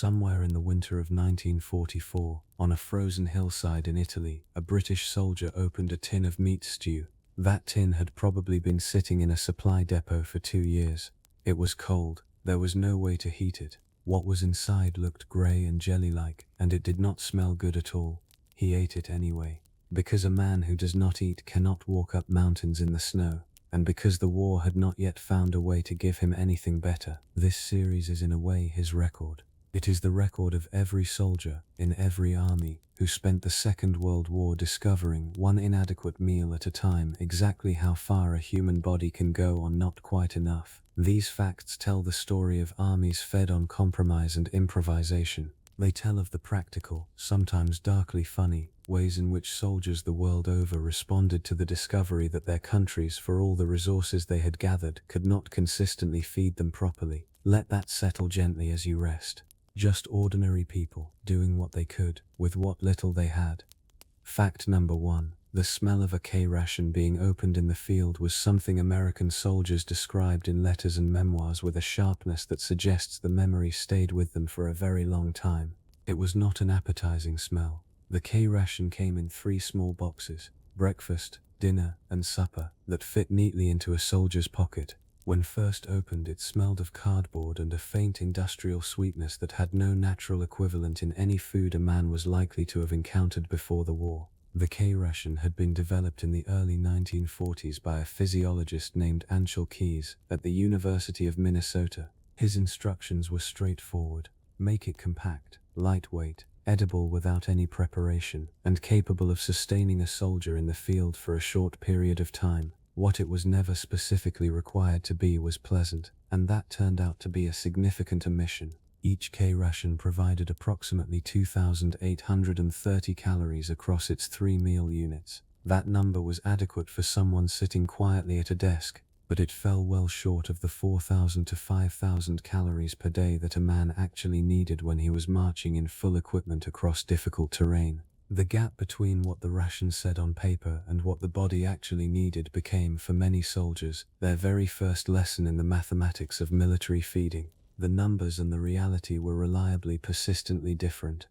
somewhere in the winter of 1944, on a frozen hillside in Italy, a British soldier opened a tin of meat stew. That tin had probably been sitting in a supply depot for 2 years. It was cold, there was no way to heat it. What was inside looked grey and jelly-like, and it did not smell good at all. He ate it anyway. Because a man who does not eat cannot walk up mountains in the snow, and because the war had not yet found a way to give him anything better, this series is in a way his record. It is the record of every soldier, in every army, who spent the Second World War discovering, one inadequate meal at a time, exactly how far a human body can go on not quite enough. These facts tell the story of armies fed on compromise and improvisation. They tell of the practical, sometimes darkly funny, ways in which soldiers the world over responded to the discovery that their countries, for all the resources they had gathered, could not consistently feed them properly. Let that settle gently as you rest. Just ordinary people, doing what they could, with what little they had. Fact number 1. The smell of a K-ration being opened in the field was something American soldiers described in letters and memoirs with a sharpness that suggests the memory stayed with them for a very long time. It was not an appetizing smell. The K-ration came in 3 small boxes, breakfast, dinner, and supper, that fit neatly into a soldier's pocket. When first opened, it smelled of cardboard and a faint industrial sweetness that had no natural equivalent in any food a man was likely to have encountered before the war. The K-ration had been developed in the early 1940s by a physiologist named Anshel Keys at the University of Minnesota. His instructions were straightforward: make it compact, lightweight, edible without any preparation, and capable of sustaining a soldier in the field for a short period of time. What it was never specifically required to be was pleasant, and that turned out to be a significant omission. Each K-ration provided approximately 2,830 calories across its 3 meal units. That number was adequate for someone sitting quietly at a desk, but it fell well short of the 4,000 to 5,000 calories per day that a man actually needed when he was marching in full equipment across difficult terrain. The gap between what the ration said on paper and what the body actually needed became, for many soldiers, their very first lesson in the mathematics of military feeding. The numbers and the reality were reliably, persistently different.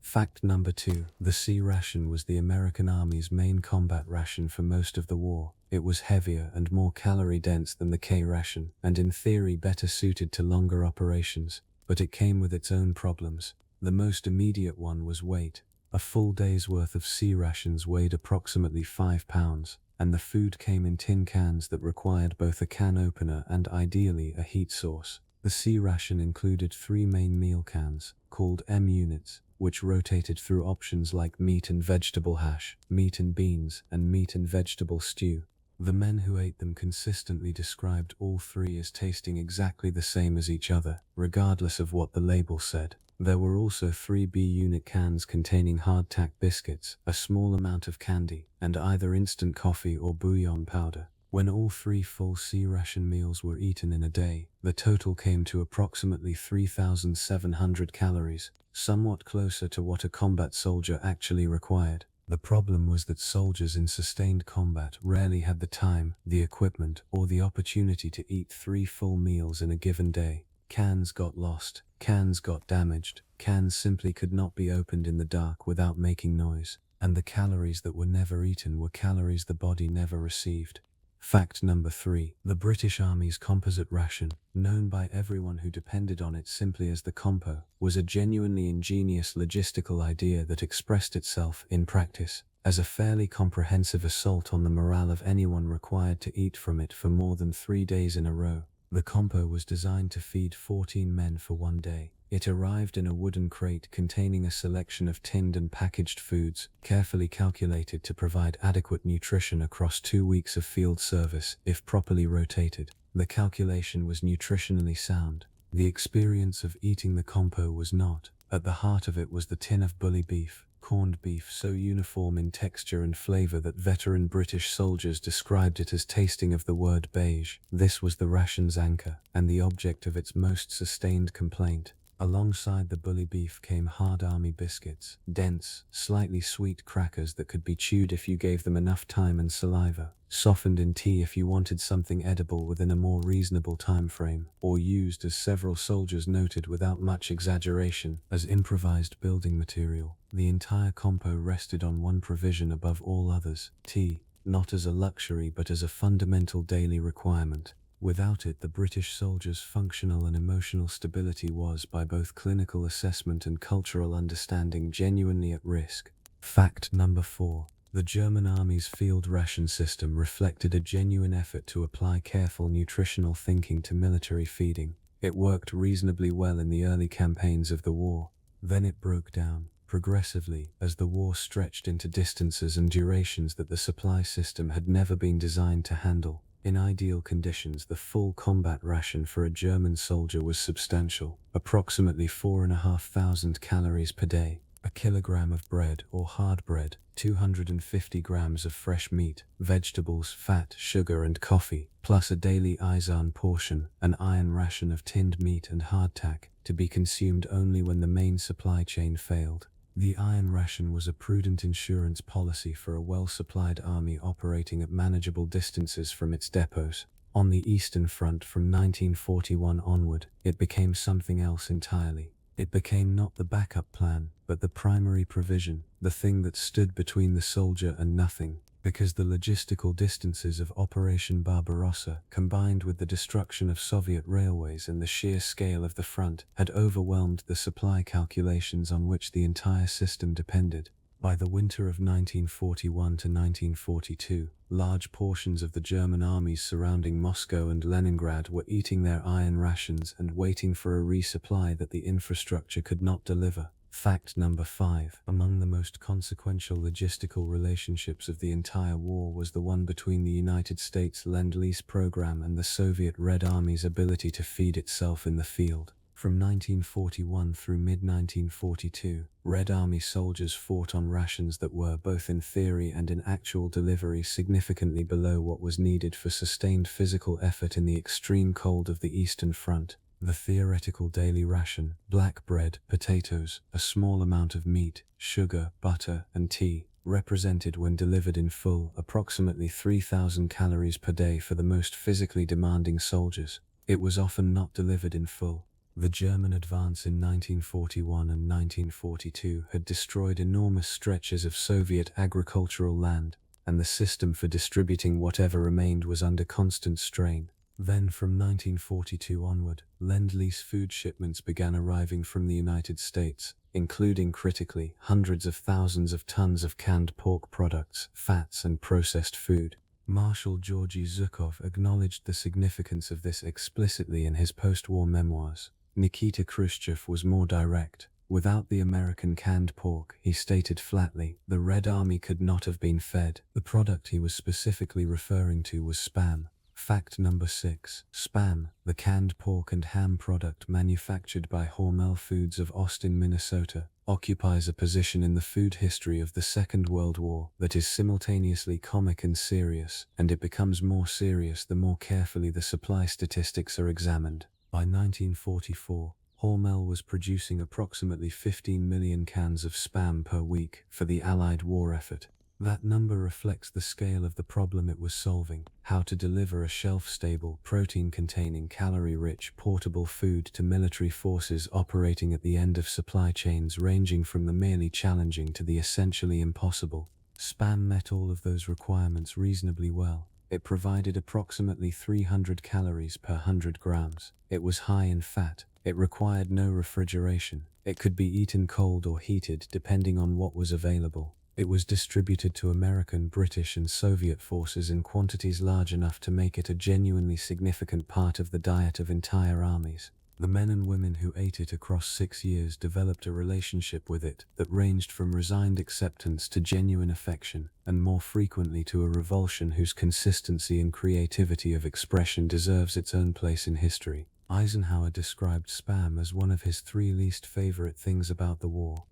Fact number 2. The C ration was the American Army's main combat ration for most of the war. It was heavier and more calorie-dense than the K ration, and in theory better suited to longer operations, but it came with its own problems. The most immediate one was weight. A full day's worth of C rations weighed approximately 5 pounds, and the food came in tin cans that required both a can opener and ideally a heat source. The C ration included 3 main meal cans, called M units, which rotated through options like meat and vegetable hash, meat and beans, and meat and vegetable stew. The men who ate them consistently described all 3 as tasting exactly the same as each other, regardless of what the label said. There were also 3 B-unit cans containing hardtack biscuits, a small amount of candy, and either instant coffee or bouillon powder. When all 3 full C ration meals were eaten in a day, the total came to approximately 3,700 calories, somewhat closer to what a combat soldier actually required. The problem was that soldiers in sustained combat rarely had the time, the equipment, or the opportunity to eat 3 full meals in a given day. Cans got lost, cans got damaged, cans simply could not be opened in the dark without making noise, and the calories that were never eaten were calories the body never received. Fact number 3. The British Army's composite ration, known by everyone who depended on it simply as the compo, was a genuinely ingenious logistical idea that expressed itself, in practice, as a fairly comprehensive assault on the morale of anyone required to eat from it for more than 3 days in a row. The compo was designed to feed 14 men for 1 day. It arrived in a wooden crate containing a selection of tinned and packaged foods, carefully calculated to provide adequate nutrition across 2 weeks of field service, if properly rotated. The calculation was nutritionally sound. The experience of eating the compo was not. At the heart of it was the tin of bully beef, corned beef so uniform in texture and flavor that veteran British soldiers described it as tasting of the word beige. This was the ration's anchor, and the object of its most sustained complaint. Alongside the bully beef came hard army biscuits, dense, slightly sweet crackers that could be chewed if you gave them enough time and saliva, softened in tea if you wanted something edible within a more reasonable time frame, or used, as several soldiers noted without much exaggeration, as improvised building material. The entire compo rested on one provision above all others: tea, not as a luxury but as a fundamental daily requirement. Without it, the British soldiers' functional and emotional stability was, by both clinical assessment and cultural understanding, genuinely at risk. Fact number 4. The German Army's field ration system reflected a genuine effort to apply careful nutritional thinking to military feeding. It worked reasonably well in the early campaigns of the war. Then it broke down progressively as the war stretched into distances and durations that the supply system had never been designed to handle. In ideal conditions, the full combat ration for a German soldier was substantial, approximately 4,500 calories per day, a kilogram of bread or hard bread, 250 grams of fresh meat, vegetables, fat, sugar and coffee, plus a daily Eisen portion, an iron ration of tinned meat and hardtack, to be consumed only when the main supply chain failed. The iron ration was a prudent insurance policy for a well-supplied army operating at manageable distances from its depots. On the Eastern Front from 1941 onward, it became something else entirely. It became not the backup plan, but the primary provision, the thing that stood between the soldier and nothing. Because the logistical distances of Operation Barbarossa, combined with the destruction of Soviet railways and the sheer scale of the front, had overwhelmed the supply calculations on which the entire system depended. By the winter of 1941 to 1942, large portions of the German armies surrounding Moscow and Leningrad were eating their iron rations and waiting for a resupply that the infrastructure could not deliver. Fact number 5. Among the most consequential logistical relationships of the entire war was the one between the United States Lend-Lease program and the Soviet Red Army's ability to feed itself in the field. From 1941 through mid-1942, Red Army soldiers fought on rations that were, both in theory and in actual delivery, significantly below what was needed for sustained physical effort in the extreme cold of the Eastern Front. The theoretical daily ration, black bread, potatoes, a small amount of meat, sugar, butter, and tea, represented, when delivered in full, approximately 3,000 calories per day for the most physically demanding soldiers. It was often not delivered in full. The German advance in 1941 and 1942 had destroyed enormous stretches of Soviet agricultural land, and the system for distributing whatever remained was under constant strain. Then from 1942 onward, Lend-Lease food shipments began arriving from the United States, including, critically, hundreds of thousands of tons of canned pork products, fats and processed food. Marshal Georgy Zhukov acknowledged the significance of this explicitly in his post-war memoirs. Nikita Khrushchev was more direct. Without the American canned pork, he stated flatly, the Red Army could not have been fed. The product he was specifically referring to was Spam. Fact number 6. Spam, the canned pork and ham product manufactured by Hormel Foods of Austin, Minnesota, occupies a position in the food history of the Second World War that is simultaneously comic and serious, and it becomes more serious the more carefully the supply statistics are examined. By 1944, Hormel was producing approximately 15 million cans of Spam per week for the Allied war effort. That number reflects the scale of the problem it was solving: how to deliver a shelf-stable, protein-containing, calorie-rich, portable food to military forces operating at the end of supply chains ranging from the merely challenging to the essentially impossible. Spam met all of those requirements reasonably well. It provided approximately 300 calories per 100 grams. It was high in fat. It required no refrigeration. It could be eaten cold or heated depending on what was available. It was distributed to American, British and Soviet forces in quantities large enough to make it a genuinely significant part of the diet of entire armies. The men and women who ate it across 6 years developed a relationship with it that ranged from resigned acceptance to genuine affection, and more frequently to a revulsion whose consistency and creativity of expression deserves its own place in history. Eisenhower described Spam as one of his 3 least favorite things about the war.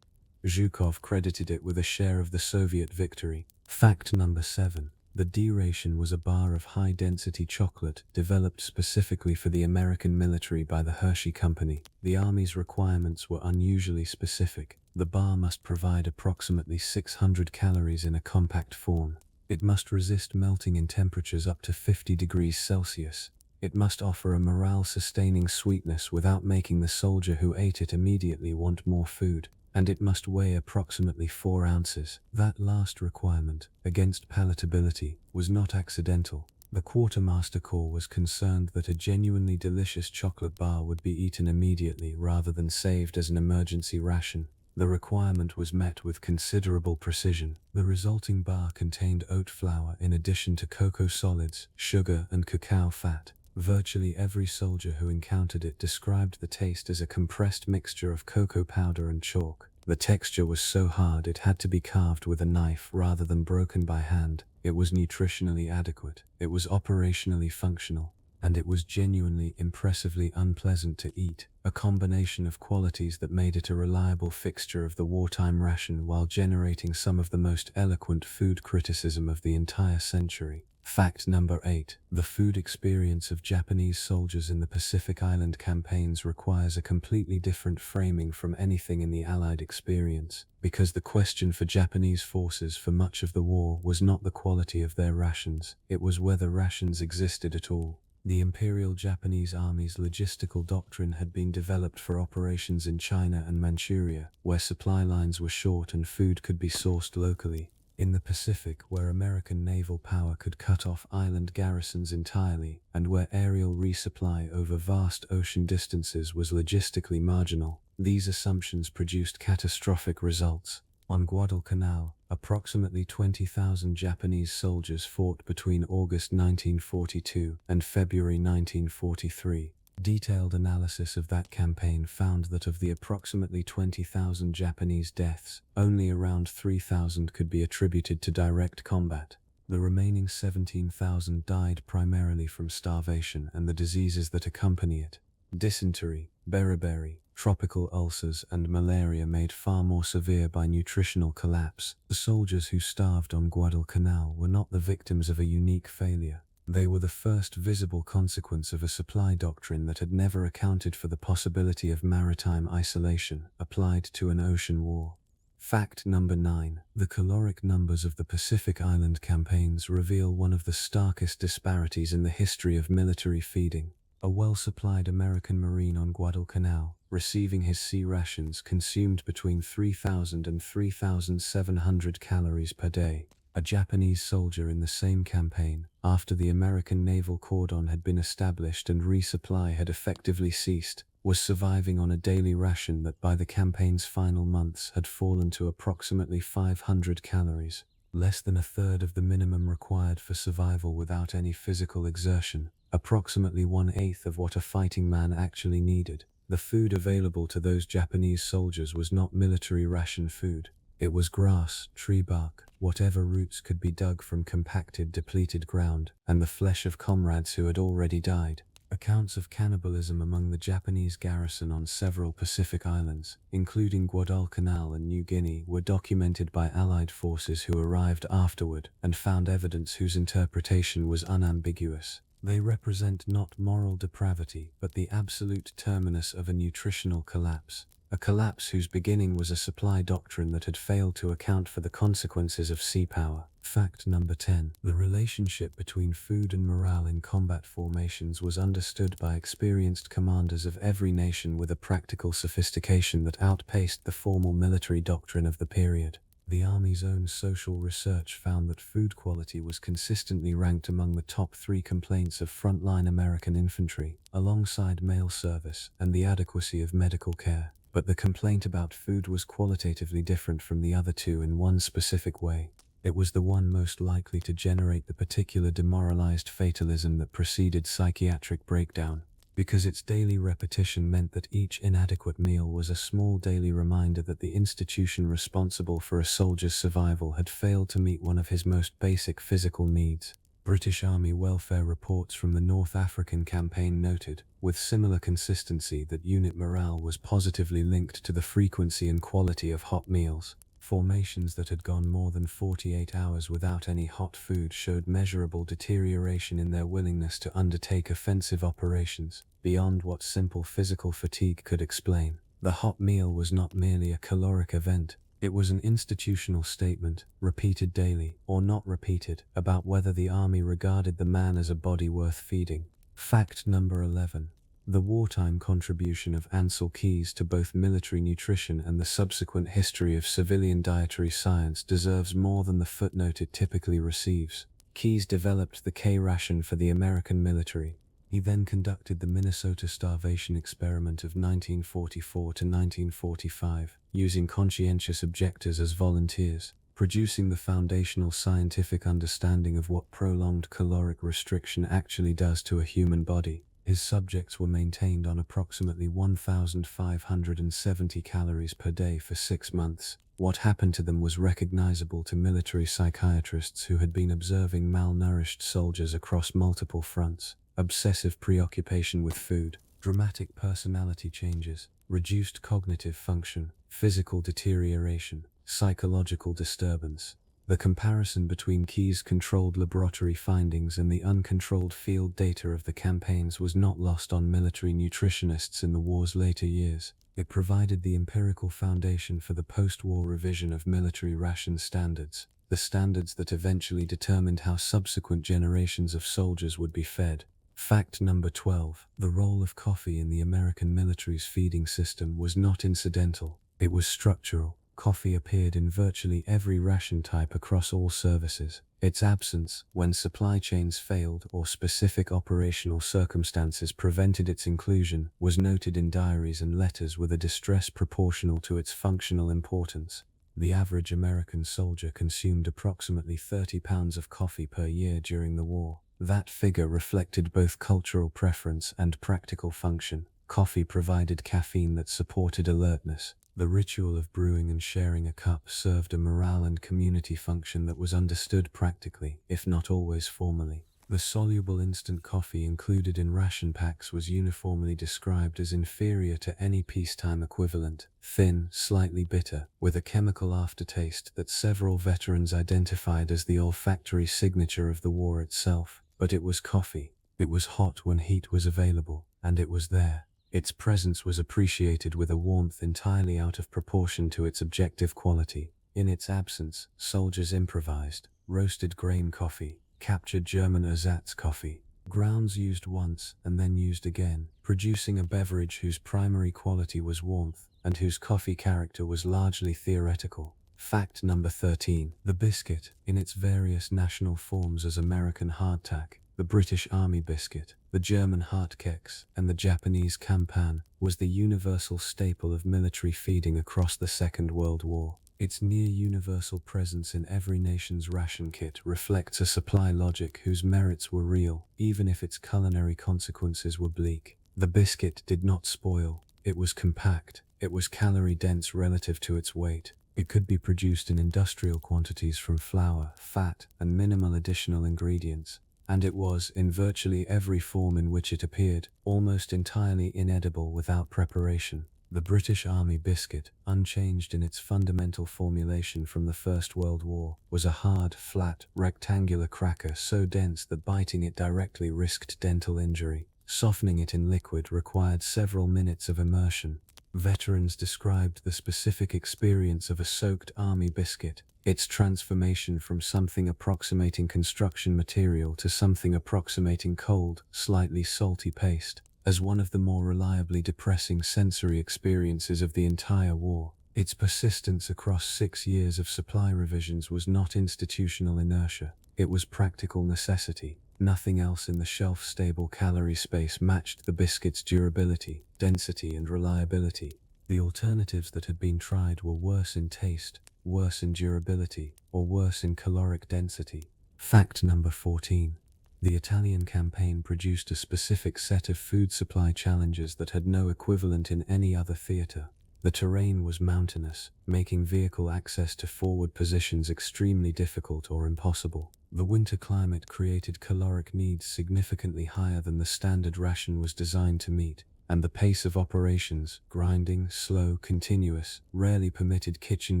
Zhukov credited it with a share of the Soviet victory. Fact number 7. The D ration was a bar of high-density chocolate developed specifically for the American military by the Hershey Company. The Army's requirements were unusually specific. The bar must provide approximately 600 calories in a compact form. It must resist melting in temperatures up to 50 degrees Celsius. It must offer a morale-sustaining sweetness without making the soldier who ate it immediately want more food. And it must weigh approximately 4 ounces. That last requirement, against palatability, was not accidental. The Quartermaster Corps was concerned that a genuinely delicious chocolate bar would be eaten immediately rather than saved as an emergency ration. The requirement was met with considerable precision. The resulting bar contained oat flour in addition to cocoa solids, sugar, and cacao fat. Virtually every soldier who encountered it described the taste as a compressed mixture of cocoa powder and chalk. The texture was so hard it had to be carved with a knife rather than broken by hand. It was nutritionally adequate, it was operationally functional, and it was genuinely impressively unpleasant to eat, a combination of qualities that made it a reliable fixture of the wartime ration while generating some of the most eloquent food criticism of the entire century. Fact number 8. The food experience of Japanese soldiers in the Pacific Island campaigns requires a completely different framing from anything in the Allied experience, because the question for Japanese forces for much of the war was not the quality of their rations, it was whether rations existed at all. The Imperial Japanese Army's logistical doctrine had been developed for operations in China and Manchuria, where supply lines were short and food could be sourced locally. In the Pacific, where American naval power could cut off island garrisons entirely, and where aerial resupply over vast ocean distances was logistically marginal, these assumptions produced catastrophic results. On Guadalcanal, approximately 20,000 Japanese soldiers fought between August 1942 and February 1943. Detailed analysis of that campaign found that of the approximately 20,000 Japanese deaths, only around 3,000 could be attributed to direct combat. The remaining 17,000 died primarily from starvation and the diseases that accompany it. Dysentery, beriberi, tropical ulcers, and malaria made far more severe by nutritional collapse. The soldiers who starved on Guadalcanal were not the victims of a unique failure. They were the first visible consequence of a supply doctrine that had never accounted for the possibility of maritime isolation applied to an ocean war. Fact number 9. The caloric numbers of the Pacific Island campaigns reveal one of the starkest disparities in the history of military feeding. A well-supplied American Marine on Guadalcanal, receiving his sea rations, consumed between 3,000 and 3,700 calories per day. A Japanese soldier in the same campaign, after the American naval cordon had been established and resupply had effectively ceased, was surviving on a daily ration that by the campaign's final months had fallen to approximately 500 calories, less than a third of the minimum required for survival without any physical exertion, approximately 1/8 of what a fighting man actually needed. The food available to those Japanese soldiers was not military ration food. It was grass, tree bark, whatever roots could be dug from compacted, depleted ground, and the flesh of comrades who had already died. Accounts of cannibalism among the Japanese garrison on several Pacific islands, including Guadalcanal and New Guinea, were documented by Allied forces who arrived afterward and found evidence whose interpretation was unambiguous. They represent not moral depravity, but the absolute terminus of a nutritional collapse. A collapse whose beginning was a supply doctrine that had failed to account for the consequences of sea power. Fact number 10. The relationship between food and morale in combat formations was understood by experienced commanders of every nation with a practical sophistication that outpaced the formal military doctrine of the period. The Army's own social research found that food quality was consistently ranked among the top 3 complaints of frontline American infantry, alongside mail service and the adequacy of medical care. But the complaint about food was qualitatively different from the other 2 in one specific way. It was the one most likely to generate the particular demoralized fatalism that preceded psychiatric breakdown, because its daily repetition meant that each inadequate meal was a small daily reminder that the institution responsible for a soldier's survival had failed to meet one of his most basic physical needs. British Army welfare reports from the North African campaign noted, with similar consistency, that unit morale was positively linked to the frequency and quality of hot meals. Formations that had gone more than 48 hours without any hot food showed measurable deterioration in their willingness to undertake offensive operations, beyond what simple physical fatigue could explain. The hot meal was not merely a caloric event, it was an institutional statement, repeated daily, or not repeated, about whether the army regarded the man as a body worth feeding. Fact number 11. The wartime contribution of Ansel Keys to both military nutrition and the subsequent history of civilian dietary science deserves more than the footnote it typically receives. Keys developed the K-ration for the American military. He then conducted the Minnesota starvation experiment of 1944 to 1945, using conscientious objectors as volunteers, producing the foundational scientific understanding of what prolonged caloric restriction actually does to a human body. His subjects were maintained on approximately 1,570 calories per day for 6 months. What happened to them was recognizable to military psychiatrists who had been observing malnourished soldiers across multiple fronts. Obsessive preoccupation with food, dramatic personality changes, reduced cognitive function, physical deterioration, psychological disturbance. The comparison between Key's controlled laboratory findings and the uncontrolled field data of the campaigns was not lost on military nutritionists in the war's later years. It provided the empirical foundation for the post-war revision of military ration standards, the standards that eventually determined how subsequent generations of soldiers would be fed. Fact number 12. The role of coffee in the American military's feeding system was not incidental, it was structural. Coffee appeared in virtually every ration type across all services. Its absence, when supply chains failed or specific operational circumstances prevented its inclusion, was noted in diaries and letters with a distress proportional to its functional importance. The average American soldier consumed approximately 30 pounds of coffee per year during the war. That figure reflected both cultural preference and practical function. Coffee provided caffeine that supported alertness. The ritual of brewing and sharing a cup served a morale and community function that was understood practically, if not always formally. The soluble instant coffee included in ration packs was uniformly described as inferior to any peacetime equivalent, thin, slightly bitter, with a chemical aftertaste that several veterans identified as the olfactory signature of the war itself. But it was coffee. It was hot when heat was available, and it was there. Its presence was appreciated with a warmth entirely out of proportion to its objective quality. In its absence, soldiers improvised, roasted grain coffee, captured German ersatz coffee, grounds used once and then used again, producing a beverage whose primary quality was warmth and whose coffee character was largely theoretical. Fact number 13. The biscuit, in its various national forms as American hardtack, the British Army biscuit, the German hartkeks, and the Japanese kampan, was the universal staple of military feeding across the Second World War. Its near-universal presence in every nation's ration kit reflects a supply logic whose merits were real, even if its culinary consequences were bleak. The biscuit did not spoil. It was compact. It was calorie-dense relative to its weight. It could be produced in industrial quantities from flour, fat, and minimal additional ingredients. And it was, in virtually every form in which it appeared, almost entirely inedible without preparation. The British Army biscuit, unchanged in its fundamental formulation from the First World War, was a hard, flat, rectangular cracker so dense that biting it directly risked dental injury. Softening it in liquid required several minutes of immersion. Veterans described the specific experience of a soaked army biscuit, its transformation from something approximating construction material to something approximating cold, slightly salty paste, as one of the more reliably depressing sensory experiences of the entire war. Its persistence across 6 years of supply revisions was not institutional inertia, it was practical necessity. Nothing else in the shelf-stable calorie space matched the biscuit's durability, density, and reliability. The alternatives that had been tried were worse in taste, worse in durability, or worse in caloric density. Fact number 14. The Italian campaign produced a specific set of food supply challenges that had no equivalent in any other theater. The terrain was mountainous, making vehicle access to forward positions extremely difficult or impossible. The winter climate created caloric needs significantly higher than the standard ration was designed to meet, and the pace of operations, grinding, slow, continuous, rarely permitted kitchen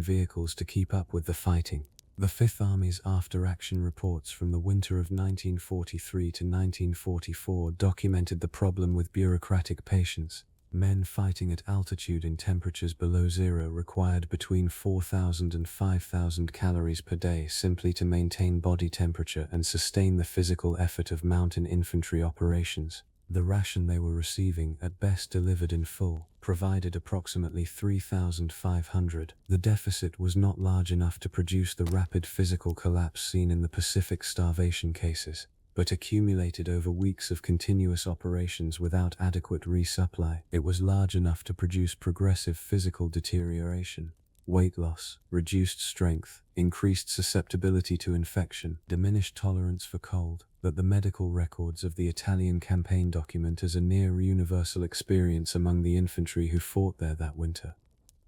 vehicles to keep up with the fighting. The Fifth Army's after-action reports from the winter of 1943 to 1944 documented the problem with bureaucratic patience. Men fighting at altitude in temperatures below zero required between 4,000 and 5,000 calories per day simply to maintain body temperature and sustain the physical effort of mountain infantry operations. The ration they were receiving, at best delivered in full, provided approximately 3,500. The deficit was not large enough to produce the rapid physical collapse seen in the Pacific starvation cases, but accumulated over weeks of continuous operations without adequate resupply. It was large enough to produce progressive physical deterioration. Weight loss, reduced strength, increased susceptibility to infection, diminished tolerance for cold, that the medical records of the Italian campaign document as a near universal experience among the infantry who fought there that winter.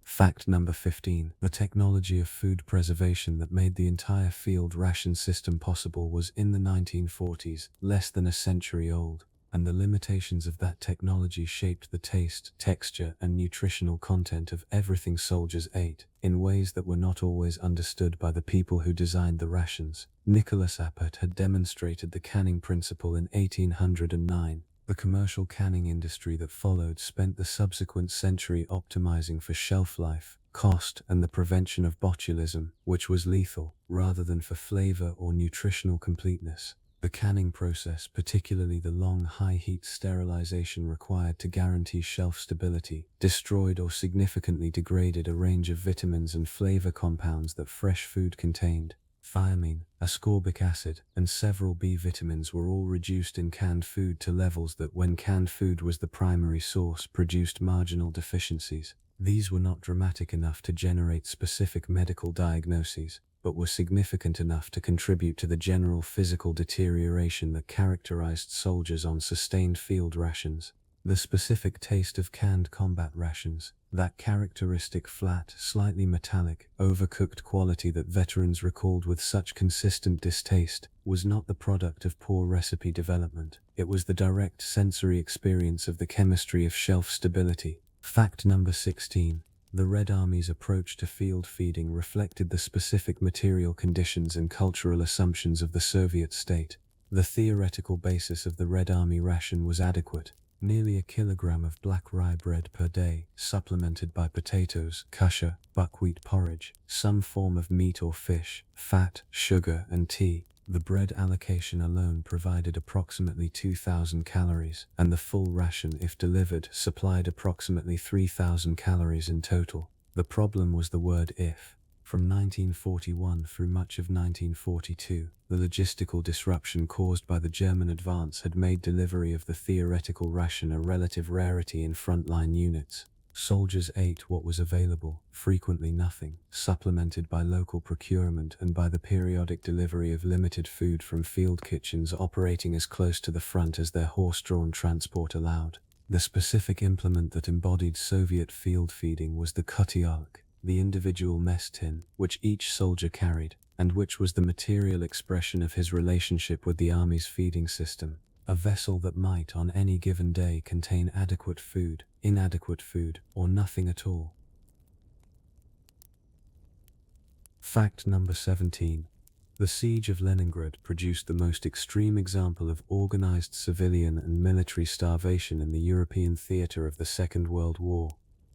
Fact number 15. The technology of food preservation that made the entire field ration system possible was in the 1940s, less than a century old, and the limitations of that technology shaped the taste, texture, and nutritional content of everything soldiers ate, in ways that were not always understood by the people who designed the rations. Nicholas Appert had demonstrated the canning principle in 1809. The commercial canning industry that followed spent the subsequent century optimizing for shelf life, cost, and the prevention of botulism, which was lethal, rather than for flavor or nutritional completeness. The canning process, particularly the long high-heat sterilization required to guarantee shelf stability, destroyed or significantly degraded a range of vitamins and flavor compounds that fresh food contained. Thiamine, ascorbic acid, and several B vitamins were all reduced in canned food to levels that, when canned food was the primary source, produced marginal deficiencies. These were not dramatic enough to generate specific medical diagnoses, but were significant enough to contribute to the general physical deterioration that characterized soldiers on sustained field rations. The specific taste of canned combat rations, that characteristic flat, slightly metallic, overcooked quality that veterans recalled with such consistent distaste, was not the product of poor recipe development. It was the direct sensory experience of the chemistry of shelf stability. Fact number 16. The Red Army's approach to field feeding reflected the specific material conditions and cultural assumptions of the Soviet state. The theoretical basis of the Red Army ration was adequate. Nearly a kilogram of black rye bread per day, supplemented by potatoes, kasha, buckwheat porridge, some form of meat or fish, fat, sugar, and tea. The bread allocation alone provided approximately 2,000 calories, and the full ration, if delivered, supplied approximately 3,000 calories in total. The problem was the word if. From 1941 through much of 1942, the logistical disruption caused by the German advance had made delivery of the theoretical ration a relative rarity in frontline units. Soldiers ate what was available, frequently nothing, supplemented by local procurement and by the periodic delivery of limited food from field kitchens operating as close to the front as their horse-drawn transport allowed. The specific implement that embodied Soviet field feeding was the kotyalk, the individual mess tin, which each soldier carried, and which was the material expression of his relationship with the Army's feeding system. A vessel that might, on any given day, contain adequate food, inadequate food, or nothing at all. Fact number 17. The siege of Leningrad produced the most extreme example of organized civilian and military starvation in the European theater of the Second World War,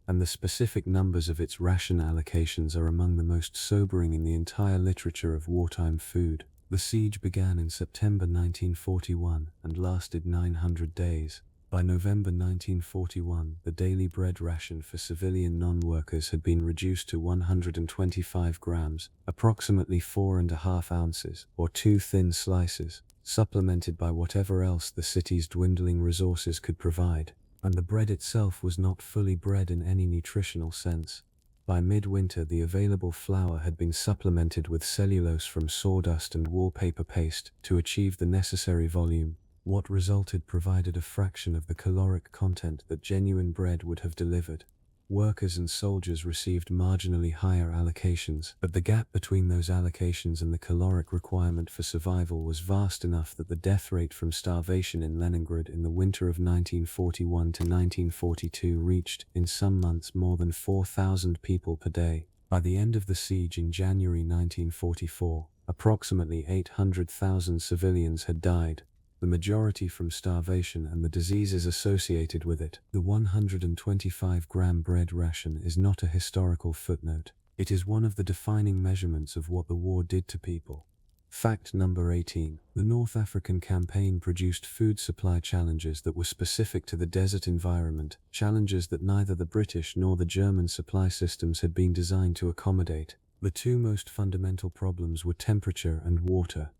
and the specific numbers of its ration allocations are among the most sobering in the entire literature of wartime food. The siege began in September 1941 and lasted 900 days. By November 1941, the daily bread ration for civilian non-workers had been reduced to 125 grams, approximately 4.5 ounces, or 2 thin slices, supplemented by whatever else the city's dwindling resources could provide. And the bread itself was not fully bread in any nutritional sense. By midwinter, the available flour had been supplemented with cellulose from sawdust and wallpaper paste to achieve the necessary volume. What resulted provided a fraction of the caloric content that genuine bread would have delivered. workers and soldiers received marginally higher allocations, but the gap between those allocations and the caloric requirement for survival was vast enough that the death rate from starvation in Leningrad in the winter of 1941 to 1942 reached, in some months, more than 4,000 people per day. By the end of the siege in January 1944, approximately 800,000 civilians had died, the majority from starvation and the diseases associated with it. The 125-gram bread ration is not a historical footnote. It is one of the defining measurements of what the war did to people. Fact number 18. The North African campaign produced food supply challenges that were specific to the desert environment, challenges that neither the British nor the German supply systems had been designed to accommodate. The two most fundamental problems were temperature and water.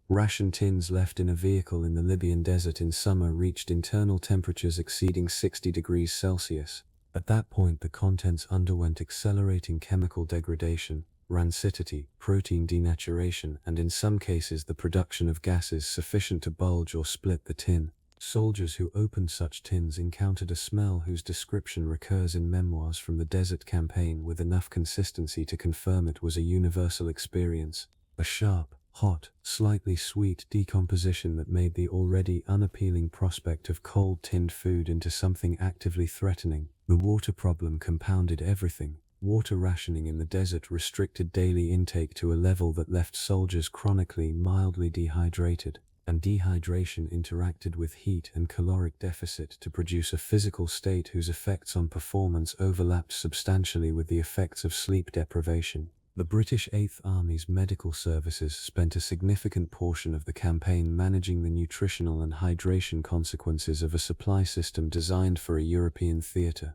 Ration tins left in a vehicle in the Libyan desert in summer reached internal temperatures exceeding 60 degrees Celsius. At that point, the contents underwent accelerating chemical degradation, rancidity, protein denaturation, and in some cases the production of gases sufficient to bulge or split the tin. Soldiers who opened such tins encountered a smell whose description recurs in memoirs from the Desert Campaign with enough consistency to confirm it was a universal experience. A sharp, hot, slightly sweet decomposition that made the already unappealing prospect of cold tinned food into something actively threatening. The water problem compounded everything. Water rationing in the desert restricted daily intake to a level that left soldiers chronically mildly dehydrated, and dehydration interacted with heat and caloric deficit to produce a physical state whose effects on performance overlapped substantially with the effects of sleep deprivation. The British 8th Army's medical services spent a significant portion of the campaign managing the nutritional and hydration consequences of a supply system designed for a European theatre,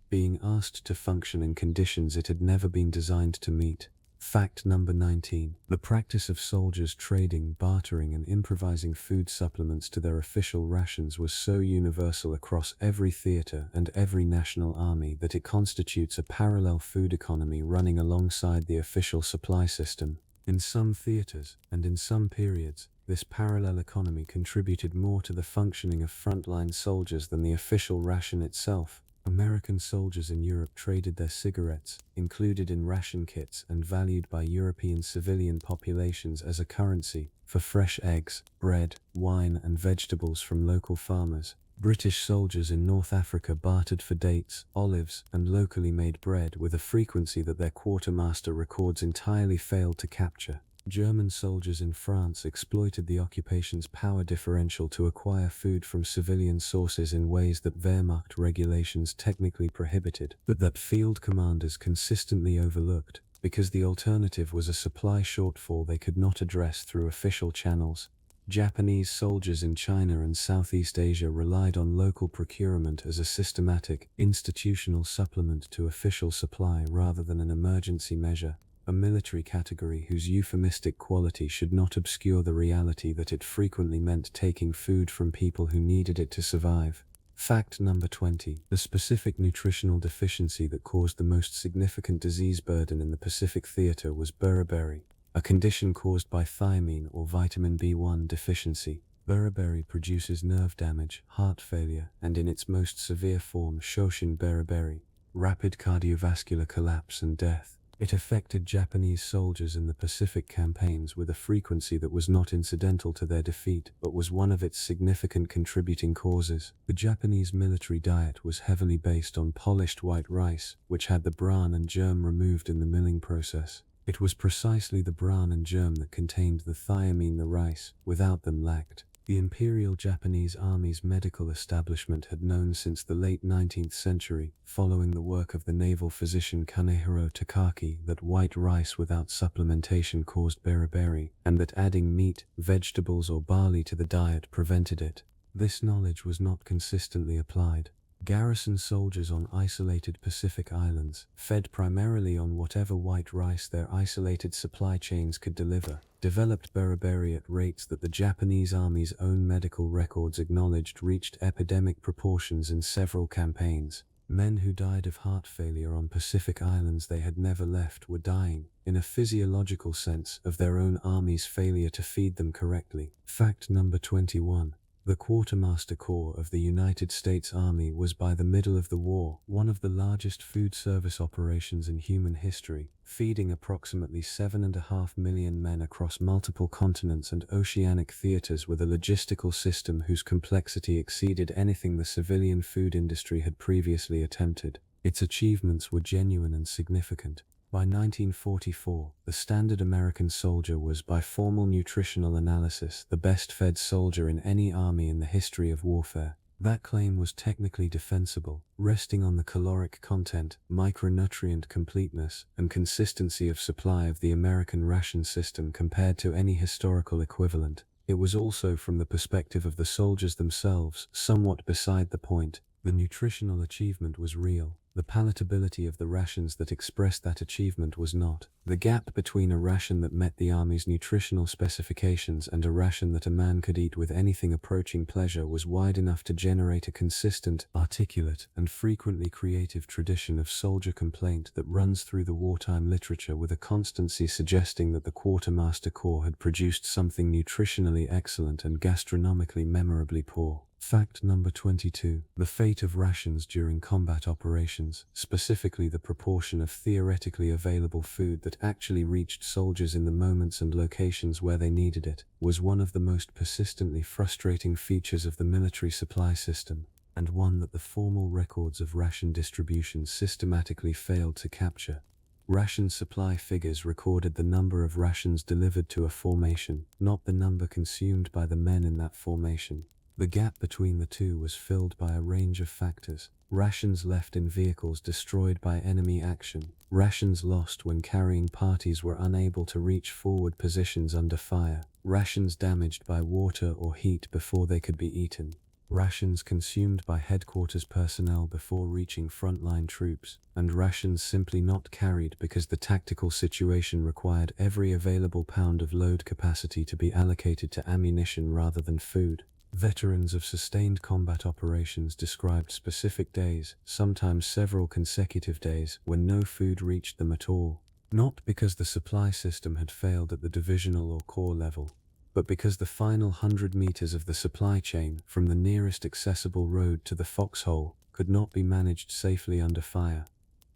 being asked to function in conditions it had never been designed to meet. Fact number 19. The practice of soldiers trading, bartering, and improvising food supplements to their official rations was so universal across every theater and every national army that it constitutes a parallel food economy running alongside the official supply system. In some theaters, and in some periods, this parallel economy contributed more to the functioning of frontline soldiers than the official ration itself. American soldiers in Europe traded their cigarettes, included in ration kits and valued by European civilian populations as a currency, for fresh eggs, bread, wine, and vegetables from local farmers. British soldiers in North Africa bartered for dates, olives, and locally made bread with a frequency that their quartermaster records entirely failed to capture. German soldiers in France exploited the occupation's power differential to acquire food from civilian sources in ways that Wehrmacht regulations technically prohibited, but that field commanders consistently overlooked, because the alternative was a supply shortfall they could not address through official channels. Japanese soldiers in China and Southeast Asia relied on local procurement as a systematic, institutional supplement to official supply rather than an emergency measure. A military category whose euphemistic quality should not obscure the reality that it frequently meant taking food from people who needed it to survive. Fact number 20. The specific nutritional deficiency that caused the most significant disease burden in the Pacific Theater was beriberi, a condition caused by thiamine or vitamin B1 deficiency. Beriberi produces nerve damage, heart failure, and in its most severe form, Shoshin beriberi, rapid cardiovascular collapse and death. It affected Japanese soldiers in the Pacific campaigns with a frequency that was not incidental to their defeat, but was one of its significant contributing causes. The Japanese military diet was heavily based on polished white rice, which had the bran and germ removed in the milling process. It was precisely the bran and germ that contained the thiamine the rice, without them, lacked. The Imperial Japanese Army's medical establishment had known since the late 19th century, following the work of the naval physician Kanehiro Takaki, that white rice without supplementation caused beriberi, and that adding meat, vegetables, or barley to the diet prevented it. This knowledge was not consistently applied. Garrison soldiers on isolated Pacific islands, fed primarily on whatever white rice their isolated supply chains could deliver, developed beriberi at rates that the Japanese Army's own medical records acknowledged reached epidemic proportions in several campaigns. Men who died of heart failure on Pacific islands they had never left were dying, in a physiological sense, of their own army's failure to feed them correctly. Fact number 21. The Quartermaster Corps of the United States Army was by the middle of the war one of the largest food service operations in human history, feeding approximately 7.5 million men across multiple continents and oceanic theaters with a logistical system whose complexity exceeded anything the civilian food industry had previously attempted. Its achievements were genuine and significant. By 1944, the standard American soldier was, by formal nutritional analysis, the best-fed soldier in any army in the history of warfare. That claim was technically defensible, resting on the caloric content, micronutrient completeness, and consistency of supply of the American ration system compared to any historical equivalent. It was also, from the perspective of the soldiers themselves, somewhat beside the point. The nutritional achievement was real. The palatability of the rations that expressed that achievement was not. The gap between a ration that met the Army's nutritional specifications and a ration that a man could eat with anything approaching pleasure was wide enough to generate a consistent, articulate, and frequently creative tradition of soldier complaint that runs through the wartime literature with a constancy suggesting that the Quartermaster Corps had produced something nutritionally excellent and gastronomically memorably poor. Fact number 22. The fate of rations during combat operations, specifically the proportion of theoretically available food that actually reached soldiers in the moments and locations where they needed it, was one of the most persistently frustrating features of the military supply system, and one that the formal records of ration distribution systematically failed to capture. Ration supply figures recorded the number of rations delivered to a formation, not the number consumed by the men in that formation. The gap between the two was filled by a range of factors. Rations left in vehicles destroyed by enemy action. Rations lost when carrying parties were unable to reach forward positions under fire. Rations damaged by water or heat before they could be eaten. Rations consumed by headquarters personnel before reaching frontline troops, and rations simply not carried because the tactical situation required every available pound of load capacity to be allocated to ammunition rather than food. Veterans of sustained combat operations described specific days, sometimes several consecutive days, when no food reached them at all, not because the supply system had failed at the divisional or corps level, but because the final 100 meters of the supply chain, from the nearest accessible road to the foxhole, could not be managed safely under fire.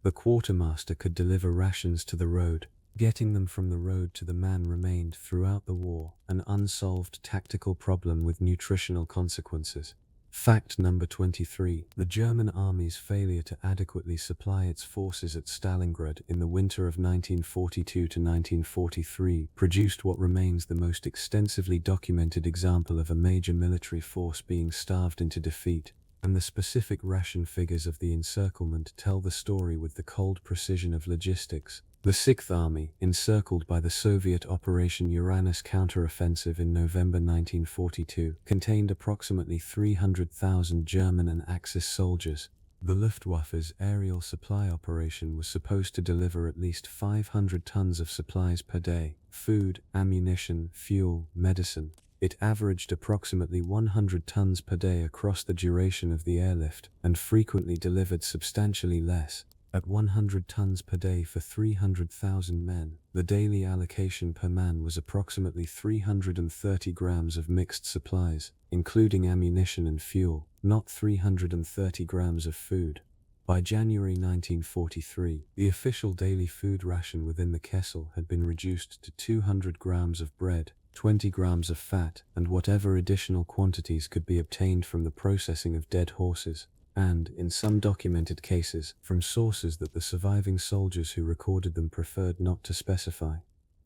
The quartermaster could deliver rations to the road. Getting them from the road to the man remained, throughout the war, an unsolved tactical problem with nutritional consequences. Fact number 23. The German Army's failure to adequately supply its forces at Stalingrad in the winter of 1942 to 1943 produced what remains the most extensively documented example of a major military force being starved into defeat, and the specific ration figures of the encirclement tell the story with the cold precision of logistics. The Sixth Army, encircled by the Soviet Operation Uranus counteroffensive in November 1942, contained approximately 300,000 German and Axis soldiers. The Luftwaffe's aerial supply operation was supposed to deliver at least 500 tons of supplies per day: food, ammunition, fuel, medicine. It averaged approximately 100 tons per day across the duration of the airlift, and frequently delivered substantially less. At 100 tons per day for 300,000 men, the daily allocation per man was approximately 330 grams of mixed supplies, including ammunition and fuel, not 330 grams of food. By January 1943, the official daily food ration within the Kessel had been reduced to 200 grams of bread, 20 grams of fat, and whatever additional quantities could be obtained from the processing of dead horses, and, in some documented cases, from sources that the surviving soldiers who recorded them preferred not to specify.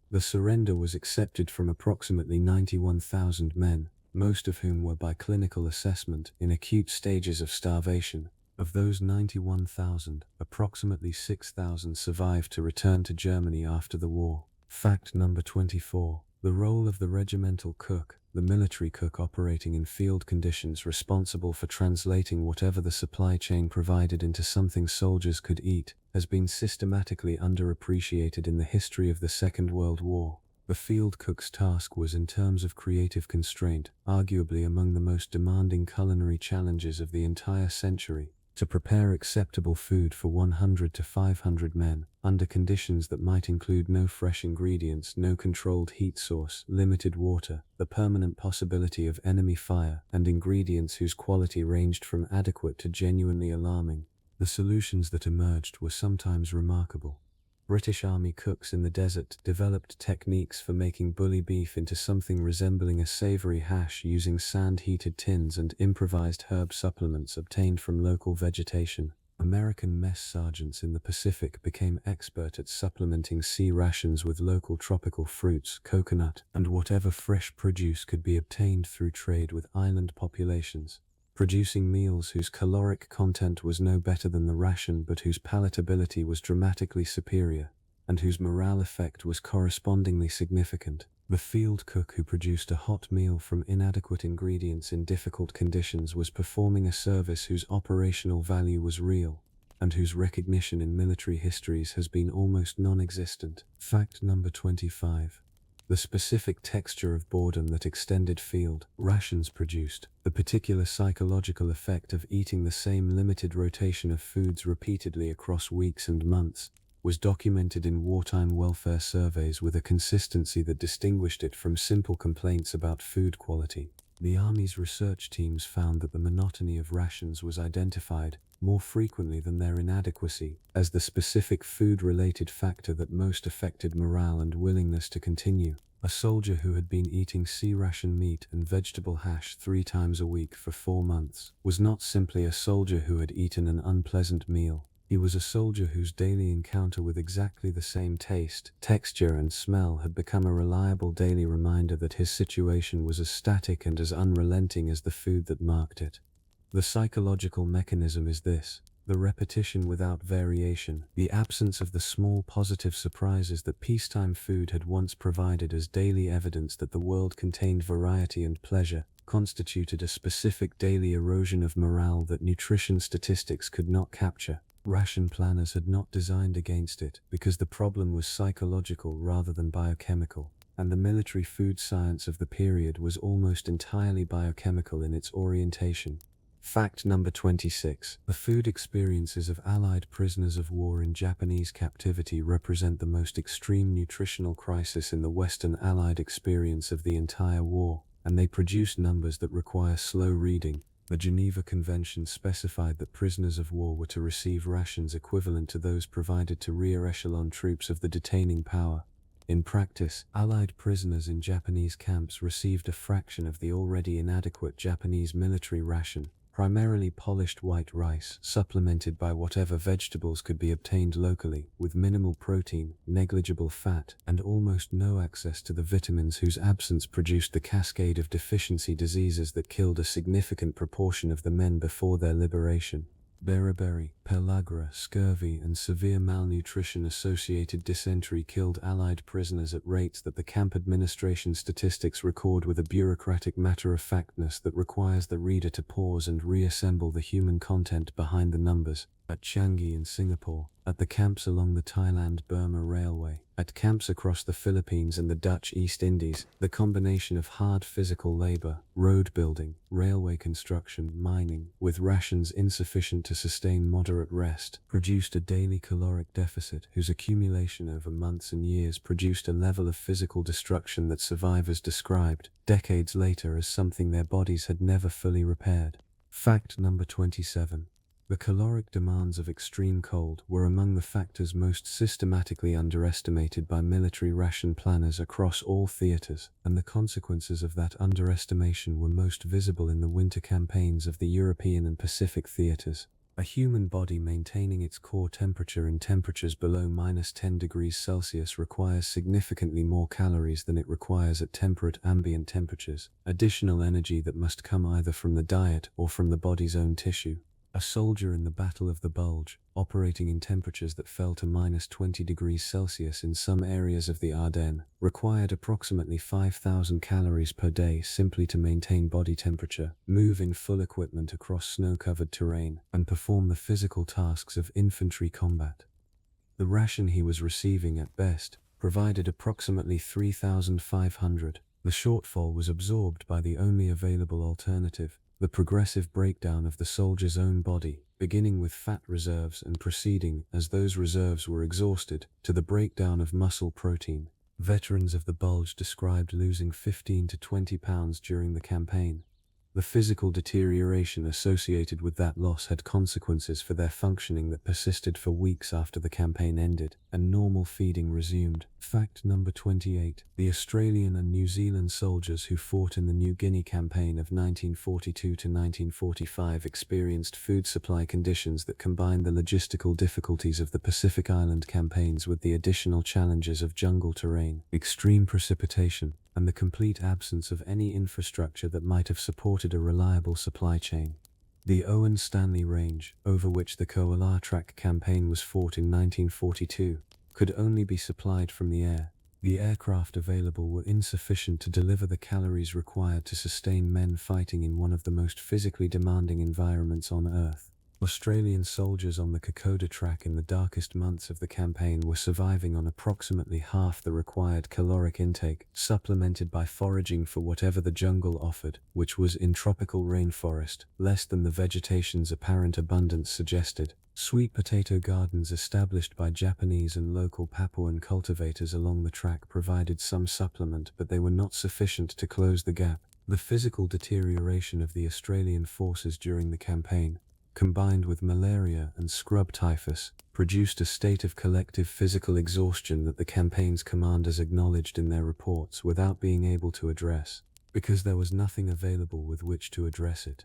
The surrender was accepted from approximately 91,000 men, most of whom were, by clinical assessment, in acute stages of starvation. Of those 91,000, approximately 6,000 survived to return to Germany after the war. Fact number 24. The role of the regimental cook, the military cook operating in field conditions responsible for translating whatever the supply chain provided into something soldiers could eat, has been systematically underappreciated in the history of the Second World War. The field cook's task was, in terms of creative constraint, arguably among the most demanding culinary challenges of the entire century. to prepare acceptable food for 100 to 500 men, under conditions that might include no fresh ingredients, no controlled heat source, limited water, the permanent possibility of enemy fire, and ingredients whose quality ranged from adequate to genuinely alarming. The solutions that emerged were sometimes remarkable. British Army cooks in the desert developed techniques for making bully beef into something resembling a savory hash using sand-heated tins and improvised herb supplements obtained from local vegetation. American mess sergeants in the Pacific became expert at supplementing sea rations with local tropical fruits, coconut, and whatever fresh produce could be obtained through trade with island populations, producing meals whose caloric content was no better than the ration but whose palatability was dramatically superior, and whose morale effect was correspondingly significant. The field cook who produced a hot meal from inadequate ingredients in difficult conditions was performing a service whose operational value was real, and whose recognition in military histories has been almost non-existent. Fact number 25. The specific texture of boredom that extended field rations produced, the particular psychological effect of eating the same limited rotation of foods repeatedly across weeks and months, was documented in wartime welfare surveys with a consistency that distinguished it from simple complaints about food quality. The Army's research teams found that the monotony of rations was identified, more frequently than their inadequacy, as the specific food-related factor that most affected morale and willingness to continue. A soldier who had been eating sea ration meat and vegetable hash 3 times a week for 4 months was not simply a soldier who had eaten an unpleasant meal. He was a soldier whose daily encounter with exactly the same taste, texture, and smell had become a reliable daily reminder that his situation was as static and as unrelenting as the food that marked it. The psychological mechanism is this: the repetition without variation, the absence of the small positive surprises that peacetime food had once provided as daily evidence that the world contained variety and pleasure, constituted a specific daily erosion of morale that nutrition statistics could not capture. Ration planners had not designed against it because the problem was psychological rather than biochemical, and the military food science of the period was almost entirely biochemical in its orientation. Fact number 26. The food experiences of Allied prisoners of war in Japanese captivity represent the most extreme nutritional crisis in the Western Allied experience of the entire war, and they produce numbers that require slow reading. The Geneva Convention specified that prisoners of war were to receive rations equivalent to those provided to rear echelon troops of the detaining power. In practice, Allied prisoners in Japanese camps received a fraction of the already inadequate Japanese military ration, primarily polished white rice, supplemented by whatever vegetables could be obtained locally, with minimal protein, negligible fat, and almost no access to the vitamins whose absence produced the cascade of deficiency diseases that killed a significant proportion of the men before their liberation. Beriberi, pellagra, scurvy, and severe malnutrition-associated dysentery killed Allied prisoners at rates that the camp administration statistics record with a bureaucratic matter-of-factness that requires the reader to pause and reassemble the human content behind the numbers. At Changi in Singapore, at the camps along the Thailand-Burma Railway, at camps across the Philippines and the Dutch East Indies, the combination of hard physical labor, road building, railway construction, mining, with rations insufficient to sustain moderate rest, produced a daily caloric deficit whose accumulation over months and years produced a level of physical destruction that survivors described, decades later, as something their bodies had never fully repaired. Fact number 27. The caloric demands of extreme cold were among the factors most systematically underestimated by military ration planners across all theaters, and the consequences of that underestimation were most visible in the winter campaigns of the European and Pacific theaters. A human body maintaining its core temperature in temperatures below -10 degrees Celsius requires significantly more calories than it requires at temperate ambient temperatures, additional energy that must come either from the diet or from the body's own tissue. A soldier in the Battle of the Bulge, operating in temperatures that fell to -20 degrees Celsius in some areas of the Ardennes, required approximately 5,000 calories per day simply to maintain body temperature, move in full equipment across snow-covered terrain, and perform the physical tasks of infantry combat. The ration he was receiving at best provided approximately 3,500. The shortfall was absorbed by the only available alternative, the progressive breakdown of the soldier's own body, beginning with fat reserves and proceeding, as those reserves were exhausted, to the breakdown of muscle protein. Veterans of the Bulge described losing 15 to 20 pounds during the campaign. The physical deterioration associated with that loss had consequences for their functioning that persisted for weeks after the campaign ended, and normal feeding resumed. Fact number 28. The Australian and New Zealand soldiers who fought in the New Guinea campaign of 1942 to 1945 experienced food supply conditions that combined the logistical difficulties of the Pacific Island campaigns with the additional challenges of jungle terrain, extreme precipitation, and the complete absence of any infrastructure that might have supported a reliable supply chain. The Owen Stanley Range, over which the Koala-Track campaign was fought in 1942, could only be supplied from the air. The aircraft available were insufficient to deliver the calories required to sustain men fighting in one of the most physically demanding environments on Earth. Australian soldiers on the Kokoda Track in the darkest months of the campaign were surviving on approximately half the required caloric intake, supplemented by foraging for whatever the jungle offered, which was, in tropical rainforest, less than the vegetation's apparent abundance suggested. Sweet potato gardens established by Japanese and local Papuan cultivators along the track provided some supplement, but they were not sufficient to close the gap. The physical deterioration of the Australian forces during the campaign, combined with malaria and scrub typhus, produced a state of collective physical exhaustion that the campaign's commanders acknowledged in their reports without being able to address, because there was nothing available with which to address it.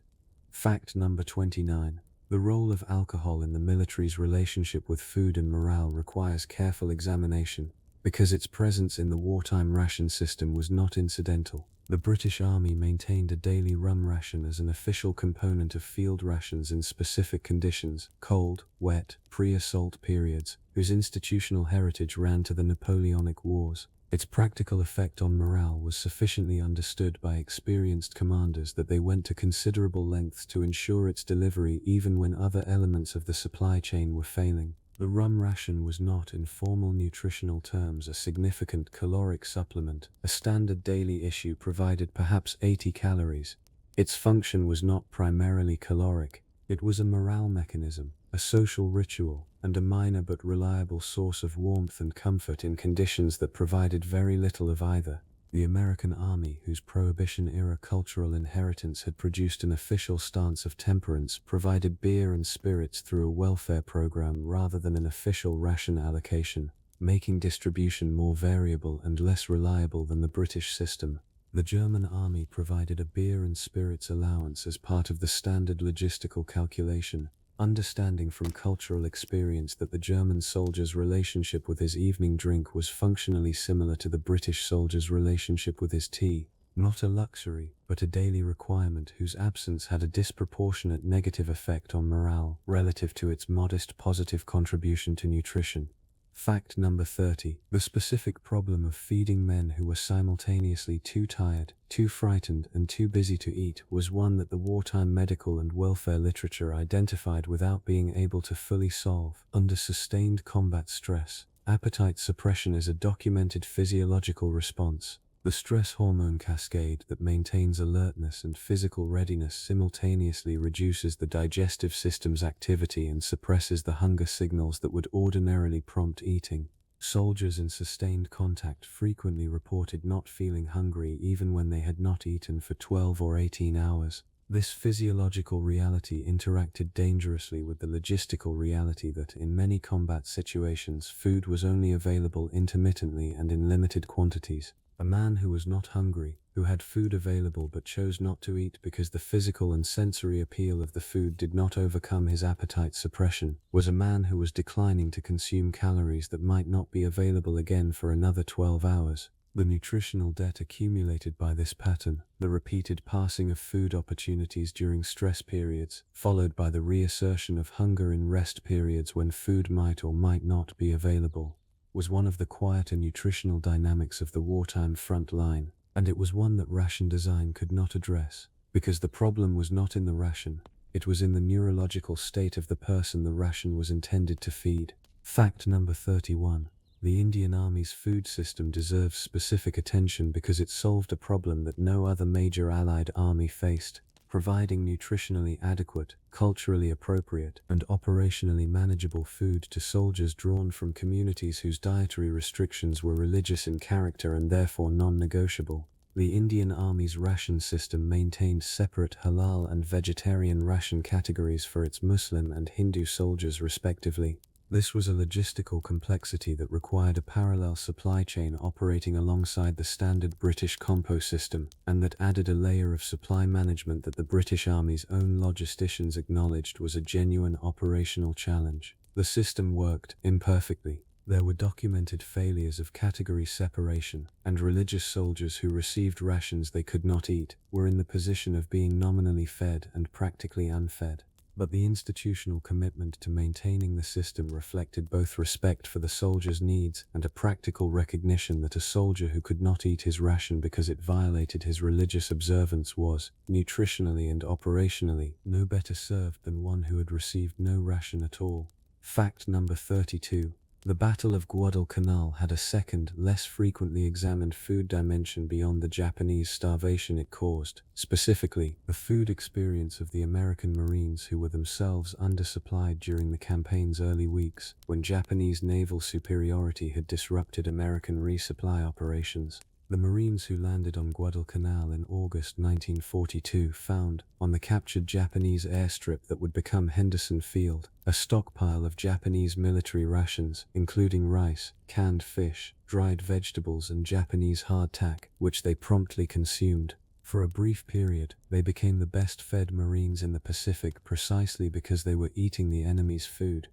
Fact number 29. The role of alcohol in the military's relationship with food and morale requires careful examination, because its presence in the wartime ration system was not incidental. The British Army maintained a daily rum ration as an official component of field rations in specific conditions, cold, wet, pre-assault periods, whose institutional heritage ran to the Napoleonic Wars. Its practical effect on morale was sufficiently understood by experienced commanders that they went to considerable lengths to ensure its delivery even when other elements of the supply chain were failing. The rum ration was not, in formal nutritional terms, a significant caloric supplement. A standard daily issue provided perhaps 80 calories. Its function was not primarily caloric. It was a morale mechanism, a social ritual, and a minor but reliable source of warmth and comfort in conditions that provided very little of either. The American Army, whose Prohibition-era cultural inheritance had produced an official stance of temperance, provided beer and spirits through a welfare program rather than an official ration allocation, making distribution more variable and less reliable than the British system. The German Army provided a beer and spirits allowance as part of the standard logistical calculation, understanding from cultural experience that the German soldier's relationship with his evening drink was functionally similar to the British soldier's relationship with his tea, not a luxury, but a daily requirement whose absence had a disproportionate negative effect on morale relative to its modest positive contribution to nutrition. Fact number 30. The specific problem of feeding men who were simultaneously too tired, too frightened, and too busy to eat was one that the wartime medical and welfare literature identified without being able to fully solve. Under sustained combat stress, appetite suppression is a documented physiological response. The stress hormone cascade that maintains alertness and physical readiness simultaneously reduces the digestive system's activity and suppresses the hunger signals that would ordinarily prompt eating. Soldiers in sustained contact frequently reported not feeling hungry even when they had not eaten for 12 or 18 hours. This physiological reality interacted dangerously with the logistical reality that, in many combat situations, food was only available intermittently and in limited quantities. A man who was not hungry, who had food available but chose not to eat because the physical and sensory appeal of the food did not overcome his appetite suppression, was a man who was declining to consume calories that might not be available again for another 12 hours. The nutritional debt accumulated by this pattern, the repeated passing of food opportunities during stress periods, followed by the reassertion of hunger in rest periods when food might or might not be available, was one of the quieter nutritional dynamics of the wartime front line, and it was one that ration design could not address, because the problem was not in the ration, it was in the neurological state of the person the ration was intended to feed. Fact number 31. The Indian Army's food system deserves specific attention because it solved a problem that no other major Allied army faced. providing nutritionally adequate, culturally appropriate, and operationally manageable food to soldiers drawn from communities whose dietary restrictions were religious in character and therefore non-negotiable. The Indian Army's ration system maintained separate halal and vegetarian ration categories for its Muslim and Hindu soldiers respectively. This was a logistical complexity that required a parallel supply chain operating alongside the standard British compo system, and that added a layer of supply management that the British Army's own logisticians acknowledged was a genuine operational challenge. The system worked imperfectly. There were documented failures of category separation, and religious soldiers who received rations they could not eat were in the position of being nominally fed and practically unfed. But the institutional commitment to maintaining the system reflected both respect for the soldier's needs and a practical recognition that a soldier who could not eat his ration because it violated his religious observance was, nutritionally and operationally, no better served than one who had received no ration at all. Fact number 32. The Battle of Guadalcanal had a second, less frequently examined food dimension beyond the Japanese starvation it caused, specifically, the food experience of the American Marines who were themselves undersupplied during the campaign's early weeks, when Japanese naval superiority had disrupted American resupply operations. The Marines who landed on Guadalcanal in August 1942 found, on the captured Japanese airstrip that would become Henderson Field, a stockpile of Japanese military rations, including rice, canned fish, dried vegetables and Japanese hardtack, which they promptly consumed. For a brief period, they became the best-fed Marines in the Pacific precisely because they were eating the enemy's food.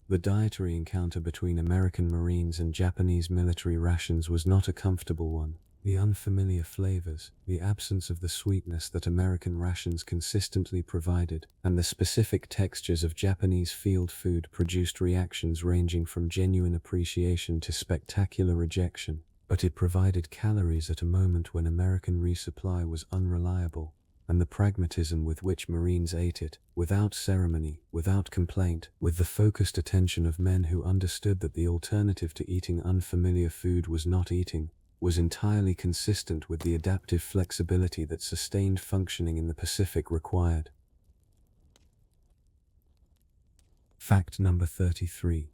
The dietary encounter between American Marines and Japanese military rations was not a comfortable one. The unfamiliar flavors, the absence of the sweetness that American rations consistently provided, and the specific textures of Japanese field food produced reactions ranging from genuine appreciation to spectacular rejection. But it provided calories at a moment when American resupply was unreliable, and the pragmatism with which Marines ate it, without ceremony, without complaint, with the focused attention of men who understood that the alternative to eating unfamiliar food was not eating, was entirely consistent with the adaptive flexibility that sustained functioning in the Pacific required. Fact number 33.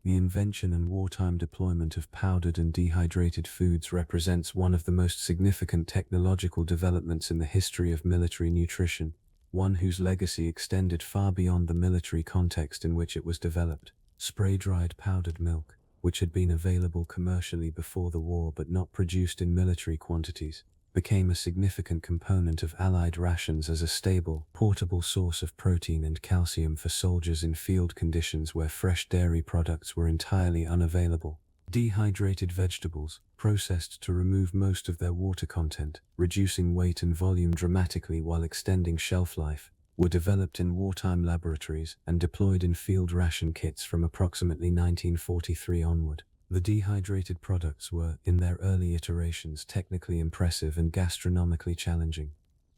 The invention and wartime deployment of powdered and dehydrated foods represents one of the most significant technological developments in the history of military nutrition, one whose legacy extended far beyond the military context in which it was developed. Spray-dried powdered milk, which had been available commercially before the war but not produced in military quantities, became a significant component of Allied rations as a stable, portable source of protein and calcium for soldiers in field conditions where fresh dairy products were entirely unavailable. Dehydrated vegetables, processed to remove most of their water content, reducing weight and volume dramatically while extending shelf life, were developed in wartime laboratories and deployed in field ration kits from approximately 1943 onward. The dehydrated products were, in their early iterations, technically impressive and gastronomically challenging.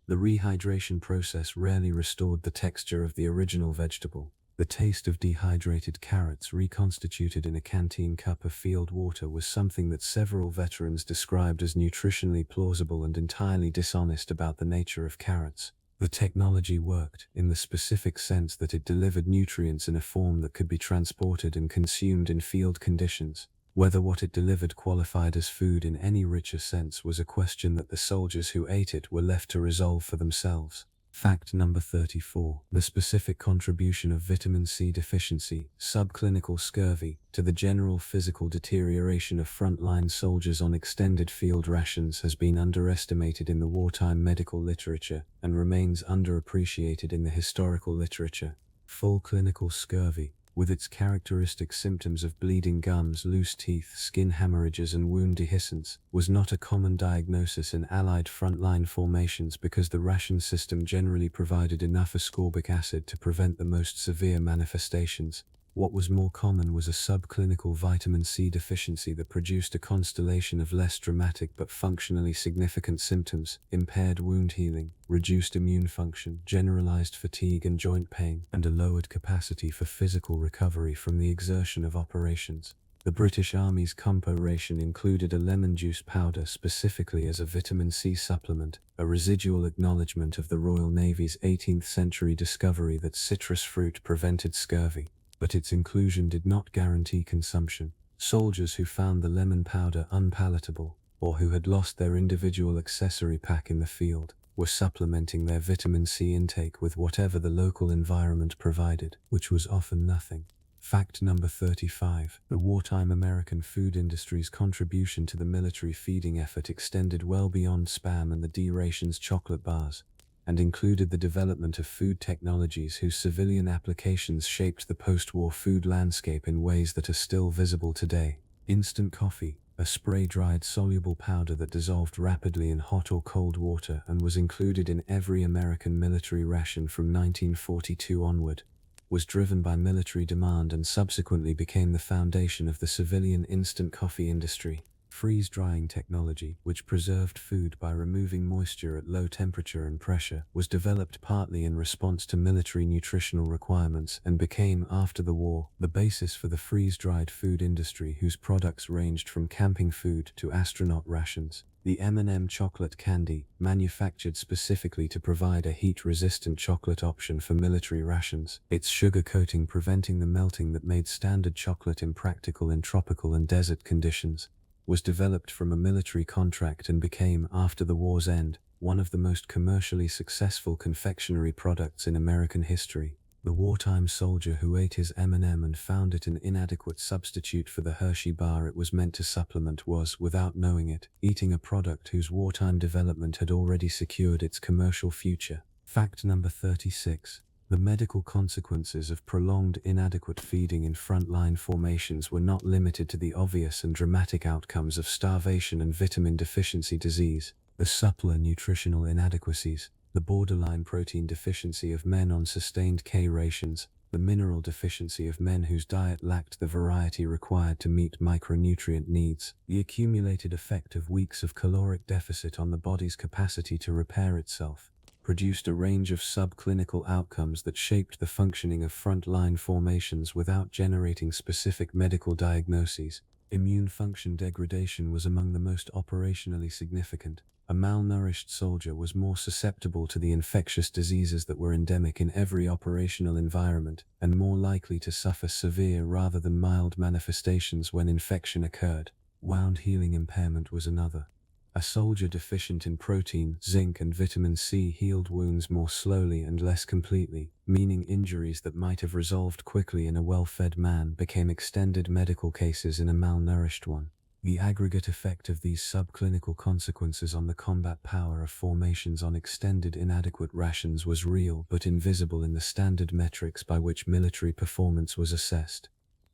The rehydration process rarely restored the texture of the original vegetable. The taste of dehydrated carrots reconstituted in a canteen cup of field water was something that several veterans described as nutritionally plausible and entirely dishonest about the nature of carrots. The technology worked, in the specific sense that it delivered nutrients in a form that could be transported and consumed in field conditions. Whether what it delivered qualified as food in any richer sense was a question that the soldiers who ate it were left to resolve for themselves. Fact number 34. The specific contribution of vitamin C deficiency, subclinical scurvy, to the general physical deterioration of frontline soldiers on extended field rations has been underestimated in the wartime medical literature and remains underappreciated in the historical literature. Full clinical scurvy, with its characteristic symptoms of bleeding gums, loose teeth, skin hemorrhages and wound dehiscence, was not a common diagnosis in Allied frontline formations because the ration system generally provided enough ascorbic acid to prevent the most severe manifestations. What was more common was a subclinical vitamin C deficiency that produced a constellation of less dramatic but functionally significant symptoms: impaired wound healing, reduced immune function, generalized fatigue and joint pain, and a lowered capacity for physical recovery from the exertion of operations. The British Army's compo ration included a lemon juice powder specifically as a vitamin C supplement, a residual acknowledgement of the Royal Navy's 18th century discovery that citrus fruit prevented scurvy. But its inclusion did not guarantee consumption. Soldiers who found the lemon powder unpalatable, or who had lost their individual accessory pack in the field, were supplementing their vitamin C intake with whatever the local environment provided, which was often nothing. Fact number 35. The wartime American food industry's contribution to the military feeding effort extended well beyond Spam and the D-rations chocolate bars, and included the development of food technologies whose civilian applications shaped the post-war food landscape in ways that are still visible today. Instant coffee, a spray-dried soluble powder that dissolved rapidly in hot or cold water and was included in every American military ration from 1942 onward, was driven by military demand and subsequently became the foundation of the civilian instant coffee industry. Freeze-drying technology, which preserved food by removing moisture at low temperature and pressure, was developed partly in response to military nutritional requirements and became, after the war, the basis for the freeze-dried food industry whose products ranged from camping food to astronaut rations. The M&M chocolate candy, manufactured specifically to provide a heat-resistant chocolate option for military rations, its sugar coating preventing the melting that made standard chocolate impractical in tropical and desert conditions, was developed from a military contract and became, after the war's end, one of the most commercially successful confectionery products in American history. The wartime soldier who ate his M&M and found it an inadequate substitute for the Hershey bar it was meant to supplement was, without knowing it, eating a product whose wartime development had already secured its commercial future. Fact number 36. The medical consequences of prolonged inadequate feeding in frontline formations were not limited to the obvious and dramatic outcomes of starvation and vitamin deficiency disease. The subtler nutritional inadequacies, the borderline protein deficiency of men on sustained K rations, the mineral deficiency of men whose diet lacked the variety required to meet micronutrient needs, the accumulated effect of weeks of caloric deficit on the body's capacity to repair itself, produced a range of subclinical outcomes that shaped the functioning of frontline formations without generating specific medical diagnoses. Immune function degradation was among the most operationally significant. A malnourished soldier was more susceptible to the infectious diseases that were endemic in every operational environment, and more likely to suffer severe rather than mild manifestations when infection occurred. Wound healing impairment was another. A soldier deficient in protein, zinc, and vitamin C healed wounds more slowly and less completely, meaning injuries that might have resolved quickly in a well-fed man became extended medical cases in a malnourished one. The aggregate effect of these subclinical consequences on the combat power of formations on extended inadequate rations was real but invisible in the standard metrics by which military performance was assessed.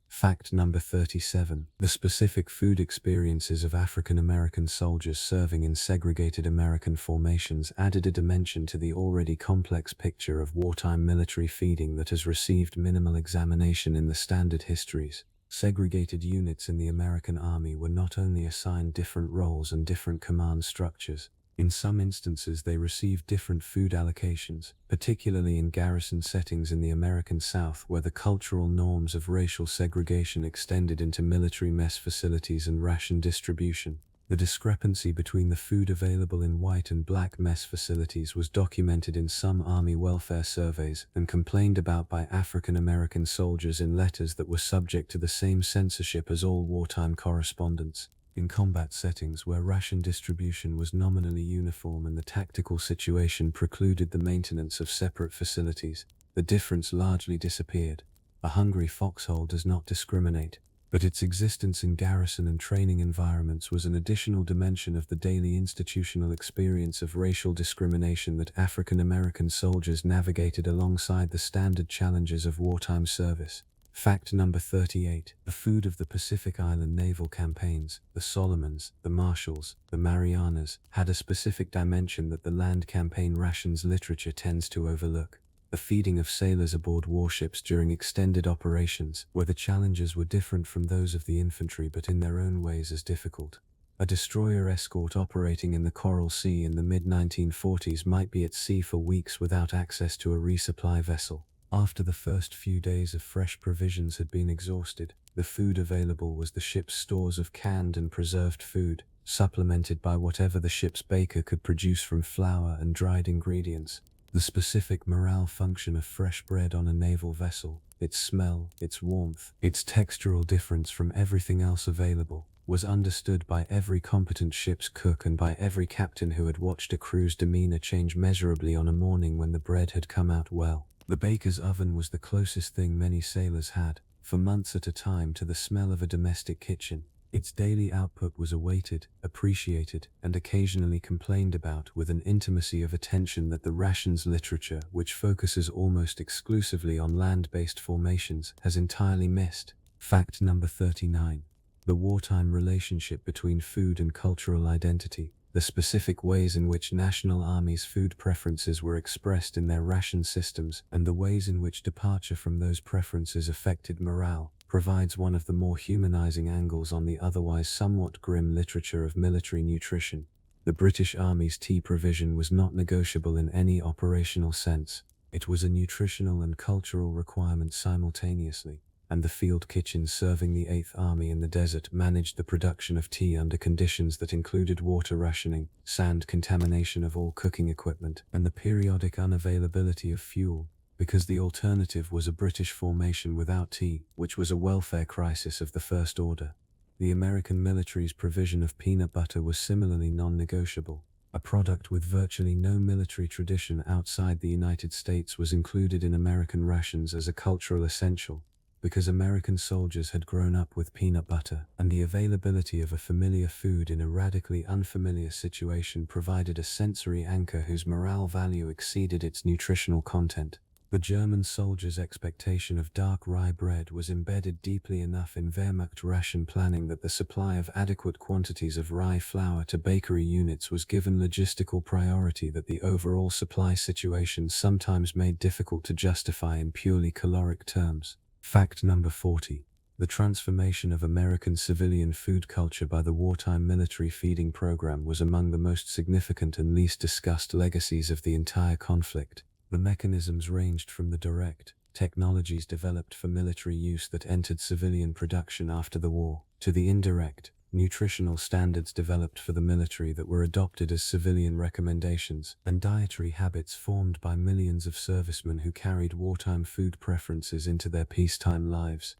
Fact number 37. The specific food experiences of African American soldiers serving in segregated American formations added a dimension to the already complex picture of wartime military feeding that has received minimal examination in the standard histories. Segregated units in the American Army were not only assigned different roles and different command structures, in some instances they received different food allocations, particularly in garrison settings in the American South where the cultural norms of racial segregation extended into military mess facilities and ration distribution. The discrepancy between the food available in white and black mess facilities was documented in some Army welfare surveys and complained about by African American soldiers in letters that were subject to the same censorship as all wartime correspondence. In combat settings where ration distribution was nominally uniform and the tactical situation precluded the maintenance of separate facilities, the difference largely disappeared. A hungry foxhole does not discriminate, but its existence in garrison and training environments was an additional dimension of the daily institutional experience of racial discrimination that African American soldiers navigated alongside the standard challenges of wartime service. Fact number 38. The food of the Pacific Island naval campaigns, the Solomons, the Marshalls, the Marianas, had a specific dimension that the land campaign rations literature tends to overlook. The feeding of sailors aboard warships during extended operations, where the challenges were different from those of the infantry but in their own ways as difficult. A destroyer escort operating in the Coral Sea in the mid-1940s might be at sea for weeks without access to a resupply vessel. After the first few days of fresh provisions had been exhausted, The food available was the ship's stores of canned and preserved food, supplemented by whatever the ship's baker could produce from flour and dried ingredients. The specific morale function of fresh bread on a naval vessel, its smell, its warmth, its textural difference from everything else available, was understood by every competent ship's cook and by every captain who had watched a crew's demeanor change measurably on a morning when the bread had come out well. The baker's oven was the closest thing many sailors had, for months at a time, to the smell of a domestic kitchen. Its daily output was awaited, appreciated, and occasionally complained about with an intimacy of attention that the rations literature, which focuses almost exclusively on land-based formations, has entirely missed. Fact number 39. The wartime relationship between food and cultural identity. The specific ways in which national armies' food preferences were expressed in their ration systems, and the ways in which departure from those preferences affected morale, provides one of the more humanizing angles on the otherwise somewhat grim literature of military nutrition. The British Army's tea provision was not negotiable in any operational sense. It was a nutritional and cultural requirement simultaneously, and the field kitchens serving the 8th Army in the desert managed the production of tea under conditions that included water rationing, sand contamination of all cooking equipment, and the periodic unavailability of fuel, because the alternative was a British formation without tea, which was a welfare crisis of the first order. The American military's provision of peanut butter was similarly non-negotiable. A product with virtually no military tradition outside the United States was included in American rations as a cultural essential, because American soldiers had grown up with peanut butter, and the availability of a familiar food in a radically unfamiliar situation provided a sensory anchor whose morale value exceeded its nutritional content. The German soldiers' expectation of dark rye bread was embedded deeply enough in Wehrmacht ration planning that the supply of adequate quantities of rye flour to bakery units was given logistical priority that the overall supply situation sometimes made difficult to justify in purely caloric terms. Fact number 40. The transformation of American civilian food culture by the wartime military feeding program was among the most significant and least discussed legacies of the entire conflict. The mechanisms ranged from the direct technologies developed for military use that entered civilian production after the war, to the indirect nutritional standards developed for the military that were adopted as civilian recommendations, and dietary habits formed by millions of servicemen who carried wartime food preferences into their peacetime lives.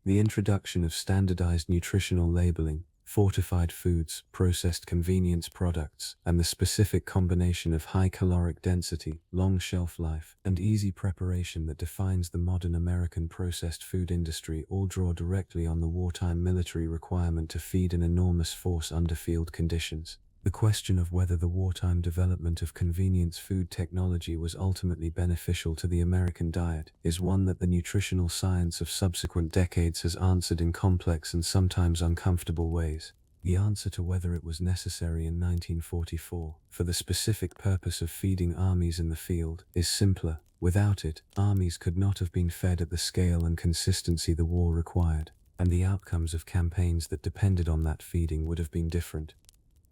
The introduction of standardized nutritional labeling, fortified foods, processed convenience products, and the specific combination of high caloric density, long shelf life, and easy preparation that defines the modern American processed food industry all draw directly on the wartime military requirement to feed an enormous force under field conditions. The question of whether the wartime development of convenience food technology was ultimately beneficial to the American diet is one that the nutritional science of subsequent decades has answered in complex and sometimes uncomfortable ways. The answer to whether it was necessary in 1944, for the specific purpose of feeding armies in the field, is simpler. Without it, armies could not have been fed at the scale and consistency the war required, and the outcomes of campaigns that depended on that feeding would have been different.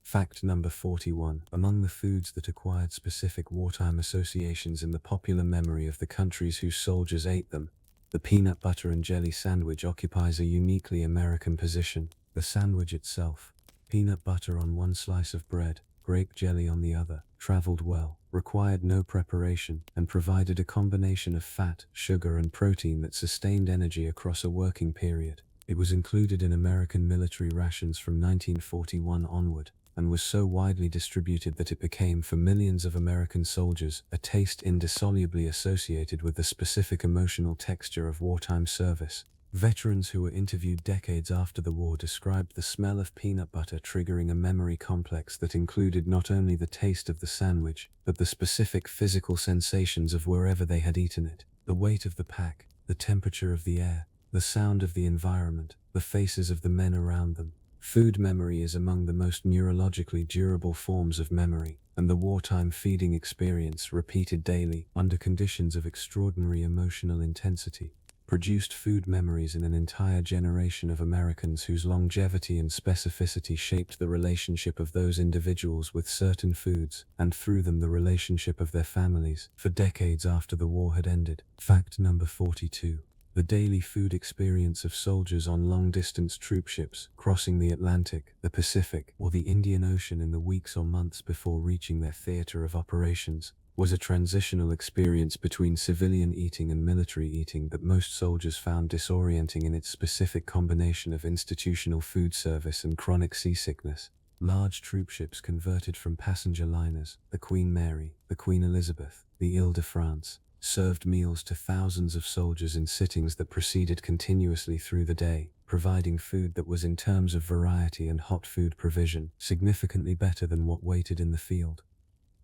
Fact number 41. Among the foods that acquired specific wartime associations in the popular memory of the countries whose soldiers ate them, the peanut butter and jelly sandwich occupies a uniquely American position. The sandwich itself, peanut butter on one slice of bread, grape jelly on the other, traveled well, required no preparation, and provided a combination of fat, sugar, and protein that sustained energy across a working period. It was included in American military rations from 1941 onward, and was so widely distributed that it became, for millions of American soldiers, a taste indissolubly associated with the specific emotional texture of wartime service. Veterans who were interviewed decades after the war described the smell of peanut butter triggering a memory complex that included not only the taste of the sandwich, but the specific physical sensations of wherever they had eaten it. The weight of the pack, the temperature of the air, the sound of the environment, the faces of the men around them. Food memory is among the most neurologically durable forms of memory, and the wartime feeding experience, repeated daily, under conditions of extraordinary emotional intensity, produced food memories in an entire generation of Americans whose longevity and specificity shaped the relationship of those individuals with certain foods, and through them the relationship of their families, for decades after the war had ended. Fact number 42. The daily food experience of soldiers on long-distance troop ships crossing the Atlantic, the Pacific, or the Indian Ocean in the weeks or months before reaching their theater of operations was a transitional experience between civilian eating and military eating that most soldiers found disorienting in its specific combination of institutional food service and chronic seasickness. Large troop ships converted from passenger liners, the Queen Mary, the Queen Elizabeth, the Ile-de-France, served meals to thousands of soldiers in sittings that proceeded continuously through the day, providing food that was, in terms of variety and hot food provision, significantly better than what waited in the field.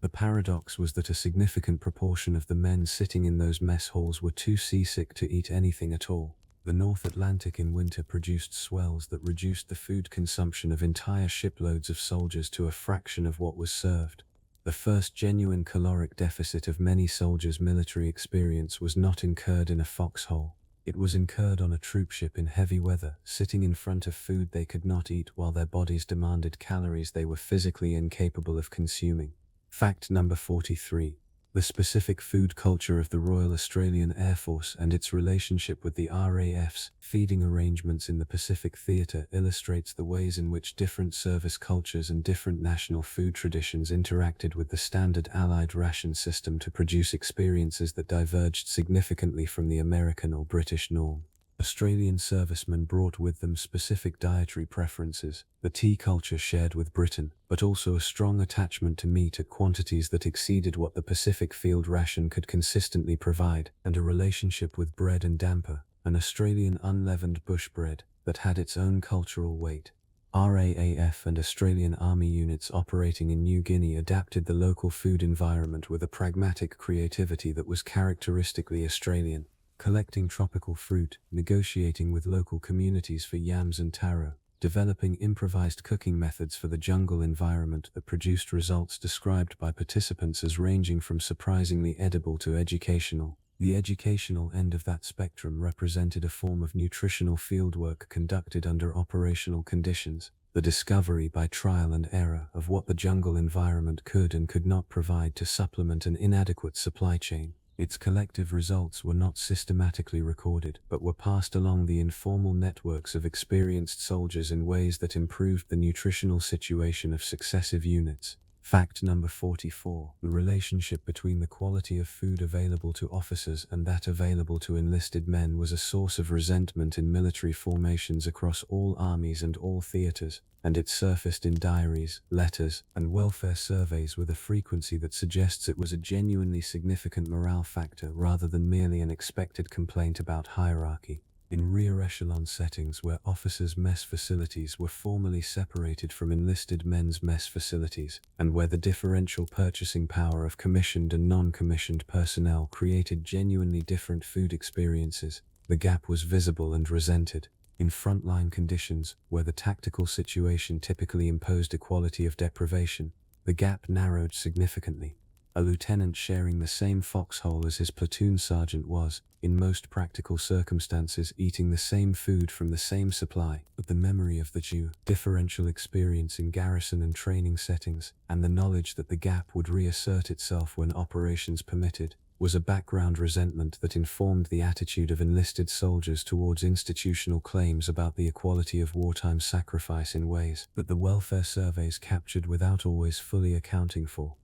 The paradox was that a significant proportion of the men sitting in those mess halls were too seasick to eat anything at all. The North Atlantic in winter produced swells that reduced the food consumption of entire shiploads of soldiers to a fraction of what was served. The first genuine caloric deficit of many soldiers' military experience was not incurred in a foxhole. It was incurred on a troop ship in heavy weather, sitting in front of food they could not eat while their bodies demanded calories they were physically incapable of consuming. Fact number 43. The specific food culture of the Royal Australian Air Force and its relationship with the RAF's feeding arrangements in the Pacific Theatre illustrates the ways in which different service cultures and different national food traditions interacted with the standard Allied ration system to produce experiences that diverged significantly from the American or British norm. Australian servicemen brought with them specific dietary preferences, the tea culture shared with Britain, but also a strong attachment to meat at quantities that exceeded what the Pacific field ration could consistently provide, and a relationship with bread and damper, an Australian unleavened bush bread, that had its own cultural weight. RAAF and Australian Army units operating in New Guinea adapted the local food environment with a pragmatic creativity that was characteristically Australian. Collecting tropical fruit, negotiating with local communities for yams and taro, developing improvised cooking methods for the jungle environment that produced results described by participants as ranging from surprisingly edible to educational. The educational end of that spectrum represented a form of nutritional fieldwork conducted under operational conditions, the discovery by trial and error of what the jungle environment could and could not provide to supplement an inadequate supply chain. Its collective results were not systematically recorded, but were passed along the informal networks of experienced soldiers in ways that improved the nutritional situation of successive units. Fact number 44. The relationship between the quality of food available to officers and that available to enlisted men was a source of resentment in military formations across all armies and all theaters, and it surfaced in diaries, letters, and welfare surveys with a frequency that suggests it was a genuinely significant morale factor rather than merely an expected complaint about hierarchy. In rear echelon settings where officers' mess facilities were formally separated from enlisted men's mess facilities, and where the differential purchasing power of commissioned and non-commissioned personnel created genuinely different food experiences, the gap was visible and resented. In frontline conditions, where the tactical situation typically imposed equality of deprivation, the gap narrowed significantly. A lieutenant sharing the same foxhole as his platoon sergeant was, in most practical circumstances, eating the same food from the same supply, but the memory of the differential experience in garrison and training settings, and the knowledge that the gap would reassert itself when operations permitted, was a background resentment that informed the attitude of enlisted soldiers towards institutional claims about the equality of wartime sacrifice in ways that the welfare surveys captured without always fully accounting for.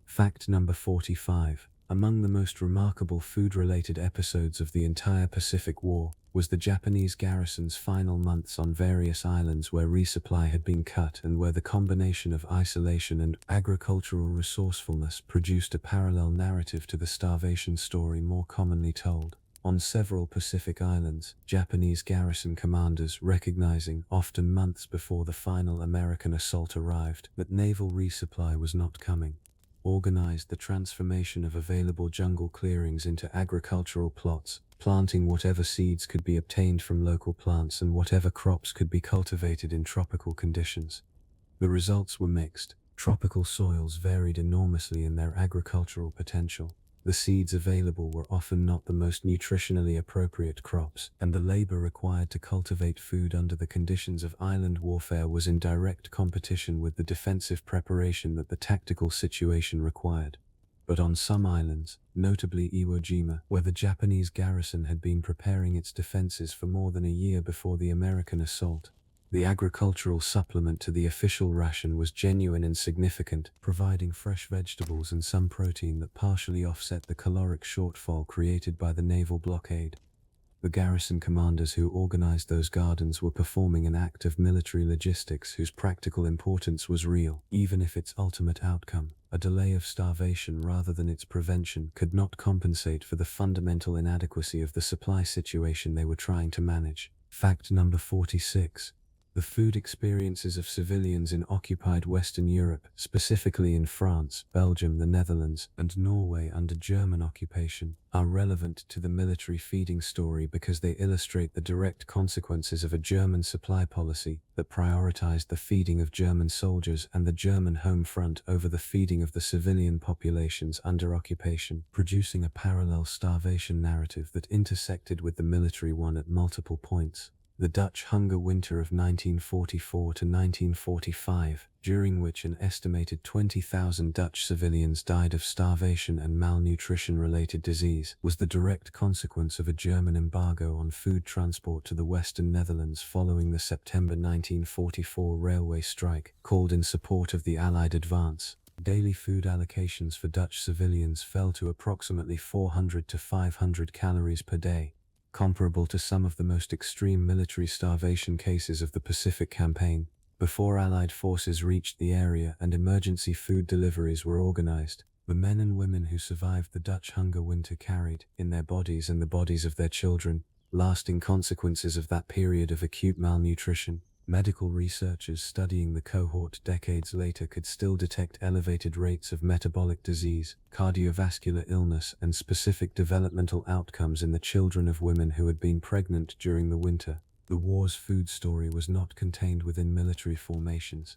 Fact number 45. Among the most remarkable food-related episodes of the entire Pacific War was the Japanese garrison's final months on various islands where resupply had been cut and where the combination of isolation and agricultural resourcefulness produced a parallel narrative to the starvation story more commonly told. On several Pacific islands, Japanese garrison commanders, recognizing, often months before the final American assault arrived, that naval resupply was not coming, organized the transformation of available jungle clearings into agricultural plots, planting whatever seeds could be obtained from local plants and whatever crops could be cultivated in tropical conditions. The results were mixed. Tropical soils varied enormously in their agricultural potential. The seeds available were often not the most nutritionally appropriate crops, and the labor required to cultivate food under the conditions of island warfare was in direct competition with the defensive preparation that the tactical situation required. but on some islands, notably Iwo Jima, where the Japanese garrison had been preparing its defenses for more than a year before the American assault, the agricultural supplement to the official ration was genuine and significant, providing fresh vegetables and some protein that partially offset the caloric shortfall created by the naval blockade. The garrison commanders who organized those gardens were performing an act of military logistics whose practical importance was real, even if its ultimate outcome, a delay of starvation rather than its prevention, could not compensate for the fundamental inadequacy of the supply situation they were trying to manage. Fact number 46. The food experiences of civilians in occupied Western Europe, specifically in France, Belgium, the Netherlands, and Norway under German occupation, are relevant to the military feeding story because they illustrate the direct consequences of a German supply policy that prioritized the feeding of German soldiers and the German home front over the feeding of the civilian populations under occupation, producing a parallel starvation narrative that intersected with the military one at multiple points. The Dutch hunger winter of 1944 to 1945, during which an estimated 20,000 Dutch civilians died of starvation and malnutrition-related disease, was the direct consequence of a German embargo on food transport to the Western Netherlands following the September 1944 railway strike, called in support of the Allied advance. Daily food allocations for Dutch civilians fell to approximately 400 to 500 calories per day, comparable to some of the most extreme military starvation cases of the Pacific Campaign. Before Allied forces reached the area and emergency food deliveries were organized, the men and women who survived the Dutch hunger winter carried, in their bodies and the bodies of their children, lasting consequences of that period of acute malnutrition. Medical researchers studying the cohort decades later could still detect elevated rates of metabolic disease, cardiovascular illness, and specific developmental outcomes in the children of women who had been pregnant during the winter. The war's food story was not contained within military formations.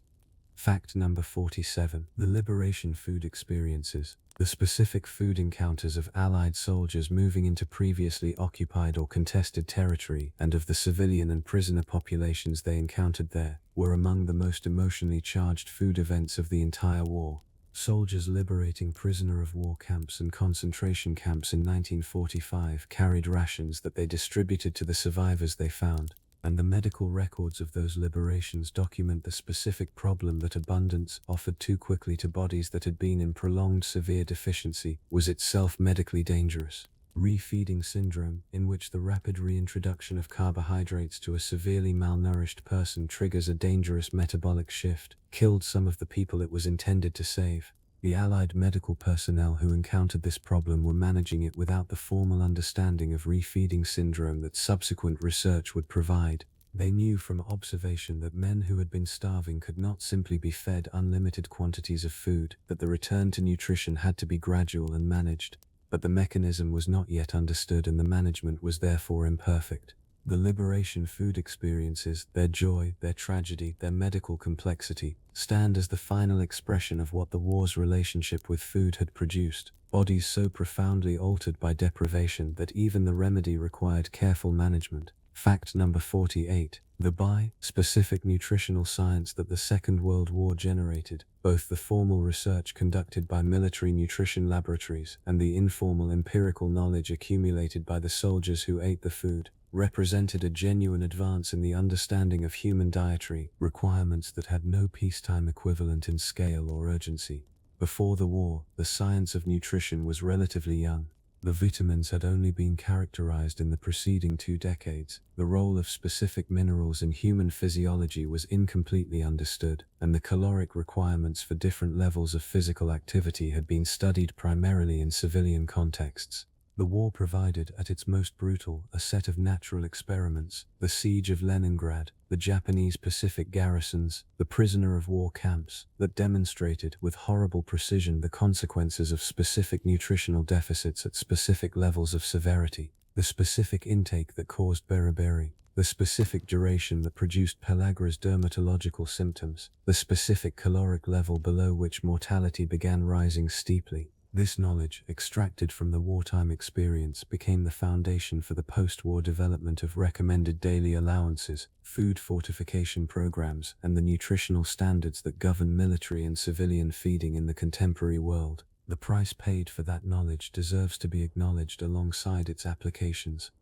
Fact number 47. The liberation food experiences. The specific food encounters of Allied soldiers moving into previously occupied or contested territory and of the civilian and prisoner populations they encountered there were among the most emotionally charged food events of the entire war. Soldiers liberating prisoner of war camps and concentration camps in 1945 carried rations that they distributed to the survivors they found, and the medical records of those liberations document the specific problem that abundance, offered too quickly to bodies that had been in prolonged severe deficiency, was itself medically dangerous. Refeeding syndrome, in which the rapid reintroduction of carbohydrates to a severely malnourished person triggers a dangerous metabolic shift, killed some of the people it was intended to save. The Allied medical personnel who encountered this problem were managing it without the formal understanding of refeeding syndrome that subsequent research would provide. They knew from observation that men who had been starving could not simply be fed unlimited quantities of food, that the return to nutrition had to be gradual and managed. But the mechanism was not yet understood and the management was therefore imperfect. The liberation food experiences, their joy, their tragedy, their medical complexity, stand as the final expression of what the war's relationship with food had produced. Bodies so profoundly altered by deprivation that even the remedy required careful management. Fact number 48. The bi-specific nutritional science that the Second World War generated, both the formal research conducted by military nutrition laboratories and the informal empirical knowledge accumulated by the soldiers who ate the food, represented a genuine advance in the understanding of human dietary requirements that had no peacetime equivalent in scale or urgency. Before the war, the science of nutrition was relatively young. The vitamins had only been characterized in the preceding 2 decades. The role of specific minerals in human physiology was incompletely understood, and the caloric requirements for different levels of physical activity had been studied primarily in civilian contexts. The war provided, at its most brutal, a set of natural experiments: the siege of Leningrad, the Japanese Pacific garrisons, the prisoner of war camps, that demonstrated with horrible precision the consequences of specific nutritional deficits at specific levels of severity, the specific intake that caused beriberi, the specific duration that produced pellagra's dermatological symptoms, the specific caloric level below which mortality began rising steeply. This knowledge, extracted from the wartime experience, became the foundation for the post-war development of recommended daily allowances, food fortification programs, and the nutritional standards that govern military and civilian feeding in the contemporary world. The price paid for that knowledge deserves to be acknowledged alongside its applications.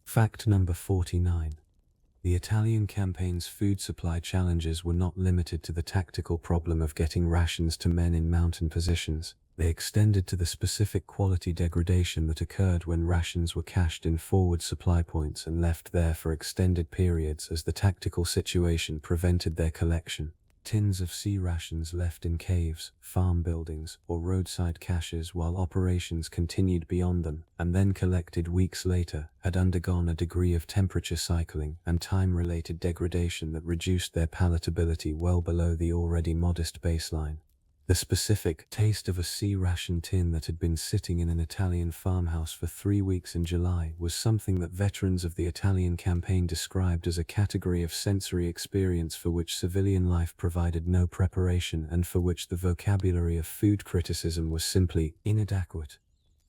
Fact number 49. The Italian campaign's food supply challenges were not limited to the tactical problem of getting rations to men in mountain positions. They extended to the specific quality degradation that occurred when rations were cached in forward supply points and left there for extended periods as the tactical situation prevented their collection. Tins of sea rations left in caves, farm buildings, or roadside caches while operations continued beyond them, and then collected weeks later, had undergone a degree of temperature cycling and time-related degradation that reduced their palatability well below the already modest baseline. The specific taste of a sea ration tin that had been sitting in an Italian farmhouse for 3 weeks in July was something that veterans of the Italian campaign described as a category of sensory experience for which civilian life provided no preparation and for which the vocabulary of food criticism was simply inadequate.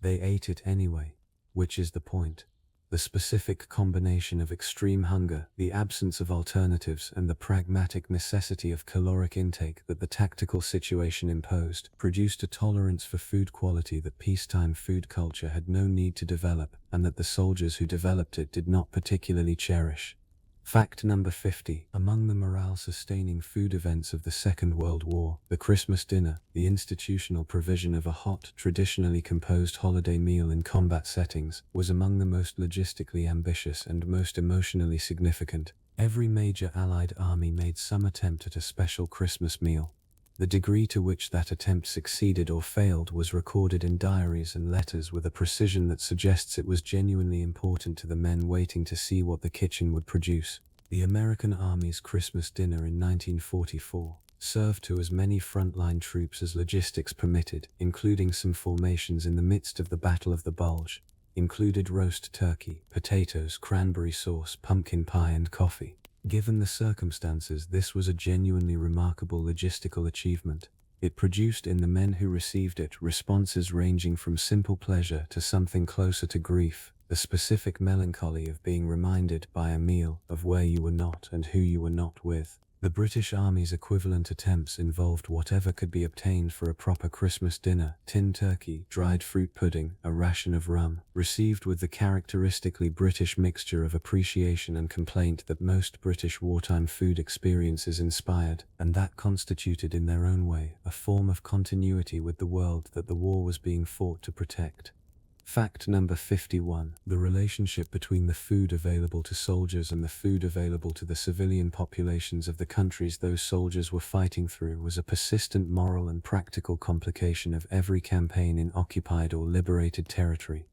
They ate it anyway, which is the point. The specific combination of extreme hunger, the absence of alternatives, and the pragmatic necessity of caloric intake that the tactical situation imposed produced a tolerance for food quality that peacetime food culture had no need to develop, and that the soldiers who developed it did not particularly cherish. Fact number 50. Among the morale-sustaining food events of the Second World War, the Christmas dinner, the institutional provision of a hot, traditionally composed holiday meal in combat settings, was among the most logistically ambitious and most emotionally significant. Every major Allied army made some attempt at a special Christmas meal. The degree to which that attempt succeeded or failed was recorded in diaries and letters with a precision that suggests it was genuinely important to the men waiting to see what the kitchen would produce. The American Army's Christmas dinner in 1944 served to as many frontline troops as logistics permitted, including some formations in the midst of the Battle of the Bulge. Included roast turkey, potatoes, cranberry sauce, pumpkin pie, and coffee. Given the circumstances, this was a genuinely remarkable logistical achievement. It produced in the men who received it responses ranging from simple pleasure to something closer to grief, the specific melancholy of being reminded by a meal of where you were not and who you were not with. The British Army's equivalent attempts involved whatever could be obtained for a proper Christmas dinner: tinned turkey, dried fruit pudding, a ration of rum, received with the characteristically British mixture of appreciation and complaint that most British wartime food experiences inspired, and that constituted in their own way a form of continuity with the world that the war was being fought to protect. Fact number 51. The relationship between the food available to soldiers and the food available to the civilian populations of the countries those soldiers were fighting through was a persistent moral and practical complication of every campaign in occupied or liberated territory.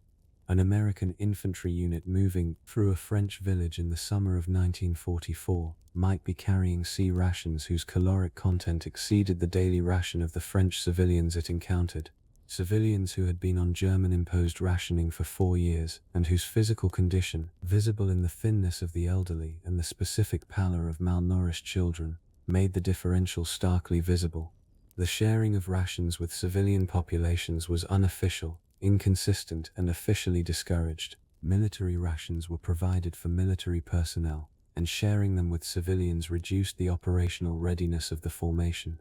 An American infantry unit moving through a French village in the summer of 1944 might be carrying sea rations whose caloric content exceeded the daily ration of the French civilians it encountered. Civilians who had been on German-imposed rationing for 4 years, and whose physical condition, visible in the thinness of the elderly and the specific pallor of malnourished children, made the differential starkly visible. The sharing of rations with civilian populations was unofficial, inconsistent, and officially discouraged. Military rations were provided for military personnel, and sharing them with civilians reduced the operational readiness of the formation.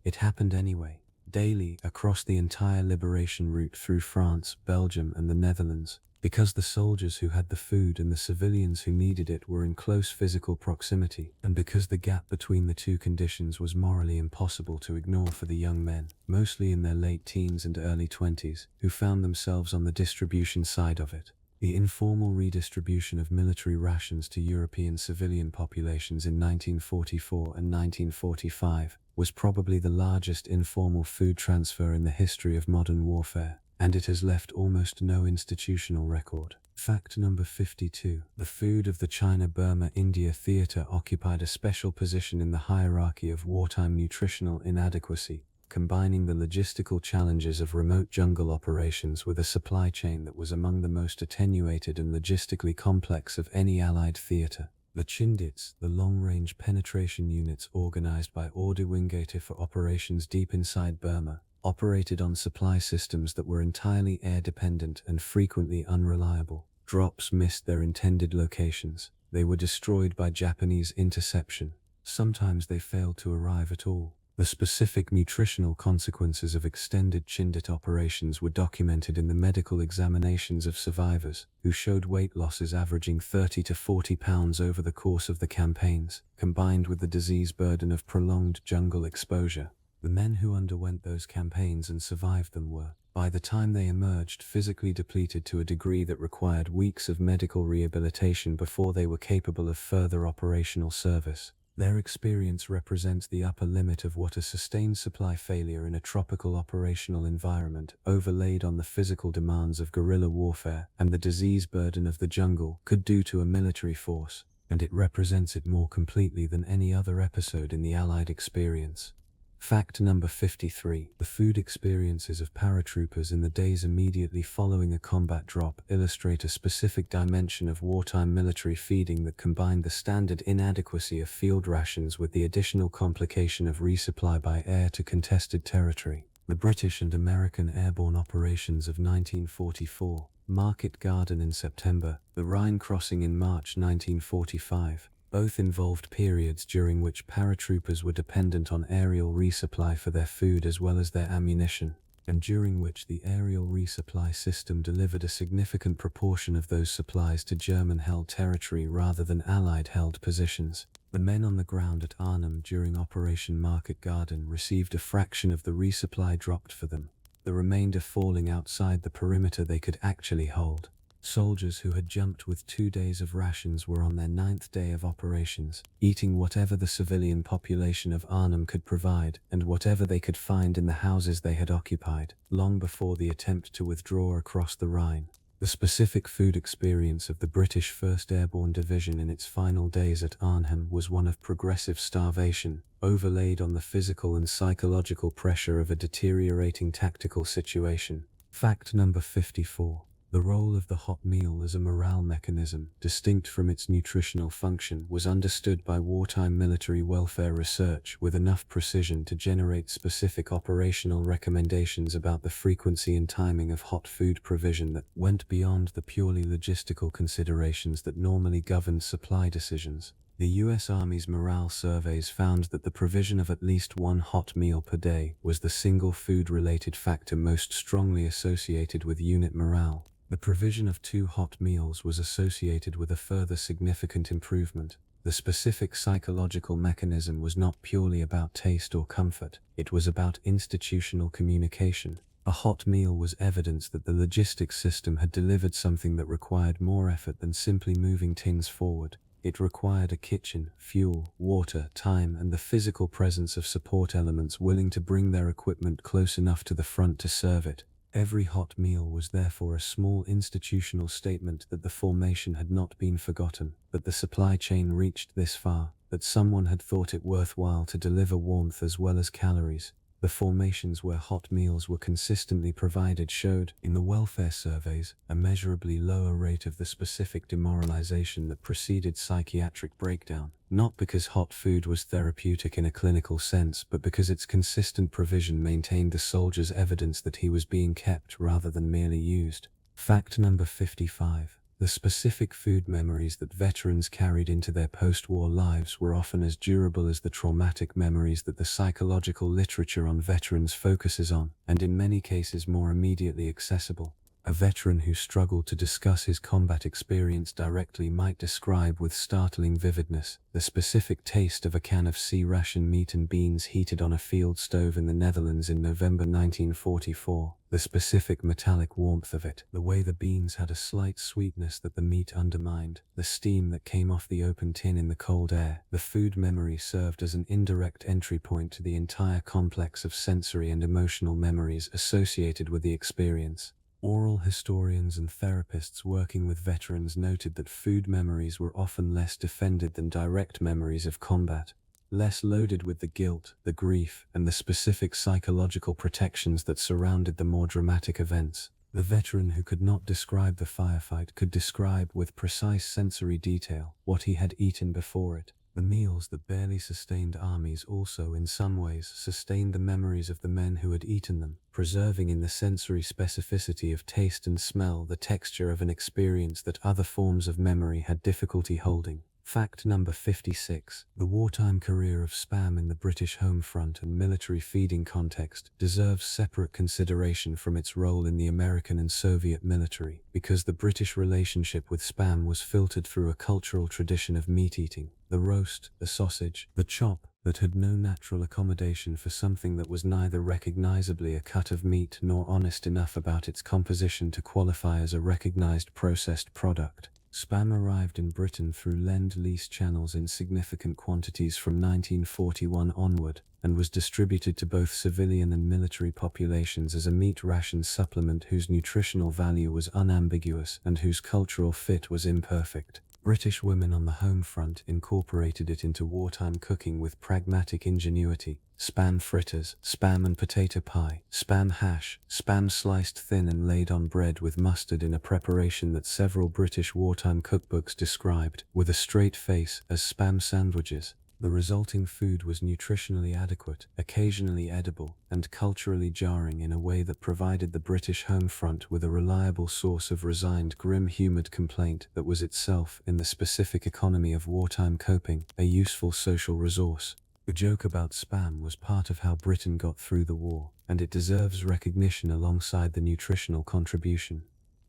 It happened anyway. Daily, across the entire liberation route through France, Belgium, and the Netherlands, because the soldiers who had the food and the civilians who needed it were in close physical proximity, and because the gap between the two conditions was morally impossible to ignore for the young men, mostly in their late teens and early 20s, who found themselves on the distribution side of it. The informal redistribution of military rations to European civilian populations in 1944 and 1945 was probably the largest informal food transfer in the history of modern warfare, and it has left almost no institutional record. Fact number 52. The food of the China-Burma-India theater occupied a special position in the hierarchy of wartime nutritional inadequacy, combining the logistical challenges of remote jungle operations with a supply chain that was among the most attenuated and logistically complex of any Allied theater. The Chindits, the long-range penetration units organized by Ordu Wingate for operations deep inside Burma, operated on supply systems that were entirely air-dependent and frequently unreliable. Drops missed their intended locations. They were destroyed by Japanese interception. Sometimes they failed to arrive at all. The specific nutritional consequences of extended Chindit operations were documented in the medical examinations of survivors, who showed weight losses averaging 30 to 40 pounds over the course of the campaigns, combined with the disease burden of prolonged jungle exposure. The men who underwent those campaigns and survived them were, by the time they emerged, physically depleted to a degree that required weeks of medical rehabilitation before they were capable of further operational service. Their experience represents the upper limit of what a sustained supply failure in a tropical operational environment, overlaid on the physical demands of guerrilla warfare and the disease burden of the jungle, could do to a military force, and it represents it more completely than any other episode in the Allied experience. Fact number 53. The food experiences of paratroopers in the days immediately following a combat drop illustrate a specific dimension of wartime military feeding that combined the standard inadequacy of field rations with the additional complication of resupply by air to contested territory. The British and American airborne operations of 1944, Market Garden in September, the Rhine crossing in March 1945, both involved periods during which paratroopers were dependent on aerial resupply for their food as well as their ammunition, and during which the aerial resupply system delivered a significant proportion of those supplies to German-held territory rather than Allied-held positions. The men on the ground at Arnhem during Operation Market Garden received a fraction of the resupply dropped for them, the remainder falling outside the perimeter they could actually hold. Soldiers who had jumped with 2 days of rations were on their 9th day of operations, eating whatever the civilian population of Arnhem could provide and whatever they could find in the houses they had occupied, long before the attempt to withdraw across the Rhine. The specific food experience of the British 1st Airborne Division in its final days at Arnhem was one of progressive starvation, overlaid on the physical and psychological pressure of a deteriorating tactical situation. Fact number 54. The role of the hot meal as a morale mechanism, distinct from its nutritional function, was understood by wartime military welfare research with enough precision to generate specific operational recommendations about the frequency and timing of hot food provision that went beyond the purely logistical considerations that normally govern supply decisions. The U.S. Army's morale surveys found that the provision of at least one hot meal per day was the single food-related factor most strongly associated with unit morale. The provision of 2 hot meals was associated with a further significant improvement. The specific psychological mechanism was not purely about taste or comfort, it was about institutional communication. A hot meal was evidence that the logistics system had delivered something that required more effort than simply moving tins forward. It required a kitchen, fuel, water, time, and the physical presence of support elements willing to bring their equipment close enough to the front to serve it. Every hot meal was therefore a small institutional statement that the formation had not been forgotten, that the supply chain reached this far, that someone had thought it worthwhile to deliver warmth as well as calories. The formations where hot meals were consistently provided showed, in the welfare surveys, a measurably lower rate of the specific demoralization that preceded psychiatric breakdown, not because hot food was therapeutic in a clinical sense, but because its consistent provision maintained the soldier's evidence that he was being kept rather than merely used. Fact number 55. The specific food memories that veterans carried into their post-war lives were often as durable as the traumatic memories that the psychological literature on veterans focuses on, and in many cases more immediately accessible. A veteran who struggled to discuss his combat experience directly might describe with startling vividness the specific taste of a can of C-ration meat and beans heated on a field stove in the Netherlands in November 1944, the specific metallic warmth of it, the way the beans had a slight sweetness that the meat undermined, the steam that came off the open tin in the cold air. The food memory served as an indirect entry point to the entire complex of sensory and emotional memories associated with the experience. Oral historians and therapists working with veterans noted that food memories were often less defended than direct memories of combat, less loaded with the guilt, the grief, and the specific psychological protections that surrounded the more dramatic events. The veteran who could not describe the firefight could describe with precise sensory detail what he had eaten before it. The meals that barely sustained armies also in some ways sustained the memories of the men who had eaten them, preserving in the sensory specificity of taste and smell the texture of an experience that other forms of memory had difficulty holding. Fact number 56. The wartime career of Spam in the British home front and military feeding context deserves separate consideration from its role in the American and Soviet military, because the British relationship with Spam was filtered through a cultural tradition of meat eating, the roast, the sausage, the chop, that had no natural accommodation for something that was neither recognizably a cut of meat nor honest enough about its composition to qualify as a recognized processed product. Spam arrived in Britain through Lend-Lease channels in significant quantities from 1941 onward, and was distributed to both civilian and military populations as a meat ration supplement whose nutritional value was unambiguous and whose cultural fit was imperfect. British women on the home front incorporated it into wartime cooking with pragmatic ingenuity. Spam fritters, spam and potato pie, spam hash, spam sliced thin and laid on bread with mustard in a preparation that several British wartime cookbooks described, with a straight face, as spam sandwiches. The resulting food was nutritionally adequate, occasionally edible, and culturally jarring in a way that provided the British home front with a reliable source of resigned, grim-humored complaint that was itself, in the specific economy of wartime coping, a useful social resource. The joke about Spam was part of how Britain got through the war, and it deserves recognition alongside the nutritional contribution.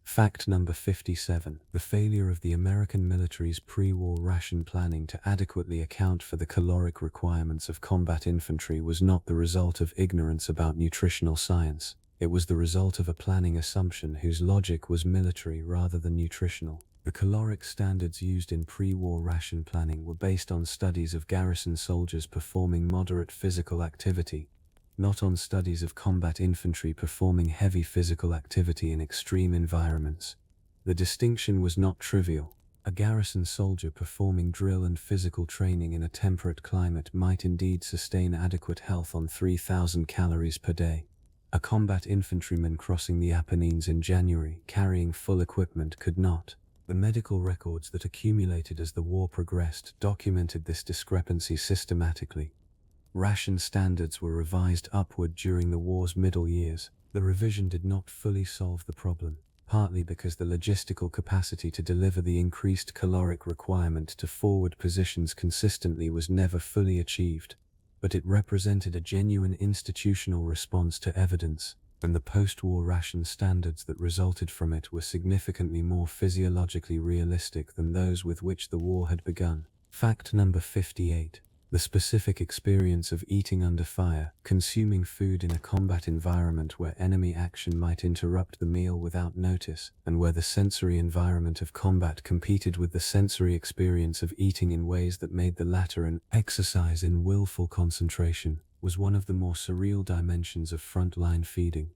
Fact number 57. The failure of the American military's pre-war ration planning to adequately account for the caloric requirements of combat infantry was not the result of ignorance about nutritional science. It was the result of a planning assumption whose logic was military rather than nutritional. The caloric standards used in pre-war ration planning were based on studies of garrison soldiers performing moderate physical activity, not on studies of combat infantry performing heavy physical activity in extreme environments. The distinction was not trivial. A garrison soldier performing drill and physical training in a temperate climate might indeed sustain adequate health on 3,000 calories per day. A combat infantryman crossing the Apennines in January, carrying full equipment, could not. The medical records that accumulated as the war progressed documented this discrepancy systematically. Ration standards were revised upward during the war's middle years. The revision did not fully solve the problem, partly because the logistical capacity to deliver the increased caloric requirement to forward positions consistently was never fully achieved, but it represented a genuine institutional response to evidence, and the post-war ration standards that resulted from it were significantly more physiologically realistic than those with which the war had begun. Fact number 58. The specific experience of eating under fire, consuming food in a combat environment where enemy action might interrupt the meal without notice, and where the sensory environment of combat competed with the sensory experience of eating in ways that made the latter an exercise in willful concentration, was one of the more surreal dimensions of frontline feeding.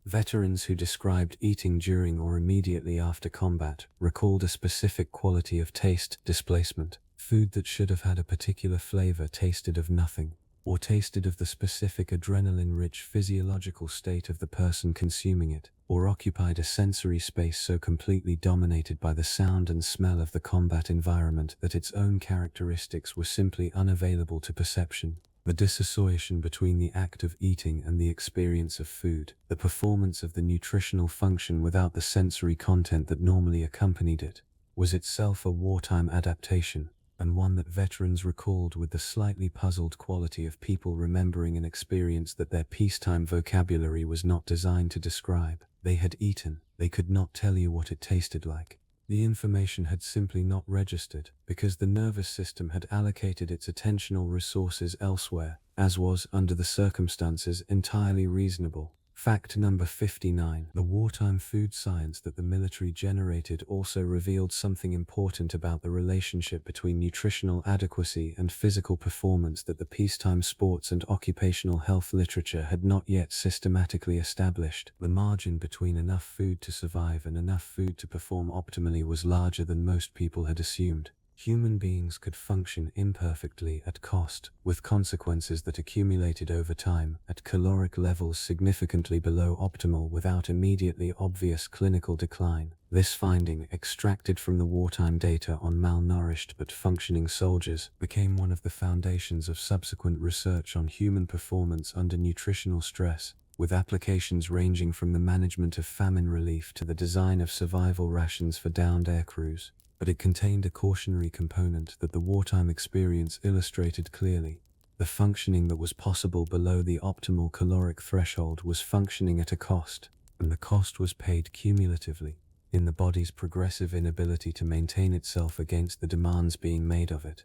Veterans who described eating during or immediately after combat recalled a specific quality of taste displacement. Food that should have had a particular flavor tasted of nothing, or tasted of the specific adrenaline-rich physiological state of the person consuming it, or occupied a sensory space so completely dominated by the sound and smell of the combat environment that its own characteristics were simply unavailable to perception. The dissociation between the act of eating and the experience of food, the performance of the nutritional function without the sensory content that normally accompanied it, was itself a wartime adaptation, and one that veterans recalled with the slightly puzzled quality of people remembering an experience that their peacetime vocabulary was not designed to describe. They had eaten, they could not tell you what it tasted like. The information had simply not registered, because the nervous system had allocated its attentional resources elsewhere, as was, under the circumstances, entirely reasonable. Fact number 59. The wartime food science that the military generated also revealed something important about the relationship between nutritional adequacy and physical performance that the peacetime sports and occupational health literature had not yet systematically established. The margin between enough food to survive and enough food to perform optimally was larger than most people had assumed. Human beings could function imperfectly at cost, with consequences that accumulated over time, at caloric levels significantly below optimal without immediately obvious clinical decline. This finding, extracted from the wartime data on malnourished but functioning soldiers, became one of the foundations of subsequent research on human performance under nutritional stress, with applications ranging from the management of famine relief to the design of survival rations for downed aircrews. but it contained a cautionary component that the wartime experience illustrated clearly. The functioning that was possible below the optimal caloric threshold was functioning at a cost, and the cost was paid cumulatively in the body's progressive inability to maintain itself against the demands being made of it.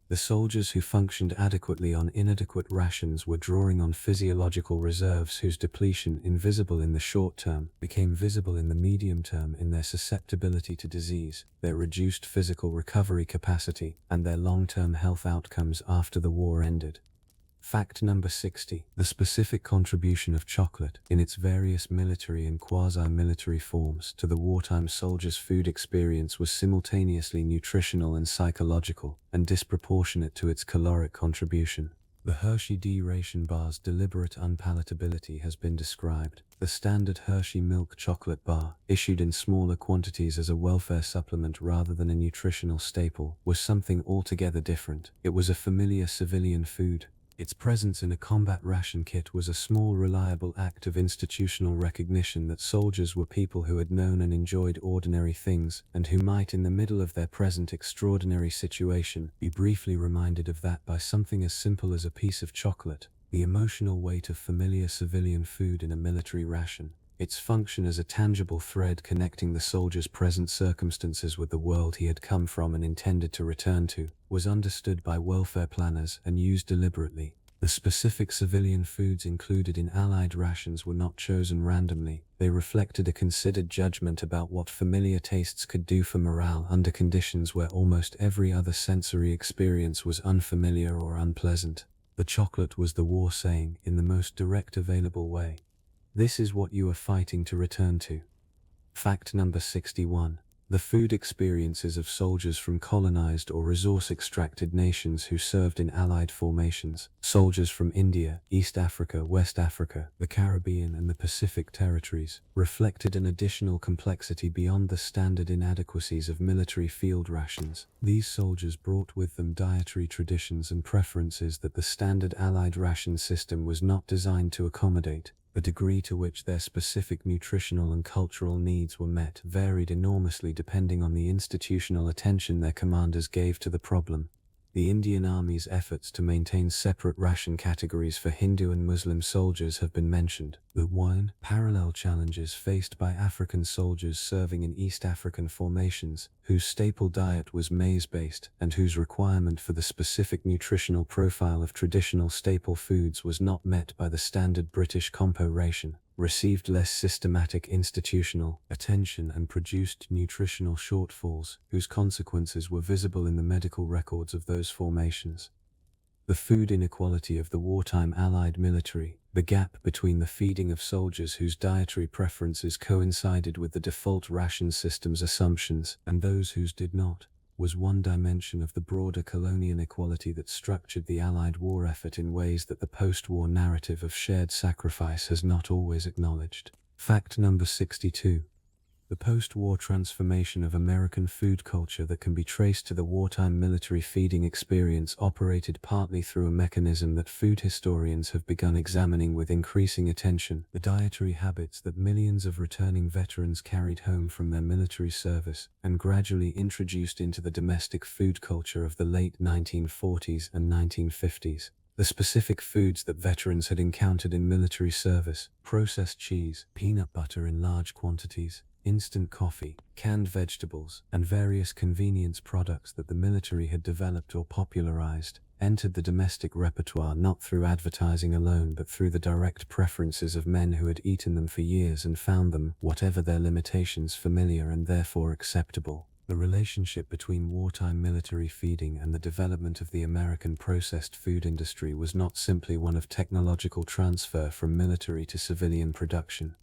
The soldiers who functioned adequately on inadequate rations were drawing on physiological reserves whose depletion, invisible in the short term, became visible in the medium term in their susceptibility to disease, their reduced physical recovery capacity, and their long-term health outcomes after the war ended. Fact number 60. The specific contribution of chocolate, in its various military and quasi-military forms, to the wartime soldier's food experience was simultaneously nutritional and psychological, and disproportionate to its caloric contribution. The Hershey D ration bar's deliberate unpalatability has been described. The standard Hershey milk chocolate bar, issued in smaller quantities as a welfare supplement rather than a nutritional staple, was something altogether different. It was a familiar civilian food. Its presence in a combat ration kit was a small, reliable act of institutional recognition that soldiers were people who had known and enjoyed ordinary things, and who might, in the middle of their present extraordinary situation, be briefly reminded of that by something as simple as a piece of chocolate. The emotional weight of familiar civilian food in a military ration, its function as a tangible thread connecting the soldier's present circumstances with the world he had come from and intended to return to, was understood by welfare planners and used deliberately. The specific civilian foods included in Allied rations were not chosen randomly. They reflected a considered judgment about what familiar tastes could do for morale under conditions where almost every other sensory experience was unfamiliar or unpleasant. The chocolate was the war saying, in the most direct available way, "This is what you are fighting to return to." Fact number 61. The food experiences of soldiers from colonized or resource-extracted nations who served in Allied formations, soldiers from India, East Africa, West Africa, the Caribbean and the Pacific territories, reflected an additional complexity beyond the standard inadequacies of military field rations. These soldiers brought with them dietary traditions and preferences that the standard Allied ration system was not designed to accommodate. The degree to which their specific nutritional and cultural needs were met varied enormously depending on the institutional attention their commanders gave to the problem. The Indian Army's efforts to maintain separate ration categories for Hindu and Muslim soldiers have been mentioned. The parallel challenges faced by African soldiers serving in East African formations, whose staple diet was maize-based and whose requirement for the specific nutritional profile of traditional staple foods was not met by the standard British compo ration, received less systematic institutional attention and produced nutritional shortfalls, whose consequences were visible in the medical records of those formations. The food inequality of the wartime Allied military, the gap between the feeding of soldiers whose dietary preferences coincided with the default ration system's assumptions and those whose did not, was one dimension of the broader colonial inequality that structured the Allied war effort in ways that the post-war narrative of shared sacrifice has not always acknowledged. Fact number 62. The post-war transformation of American food culture that can be traced to the wartime military feeding experience operated partly through a mechanism that food historians have begun examining with increasing attention: the dietary habits that millions of returning veterans carried home from their military service and gradually introduced into the domestic food culture of the late 1940s and 1950s. The specific foods that veterans had encountered in military service: processed cheese, peanut butter in large quantities, instant coffee, canned vegetables, and various convenience products that the military had developed or popularized, entered the domestic repertoire not through advertising alone but through the direct preferences of men who had eaten them for years and found them, whatever their limitations, familiar and therefore acceptable. The relationship between wartime military feeding and the development of the American processed food industry was not simply one of technological transfer from military to civilian production.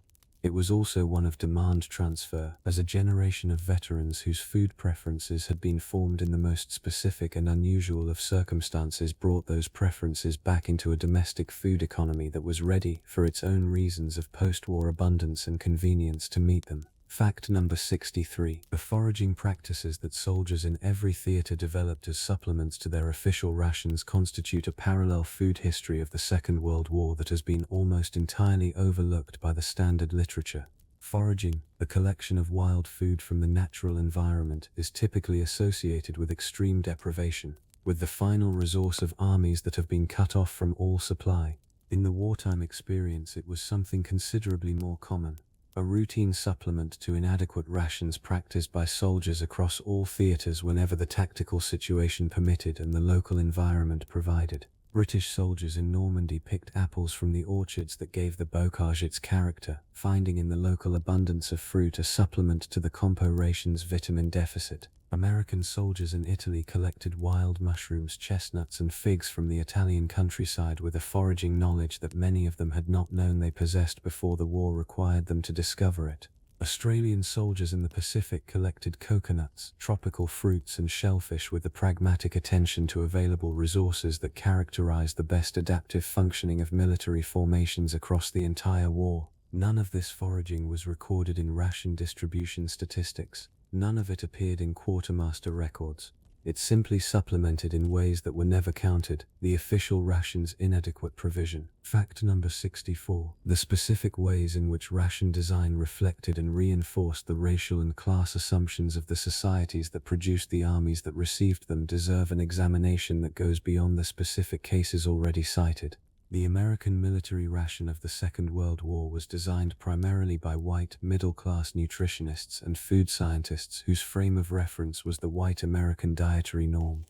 It was also one of demand transfer, as a generation of veterans whose food preferences had been formed in the most specific and unusual of circumstances brought those preferences back into a domestic food economy that was ready, for its own reasons of post-war abundance and convenience, to meet them. Fact number 63. The foraging practices that soldiers in every theater developed as supplements to their official rations constitute a parallel food history of the Second World War that has been almost entirely overlooked by the standard literature. Foraging, the collection of wild food from the natural environment, is typically associated with extreme deprivation, with the final resource of armies that have been cut off from all supply. In the wartime experience, it was something considerably more common, a routine supplement to inadequate rations practiced by soldiers across all theaters whenever the tactical situation permitted and the local environment provided. British soldiers in Normandy picked apples from the orchards that gave the bocage its character, finding in the local abundance of fruit a supplement to the compo ration's vitamin deficit. American soldiers in Italy collected wild mushrooms, chestnuts, and figs from the Italian countryside with a foraging knowledge that many of them had not known they possessed before the war required them to discover it. Australian soldiers in the Pacific collected coconuts, tropical fruits, and shellfish with the pragmatic attention to available resources that characterized the best adaptive functioning of military formations across the entire war. None of this foraging was recorded in ration distribution statistics. None of it appeared in quartermaster records. It simply supplemented in ways that were never counted, the official ration's inadequate provision. Fact number 64. The specific ways in which ration design reflected and reinforced the racial and class assumptions of the societies that produced the armies that received them deserve an examination that goes beyond the specific cases already cited. The American military ration of the Second World War was designed primarily by white, middle-class nutritionists and food scientists whose frame of reference was the white American dietary norm.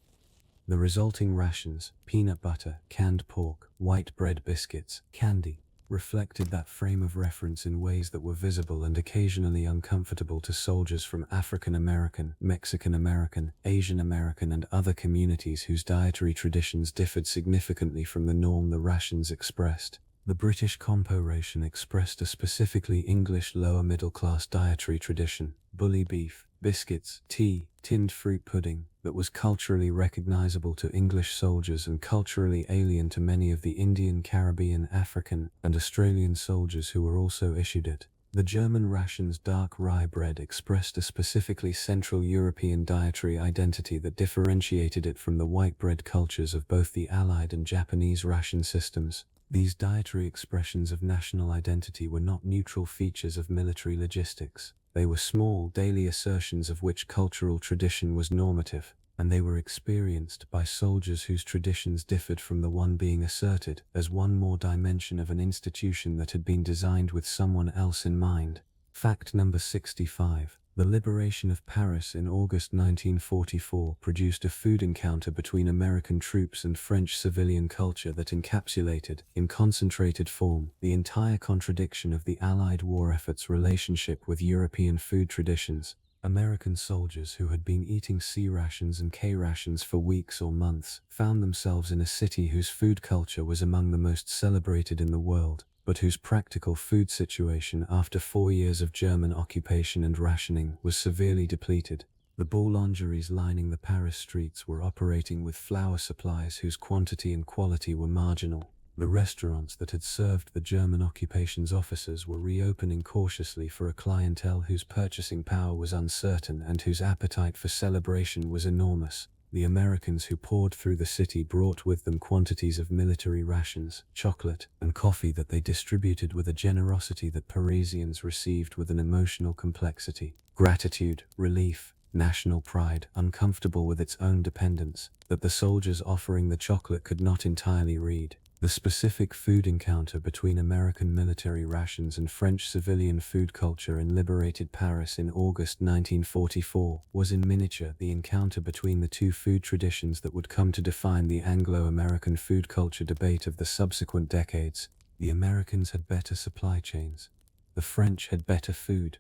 The resulting rations, peanut butter, canned pork, white bread, biscuits, candy, reflected that frame of reference in ways that were visible and occasionally uncomfortable to soldiers from African American, Mexican American, Asian American, and other communities whose dietary traditions differed significantly from the norm the rations expressed. The British compo ration expressed a specifically English lower-middle-class dietary tradition: bully beef, biscuits, tea, tinned fruit pudding, that was culturally recognizable to English soldiers and culturally alien to many of the Indian, Caribbean, African, and Australian soldiers who were also issued it. The German ration's dark rye bread expressed a specifically Central European dietary identity that differentiated it from the white bread cultures of both the Allied and Japanese ration systems. These dietary expressions of national identity were not neutral features of military logistics. They were small, daily assertions of which cultural tradition was normative, and they were experienced by soldiers whose traditions differed from the one being asserted, as one more dimension of an institution that had been designed with someone else in mind. Fact number 65. The liberation of Paris in August 1944 produced a food encounter between American troops and French civilian culture that encapsulated, in concentrated form, the entire contradiction of the Allied war effort's relationship with European food traditions. American soldiers who had been eating C rations and K rations for weeks or months found themselves in a city whose food culture was among the most celebrated in the world, but whose practical food situation after 4 years of German occupation and rationing was severely depleted. The boulangeries lining the Paris streets were operating with flour supplies whose quantity and quality were marginal. The restaurants that had served the German occupation's officers were reopening cautiously for a clientele whose purchasing power was uncertain and whose appetite for celebration was enormous. The Americans who poured through the city brought with them quantities of military rations, chocolate, and coffee that they distributed with a generosity that Parisians received with an emotional complexity: gratitude, relief, national pride, uncomfortable with its own dependence, that the soldiers offering the chocolate could not entirely read. The specific food encounter between American military rations and French civilian food culture in liberated Paris in August 1944 was in miniature the encounter between the two food traditions that would come to define the Anglo-American food culture debate of the subsequent decades. The Americans had better supply chains. The French had better food.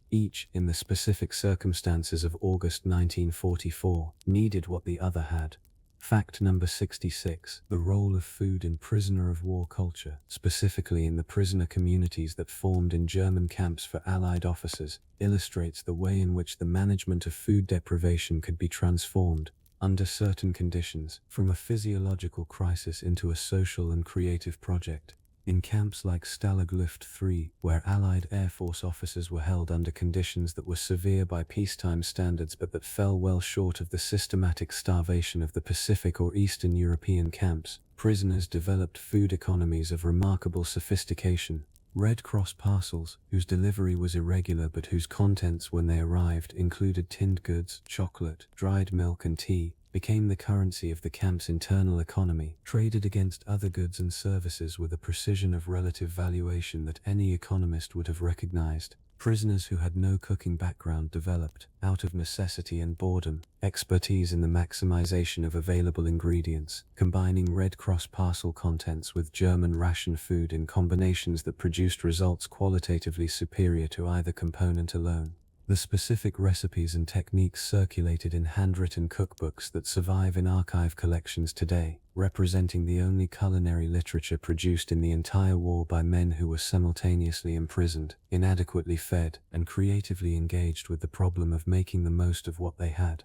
Each, in the specific circumstances of August 1944, needed what the other had. Fact number 66. The role of food in prisoner of war culture, specifically in the prisoner communities that formed in German camps for Allied officers, illustrates the way in which the management of food deprivation could be transformed, under certain conditions, from a physiological crisis into a social and creative project. In camps like Stalag Luft III, where Allied Air Force officers were held under conditions that were severe by peacetime standards but that fell well short of the systematic starvation of the Pacific or Eastern European camps, prisoners developed food economies of remarkable sophistication. Red Cross parcels, whose delivery was irregular but whose contents when they arrived included tinned goods, chocolate, dried milk and tea, became the currency of the camp's internal economy, traded against other goods and services with a precision of relative valuation that any economist would have recognized. Prisoners who had no cooking background developed, out of necessity and boredom, expertise in the maximization of available ingredients, combining Red Cross parcel contents with German ration food in combinations that produced results qualitatively superior to either component alone. The specific recipes and techniques circulated in handwritten cookbooks that survive in archive collections today, representing the only culinary literature produced in the entire war by men who were simultaneously imprisoned, inadequately fed, and creatively engaged with the problem of making the most of what they had.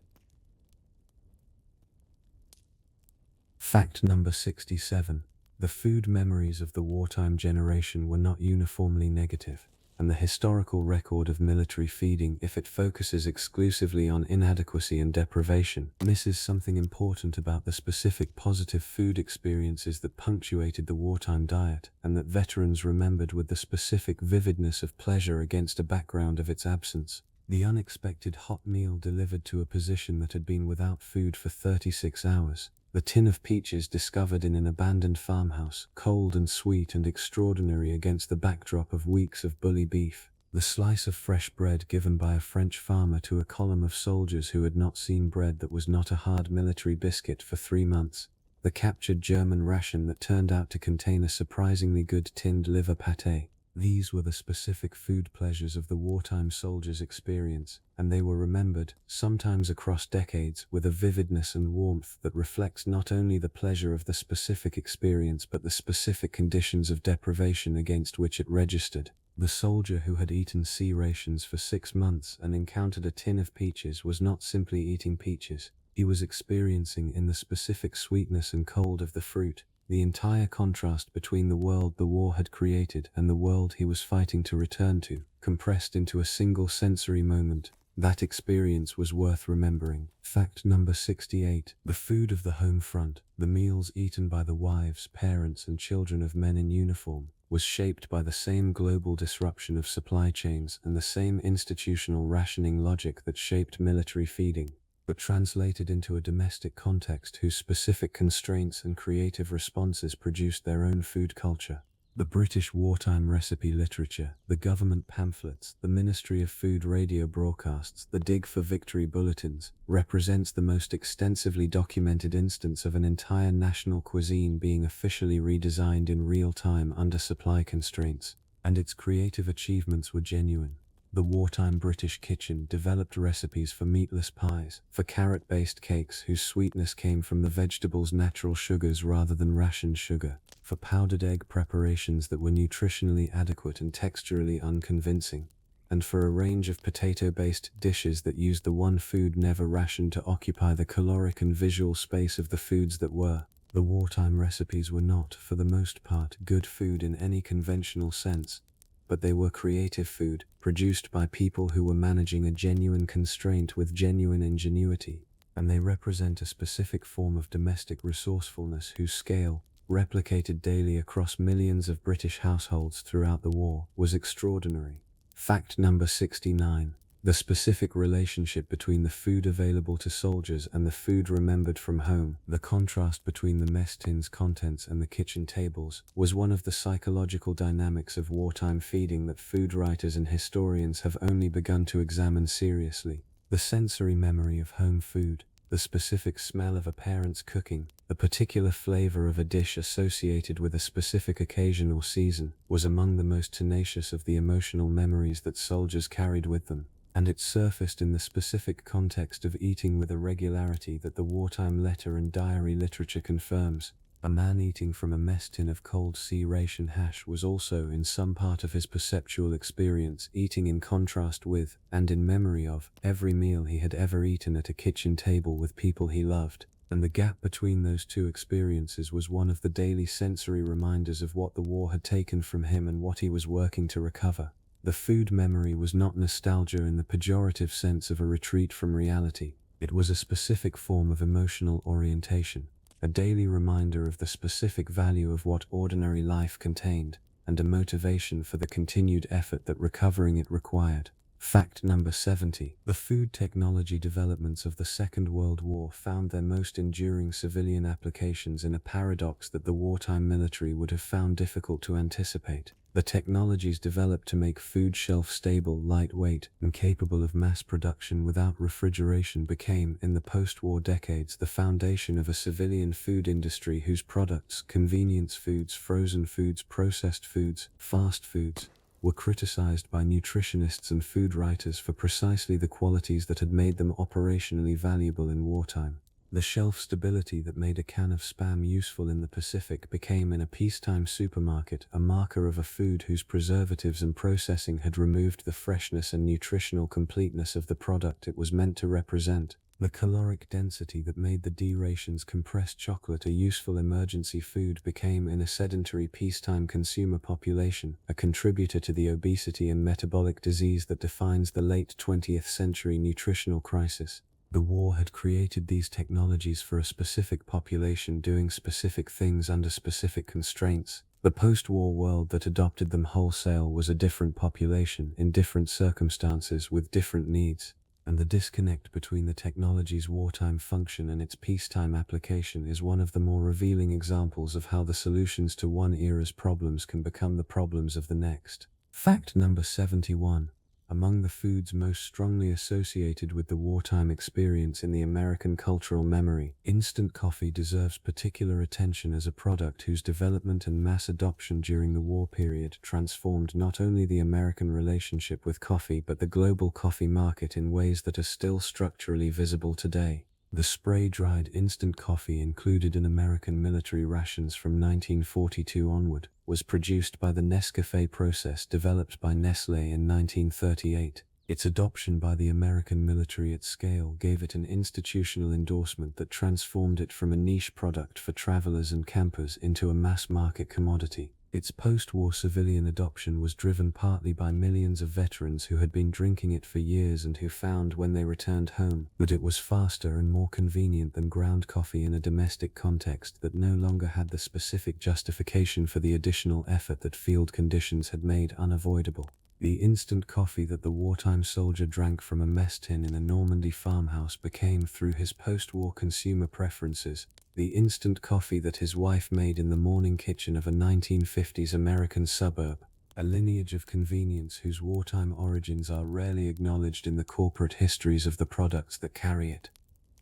Fact number 67. The food memories of the wartime generation were not uniformly negative, and the historical record of military feeding, if it focuses exclusively on inadequacy and deprivation, misses something important about the specific positive food experiences that punctuated the wartime diet, and that veterans remembered with the specific vividness of pleasure against a background of its absence. The unexpected hot meal delivered to a position that had been without food for 36 hours. The tin of peaches discovered in an abandoned farmhouse, cold and sweet and extraordinary against the backdrop of weeks of bully beef. The slice of fresh bread given by a French farmer to a column of soldiers who had not seen bread that was not a hard military biscuit for 3 months. The captured German ration that turned out to contain a surprisingly good tinned liver pâté. These were the specific food pleasures of the wartime soldier's experience, and they were remembered, sometimes across decades, with a vividness and warmth that reflects not only the pleasure of the specific experience but the specific conditions of deprivation against which it registered. The soldier who had eaten sea rations for 6 months and encountered a tin of peaches was not simply eating peaches. He was experiencing in the specific sweetness and cold of the fruit, the entire contrast between the world the war had created and the world he was fighting to return to, compressed into a single sensory moment. That experience was worth remembering. Fact number 68. The food of the home front, the meals eaten by the wives, parents, and children of men in uniform, was shaped by the same global disruption of supply chains and the same institutional rationing logic that shaped military feeding, but translated into a domestic context whose specific constraints and creative responses produced their own food culture. The British wartime recipe literature, the government pamphlets, the Ministry of Food radio broadcasts, the Dig for Victory bulletins, represents the most extensively documented instance of an entire national cuisine being officially redesigned in real time under supply constraints, and its creative achievements were genuine. The wartime British kitchen developed recipes for meatless pies, for carrot-based cakes whose sweetness came from the vegetable's natural sugars rather than rationed sugar, for powdered egg preparations that were nutritionally adequate and texturally unconvincing, and for a range of potato-based dishes that used the one food never rationed to occupy the caloric and visual space of the foods that were. The wartime recipes were not, for the most part, good food in any conventional sense, but they were creative food, produced by people who were managing a genuine constraint with genuine ingenuity, and they represent a specific form of domestic resourcefulness whose scale, replicated daily across millions of British households throughout the war, was extraordinary. Fact number 69. The specific relationship between the food available to soldiers and the food remembered from home, the contrast between the mess tins' contents and the kitchen tables, was one of the psychological dynamics of wartime feeding that food writers and historians have only begun to examine seriously. The sensory memory of home food, the specific smell of a parent's cooking, the particular flavor of a dish associated with a specific occasion or season, was among the most tenacious of the emotional memories that soldiers carried with them, and it surfaced in the specific context of eating with a regularity that the wartime letter and diary literature confirms. A man eating from a mess tin of cold sea ration hash was also, in some part of his perceptual experience, eating in contrast with, and in memory of, every meal he had ever eaten at a kitchen table with people he loved, and the gap between those two experiences was one of the daily sensory reminders of what the war had taken from him and what he was working to recover. The food memory was not nostalgia in the pejorative sense of a retreat from reality. It was a specific form of emotional orientation, a daily reminder of the specific value of what ordinary life contained. and a motivation for the continued effort that recovering it required. Fact number 70. The food technology developments of the Second World War found their most enduring civilian applications in a paradox that the wartime military would have found difficult to anticipate. The technologies developed to make food shelf-stable, lightweight, and capable of mass production without refrigeration became, in the post-war decades, the foundation of a civilian food industry whose products, convenience foods, frozen foods, processed foods, fast foods, were criticized by nutritionists and food writers for precisely the qualities that had made them operationally valuable in wartime. The shelf stability that made a can of Spam useful in the Pacific became in a peacetime supermarket a marker of a food whose preservatives and processing had removed the freshness and nutritional completeness of the product it was meant to represent. The caloric density that made the D-rations compressed chocolate a useful emergency food became, in a sedentary peacetime consumer population, a contributor to the obesity and metabolic disease that defines the late 20th century nutritional crisis. The war had created these technologies for a specific population doing specific things under specific constraints. The post-war world that adopted them wholesale was a different population in different circumstances with different needs. And the disconnect between the technology's wartime function and its peacetime application is one of the more revealing examples of how the solutions to one era's problems can become the problems of the next. Fact number 71. Among the foods most strongly associated with the wartime experience in the American cultural memory, instant coffee deserves particular attention as a product whose development and mass adoption during the war period transformed not only the American relationship with coffee but the global coffee market in ways that are still structurally visible today. The spray-dried instant coffee included in American military rations from 1942 onward was produced by the Nescafé process developed by Nestlé in 1938. Its adoption by the American military at scale gave it an institutional endorsement that transformed it from a niche product for travelers and campers into a mass-market commodity. Its post-war civilian adoption was driven partly by millions of veterans who had been drinking it for years and who found, when they returned home, that it was faster and more convenient than ground coffee in a domestic context that no longer had the specific justification for the additional effort that field conditions had made unavoidable. The instant coffee that the wartime soldier drank from a mess tin in a Normandy farmhouse became, through his post-war consumer preferences, the instant coffee that his wife made in the morning kitchen of a 1950s American suburb, a lineage of convenience whose wartime origins are rarely acknowledged in the corporate histories of the products that carry it.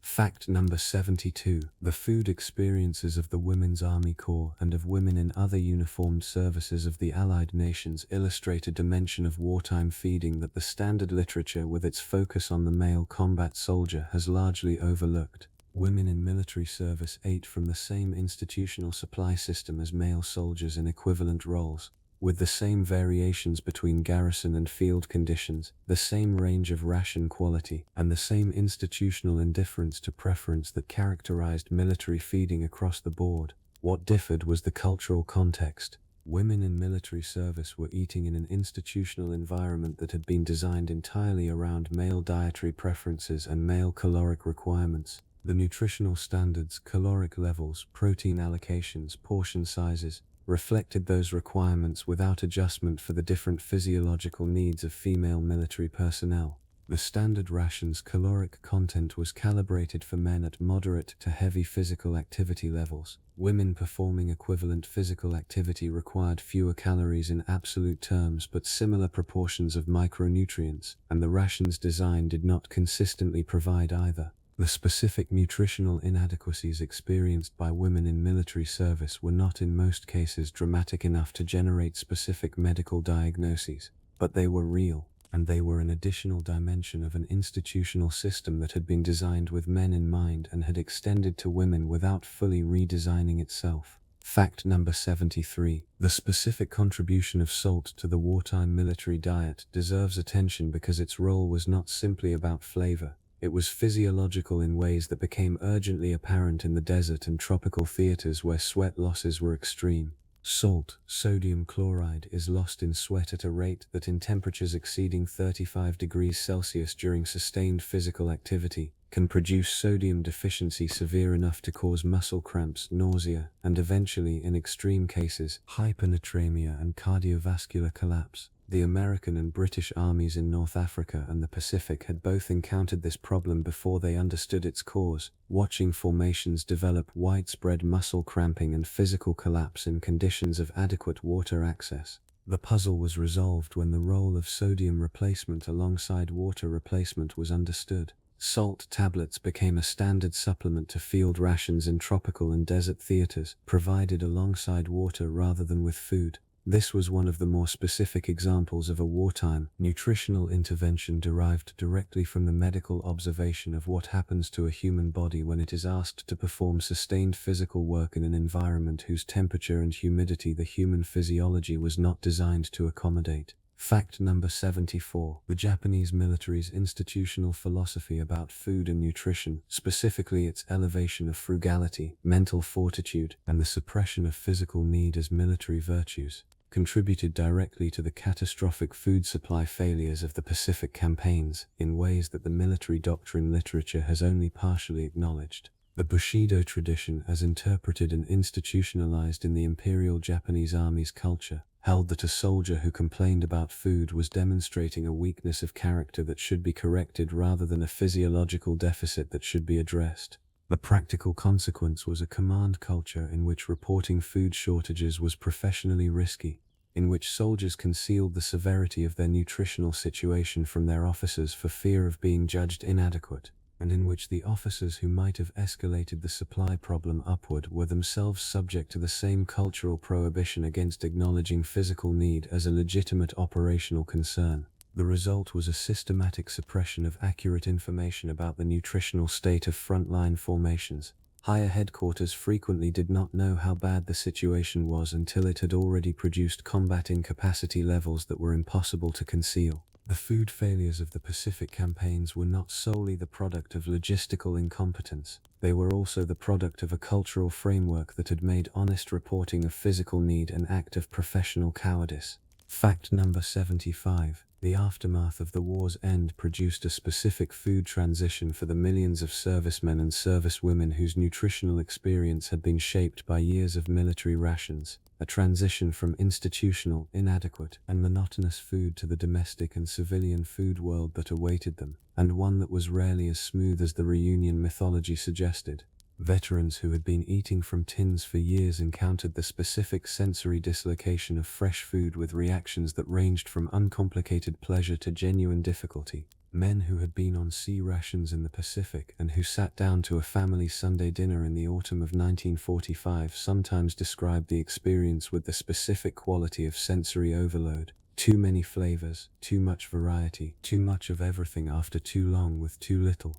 Fact number 72. The food experiences of the Women's Army Corps and of women in other uniformed services of the Allied nations illustrate a dimension of wartime feeding that the standard literature, with its focus on the male combat soldier, has largely overlooked. Women in military service ate from the same institutional supply system as male soldiers in equivalent roles, with the same variations between garrison and field conditions, the same range of ration quality, and the same institutional indifference to preference that characterized military feeding across the board. What differed was the cultural context. Women in military service were eating in an institutional environment that had been designed entirely around male dietary preferences and male caloric requirements. The nutritional standards, caloric levels, protein allocations, portion sizes, reflected those requirements without adjustment for the different physiological needs of female military personnel. The standard ration's caloric content was calibrated for men at moderate to heavy physical activity levels. Women performing equivalent physical activity required fewer calories in absolute terms but similar proportions of micronutrients, and the ration's design did not consistently provide either. The specific nutritional inadequacies experienced by women in military service were not in most cases dramatic enough to generate specific medical diagnoses, but they were real, and they were an additional dimension of an institutional system that had been designed with men in mind and had extended to women without fully redesigning itself. Fact number 73. The specific contribution of salt to the wartime military diet deserves attention because its role was not simply about flavor. It was physiological in ways that became urgently apparent in the desert and tropical theaters where sweat losses were extreme. Salt, sodium chloride, is lost in sweat at a rate that in temperatures exceeding 35 degrees Celsius during sustained physical activity can produce sodium deficiency severe enough to cause muscle cramps, nausea, and eventually, in extreme cases, hypernatremia and cardiovascular collapse. The American and British armies in North Africa and the Pacific had both encountered this problem before they understood its cause, watching formations develop widespread muscle cramping and physical collapse in conditions of adequate water access. The puzzle was resolved when the role of sodium replacement alongside water replacement was understood. Salt tablets became a standard supplement to field rations in tropical and desert theaters, provided alongside water rather than with food. This was one of the more specific examples of a wartime nutritional intervention derived directly from the medical observation of what happens to a human body when it is asked to perform sustained physical work in an environment whose temperature and humidity the human physiology was not designed to accommodate. Fact number 74. The Japanese military's institutional philosophy about food and nutrition, specifically its elevation of frugality, mental fortitude, and the suppression of physical need as military virtues, contributed directly to the catastrophic food supply failures of the Pacific campaigns in ways that the military doctrine literature has only partially acknowledged. The Bushido tradition, as interpreted and institutionalized in the Imperial Japanese Army's culture, held that a soldier who complained about food was demonstrating a weakness of character that should be corrected rather than a physiological deficit that should be addressed. The practical consequence was a command culture in which reporting food shortages was professionally risky, in which soldiers concealed the severity of their nutritional situation from their officers for fear of being judged inadequate, and in which the officers who might have escalated the supply problem upward were themselves subject to the same cultural prohibition against acknowledging physical need as a legitimate operational concern. The result was a systematic suppression of accurate information about the nutritional state of frontline formations. Higher headquarters frequently did not know how bad the situation was until it had already produced combat incapacity levels that were impossible to conceal. The food failures of the Pacific campaigns were not solely the product of logistical incompetence. They were also the product of a cultural framework that had made honest reporting of physical need an act of professional cowardice. Fact number 75. The aftermath of the war's end produced a specific food transition for the millions of servicemen and servicewomen whose nutritional experience had been shaped by years of military rations, a transition from institutional, inadequate, and monotonous food to the domestic and civilian food world that awaited them, and one that was rarely as smooth as the reunion mythology suggested. Veterans who had been eating from tins for years encountered the specific sensory dislocation of fresh food with reactions that ranged from uncomplicated pleasure to genuine difficulty. Men who had been on sea rations in the Pacific and who sat down to a family Sunday dinner in the autumn of 1945 sometimes described the experience with the specific quality of sensory overload. Too many flavors, too much variety, too much of everything after too long with too little.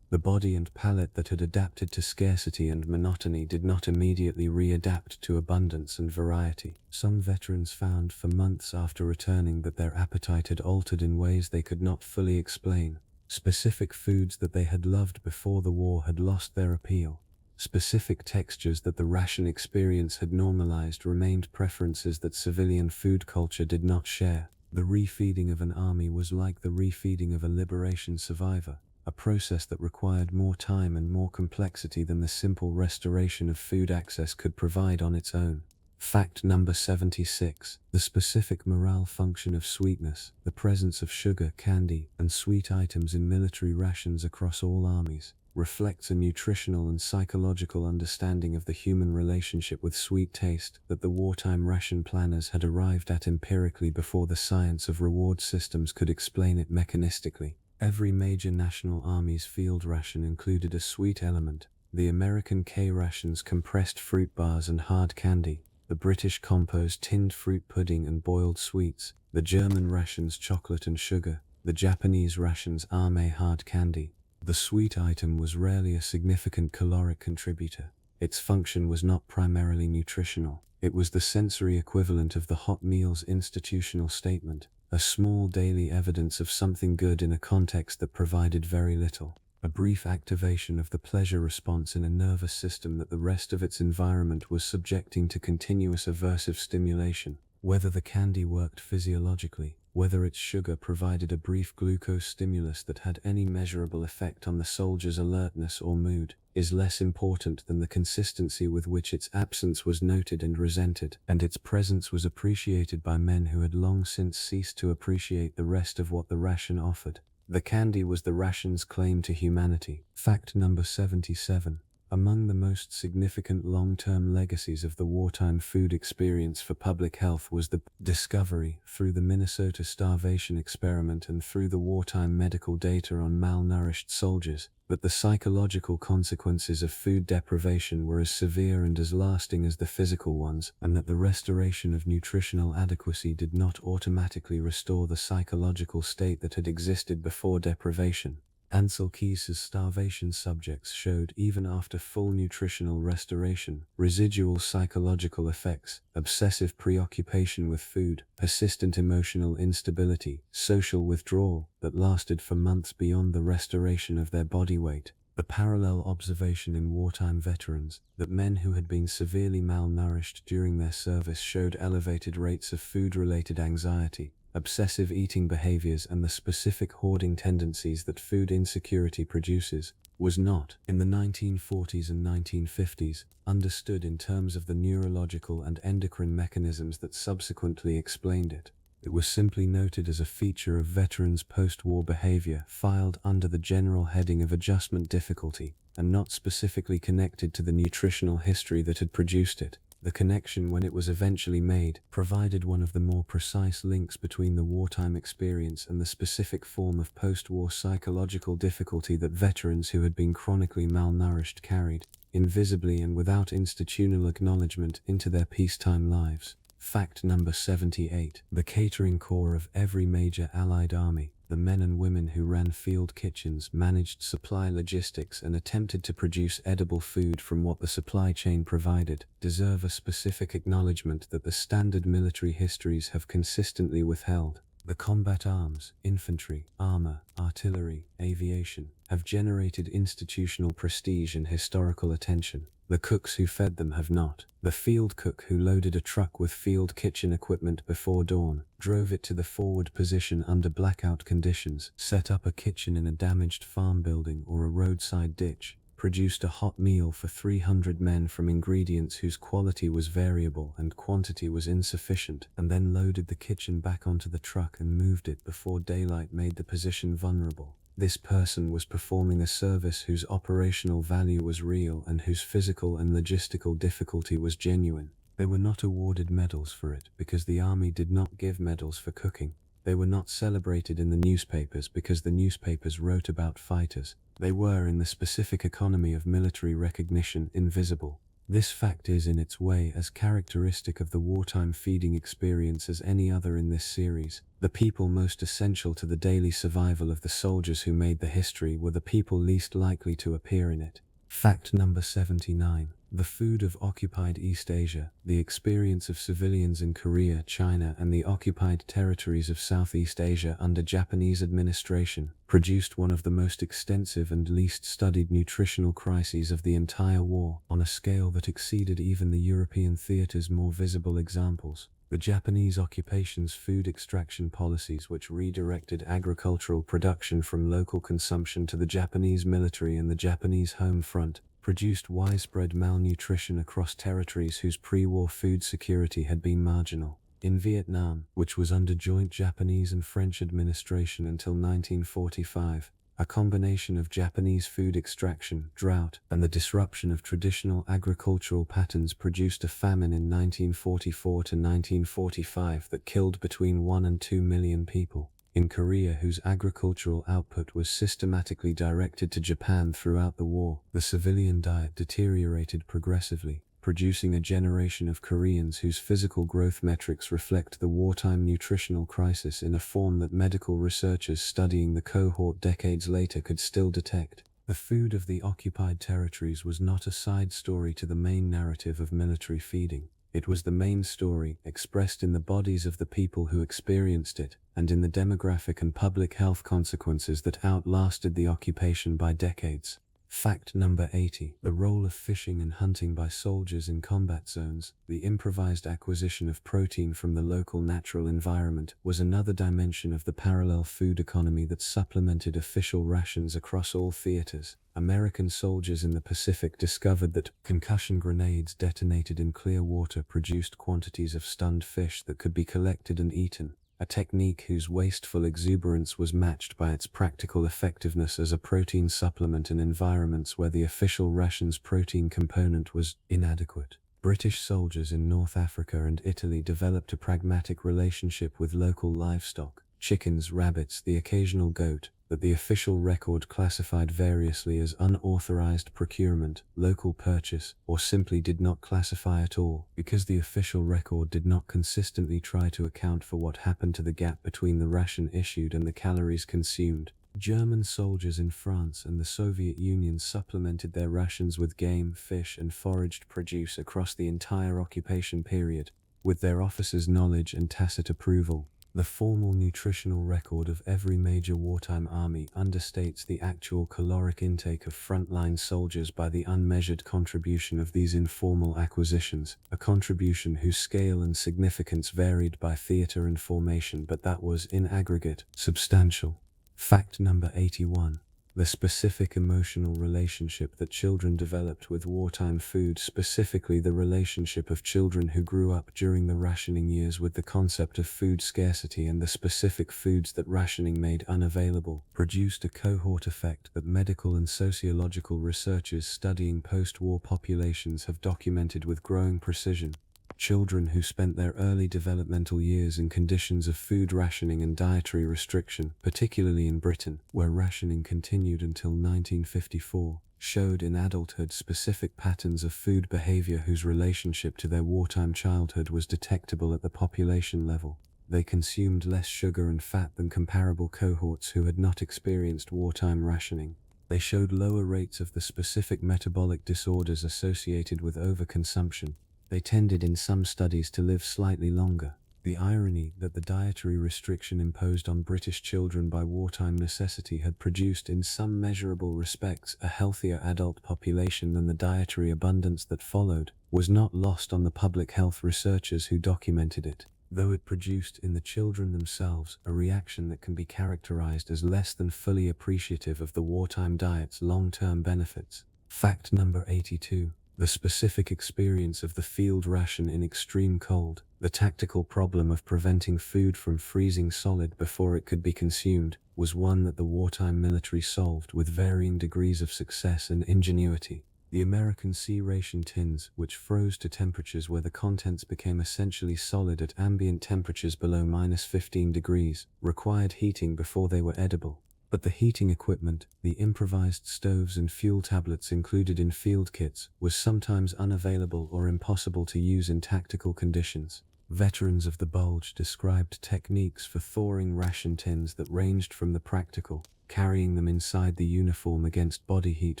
The body and palate that had adapted to scarcity and monotony did not immediately readapt to abundance and variety. Some veterans found for months after returning that their appetite had altered in ways they could not fully explain. Specific foods that they had loved before the war had lost their appeal. Specific textures that the ration experience had normalized remained preferences that civilian food culture did not share. The refeeding of an army was like the refeeding of a liberation survivor, a process that required more time and more complexity than the simple restoration of food access could provide on its own. Fact number 76. The specific morale function of sweetness, the presence of sugar, candy, and sweet items in military rations across all armies, reflects a nutritional and psychological understanding of the human relationship with sweet taste that the wartime ration planners had arrived at empirically before the science of reward systems could explain it mechanistically. Every major national army's field ration included a sweet element. The American K rations compressed fruit bars and hard candy, the British compos tinned fruit pudding and boiled sweets, the German rations chocolate and sugar, the Japanese rations ame hard candy. The sweet item was rarely a significant caloric contributor. Its function was not primarily nutritional. It was the sensory equivalent of the hot meals institutional statement, a small daily evidence of something good in a context that provided very little, a brief activation of the pleasure response in a nervous system that the rest of its environment was subjecting to continuous aversive stimulation. Whether the candy worked physiologically, Whether its sugar provided a brief glucose stimulus that had any measurable effect on the soldier's alertness or mood is less important than the consistency with which its absence was noted and resented, and its presence was appreciated by men who had long since ceased to appreciate the rest of what the ration offered. The candy was the ration's claim to humanity. Fact number 77. Among the most significant long-term legacies of the wartime food experience for public health was the discovery, through the Minnesota starvation experiment and through the wartime medical data on malnourished soldiers, that the psychological consequences of food deprivation were as severe and as lasting as the physical ones, and that the restoration of nutritional adequacy did not automatically restore the psychological state that had existed before deprivation. Ansel Keys's starvation subjects showed, even after full nutritional restoration, residual psychological effects, obsessive preoccupation with food, persistent emotional instability, social withdrawal that lasted for months beyond the restoration of their body weight. The parallel observation in wartime veterans, that men who had been severely malnourished during their service showed elevated rates of food-related anxiety, obsessive eating behaviors, and the specific hoarding tendencies that food insecurity produces, was not, in the 1940s and 1950s, understood in terms of the neurological and endocrine mechanisms that subsequently explained it. It was simply noted as a feature of veterans' post-war behavior filed under the general heading of adjustment difficulty, and not specifically connected to the nutritional history that had produced it. The connection, when it was eventually made, provided one of the more precise links between the wartime experience and the specific form of post-war psychological difficulty that veterans who had been chronically malnourished carried, invisibly and without institutional acknowledgement, into their peacetime lives. Fact number 78. The catering corps of every major Allied army, the men and women who ran field kitchens, managed supply logistics, and attempted to produce edible food from what the supply chain provided, deserve a specific acknowledgement that the standard military histories have consistently withheld. The combat arms, infantry, armor, artillery, aviation, have generated institutional prestige and historical attention. The cooks who fed them have not. The field cook who loaded a truck with field kitchen equipment before dawn, drove it to the forward position under blackout conditions, set up a kitchen in a damaged farm building or a roadside ditch, produced a hot meal for 300 men from ingredients whose quality was variable and quantity was insufficient, and then loaded the kitchen back onto the truck and moved it before daylight made the position vulnerable. This person was performing a service whose operational value was real and whose physical and logistical difficulty was genuine. They were not awarded medals for it because the army did not give medals for cooking. They were not celebrated in the newspapers because the newspapers wrote about fighters. They were, in the specific economy of military recognition, invisible. This fact is in its way as characteristic of the wartime feeding experience as any other in this series. The people most essential to the daily survival of the soldiers who made the history were the people least likely to appear in it. Fact number 79. The food of occupied East Asia, the experience of civilians in Korea, China, and the occupied territories of Southeast Asia under Japanese administration, produced one of the most extensive and least studied nutritional crises of the entire war, on a scale that exceeded even the European theater's more visible examples. The Japanese occupation's food extraction policies, which redirected agricultural production from local consumption to the Japanese military and the Japanese home front, produced widespread malnutrition across territories whose pre-war food security had been marginal. In Vietnam, which was under joint Japanese and French administration until 1945, a combination of Japanese food extraction, drought, and the disruption of traditional agricultural patterns produced a famine in 1944 to 1945 that killed between 1 and 2 million people. In Korea, whose agricultural output was systematically directed to Japan throughout the war, the civilian diet deteriorated progressively, producing a generation of Koreans whose physical growth metrics reflect the wartime nutritional crisis in a form that medical researchers studying the cohort decades later could still detect. The food of the occupied territories was not a side story to the main narrative of military feeding. It was the main story, expressed in the bodies of the people who experienced it, and in the demographic and public health consequences that outlasted the occupation by decades. Fact number 80. The role of fishing and hunting by soldiers in combat zones. The improvised acquisition of protein from the local natural environment was another dimension of the parallel food economy that supplemented official rations across all theaters. American soldiers in the Pacific discovered that concussion grenades detonated in clear water produced quantities of stunned fish that could be collected and eaten, a technique whose wasteful exuberance was matched by its practical effectiveness as a protein supplement in environments where the official ration's protein component was inadequate. British soldiers in North Africa and Italy developed a pragmatic relationship with local livestock, chickens, rabbits, the occasional goat, that the official record classified variously as unauthorized procurement, local purchase, or simply did not classify at all, because the official record did not consistently try to account for what happened to the gap between the ration issued and the calories consumed. German soldiers in France and the Soviet Union supplemented their rations with game, fish, and foraged produce across the entire occupation period, with their officers' knowledge and tacit approval. The formal nutritional record of every major wartime army understates the actual caloric intake of frontline soldiers by the unmeasured contribution of these informal acquisitions, a contribution whose scale and significance varied by theater and formation, but that was, in aggregate, substantial. Fact number 81. The specific emotional relationship that children developed with wartime food, specifically the relationship of children who grew up during the rationing years with the concept of food scarcity and the specific foods that rationing made unavailable, produced a cohort effect that medical and sociological researchers studying post-war populations have documented with growing precision. Children who spent their early developmental years in conditions of food rationing and dietary restriction, particularly in Britain, where rationing continued until 1954, showed in adulthood specific patterns of food behavior whose relationship to their wartime childhood was detectable at the population level. They consumed less sugar and fat than comparable cohorts who had not experienced wartime rationing. They showed lower rates of the specific metabolic disorders associated with overconsumption. They tended in some studies to live slightly longer. The irony that the dietary restriction imposed on British children by wartime necessity had produced in some measurable respects a healthier adult population than the dietary abundance that followed was not lost on the public health researchers who documented it, though it produced in the children themselves a reaction that can be characterized as less than fully appreciative of the wartime diet's long-term benefits. Fact number 82. The specific experience of the field ration in extreme cold, the tactical problem of preventing food from freezing solid before it could be consumed, was one that the wartime military solved with varying degrees of success and ingenuity. The American sea ration tins, which froze to temperatures where the contents became essentially solid at ambient temperatures below -15 degrees, required heating before they were edible. But the heating equipment, the improvised stoves and fuel tablets included in field kits, was sometimes unavailable or impossible to use in tactical conditions. Veterans of the Bulge described techniques for thawing ration tins that ranged from the practical, carrying them inside the uniform against body heat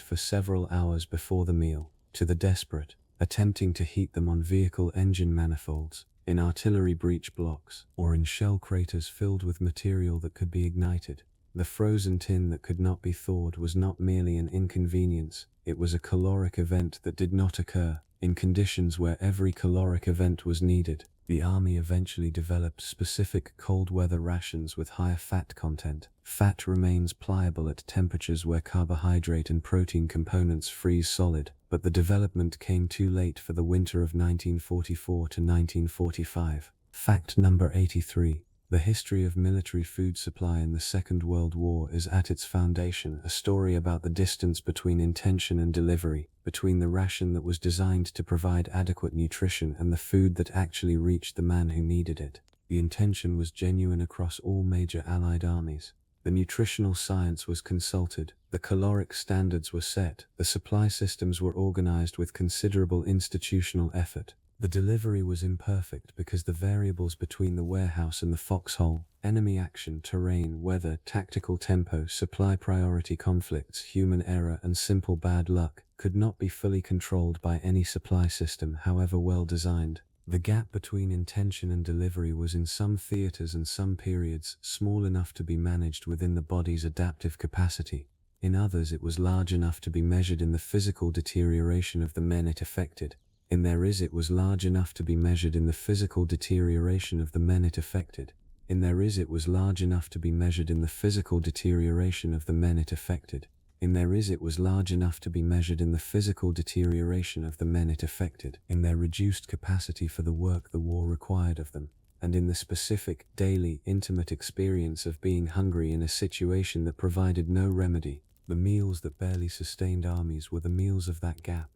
for several hours before the meal, to the desperate, attempting to heat them on vehicle engine manifolds, in artillery breech blocks, or in shell craters filled with material that could be ignited. The frozen tin that could not be thawed was not merely an inconvenience, it was a caloric event that did not occur, in conditions where every caloric event was needed. The Army eventually developed specific cold weather rations with higher fat content. Fat remains pliable at temperatures where carbohydrate and protein components freeze solid, but the development came too late for the winter of 1944 to 1945. Fact number 83. The history of military food supply in the Second World War is at its foundation a story about the distance between intention and delivery, between the ration that was designed to provide adequate nutrition and the food that actually reached the man who needed it. The intention was genuine across all major Allied armies. The nutritional science was consulted, the caloric standards were set, the supply systems were organized with considerable institutional effort. The delivery was imperfect because the variables between the warehouse and the foxhole, enemy action, terrain, weather, tactical tempo, supply priority conflicts, human error, and simple bad luck, could not be fully controlled by any supply system, however well designed. The gap between intention and delivery was in some theaters and some periods small enough to be managed within the body's adaptive capacity. In others it was large enough to be measured in the physical deterioration of the men it affected. In theirs it was large enough to be measured in the physical deterioration of the men it affected. In theirs it was large enough to be measured in the physical deterioration of the men it affected. In theirs it was large enough to be measured in the physical deterioration of the men it affected, in their reduced capacity for the work the war required of them, and in the specific, daily, intimate experience of being hungry in a situation that provided no remedy. The meals that barely sustained armies were the meals of that gap.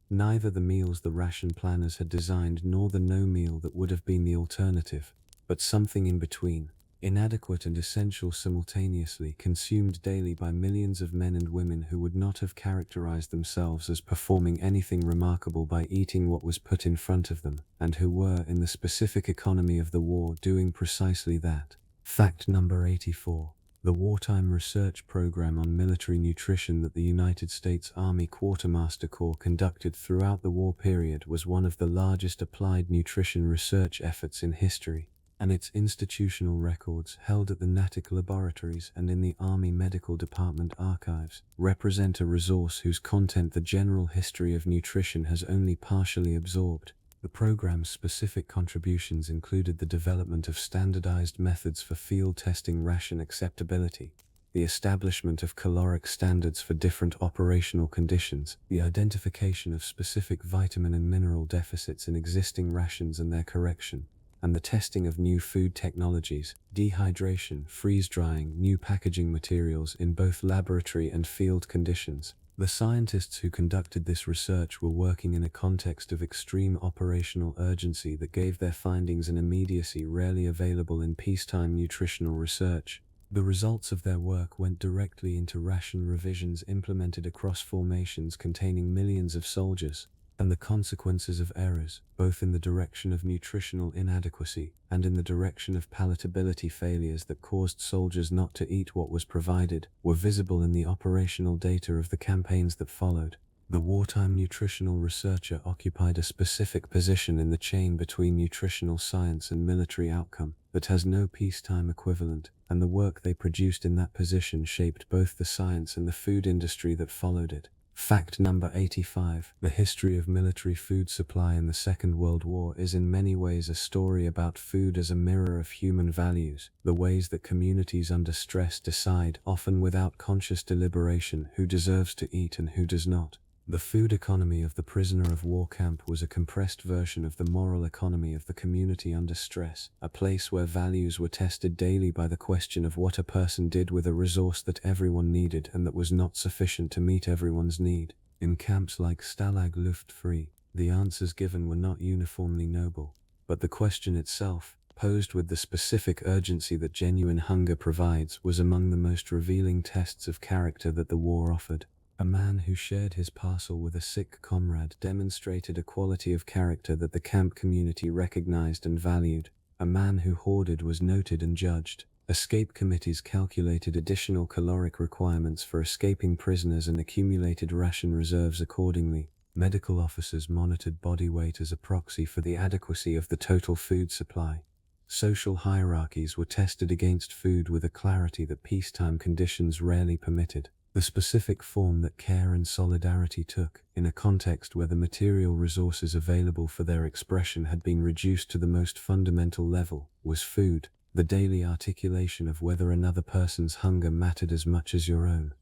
Neither the meals the ration planners had designed nor the no meal that would have been the alternative, but something in between, inadequate and essential simultaneously, consumed daily by millions of men and women who would not have characterized themselves as performing anything remarkable by eating what was put in front of them, and who were, in the specific economy of the war, doing precisely that. Fact number 84. The wartime research program on military nutrition that the United States Army Quartermaster Corps conducted throughout the war period was one of the largest applied nutrition research efforts in history, and its institutional records, held at the Natick Laboratories and in the Army Medical Department archives, represent a resource whose content the general history of nutrition has only partially absorbed. The program's specific contributions included the development of standardized methods for field testing ration acceptability, the establishment of caloric standards for different operational conditions, the identification of specific vitamin and mineral deficits in existing rations and their correction, and the testing of new food technologies, dehydration, freeze-drying, new packaging materials in both laboratory and field conditions. The scientists who conducted this research were working in a context of extreme operational urgency that gave their findings an immediacy rarely available in peacetime nutritional research. The results of their work went directly into ration revisions implemented across formations containing millions of soldiers, and the consequences of errors, both in the direction of nutritional inadequacy and in the direction of palatability failures that caused soldiers not to eat what was provided, were visible in the operational data of the campaigns that followed. The wartime nutritional researcher occupied a specific position in the chain between nutritional science and military outcome that has no peacetime equivalent, and the work they produced in that position shaped both the science and the food industry that followed it. Fact number 85. The history of military food supply in the Second World War is in many ways a story about food as a mirror of human values, the ways that communities under stress decide, often without conscious deliberation, who deserves to eat and who does not. The food economy of the prisoner of war camp was a compressed version of the moral economy of the community under stress, a place where values were tested daily by the question of what a person did with a resource that everyone needed and that was not sufficient to meet everyone's need. In camps like Stalag Luft Free, the answers given were not uniformly noble, but the question itself, posed with the specific urgency that genuine hunger provides, was among the most revealing tests of character that the war offered. A man who shared his parcel with a sick comrade demonstrated a quality of character that the camp community recognized and valued. A man who hoarded was noted and judged. Escape committees calculated additional caloric requirements for escaping prisoners and accumulated ration reserves accordingly. Medical officers monitored body weight as a proxy for the adequacy of the total food supply. Social hierarchies were tested against food with a clarity that peacetime conditions rarely permitted. The specific form that care and solidarity took, in a context where the material resources available for their expression had been reduced to the most fundamental level, was food, the daily articulation of whether another person's hunger mattered as much as your own.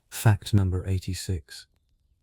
Fact number 86.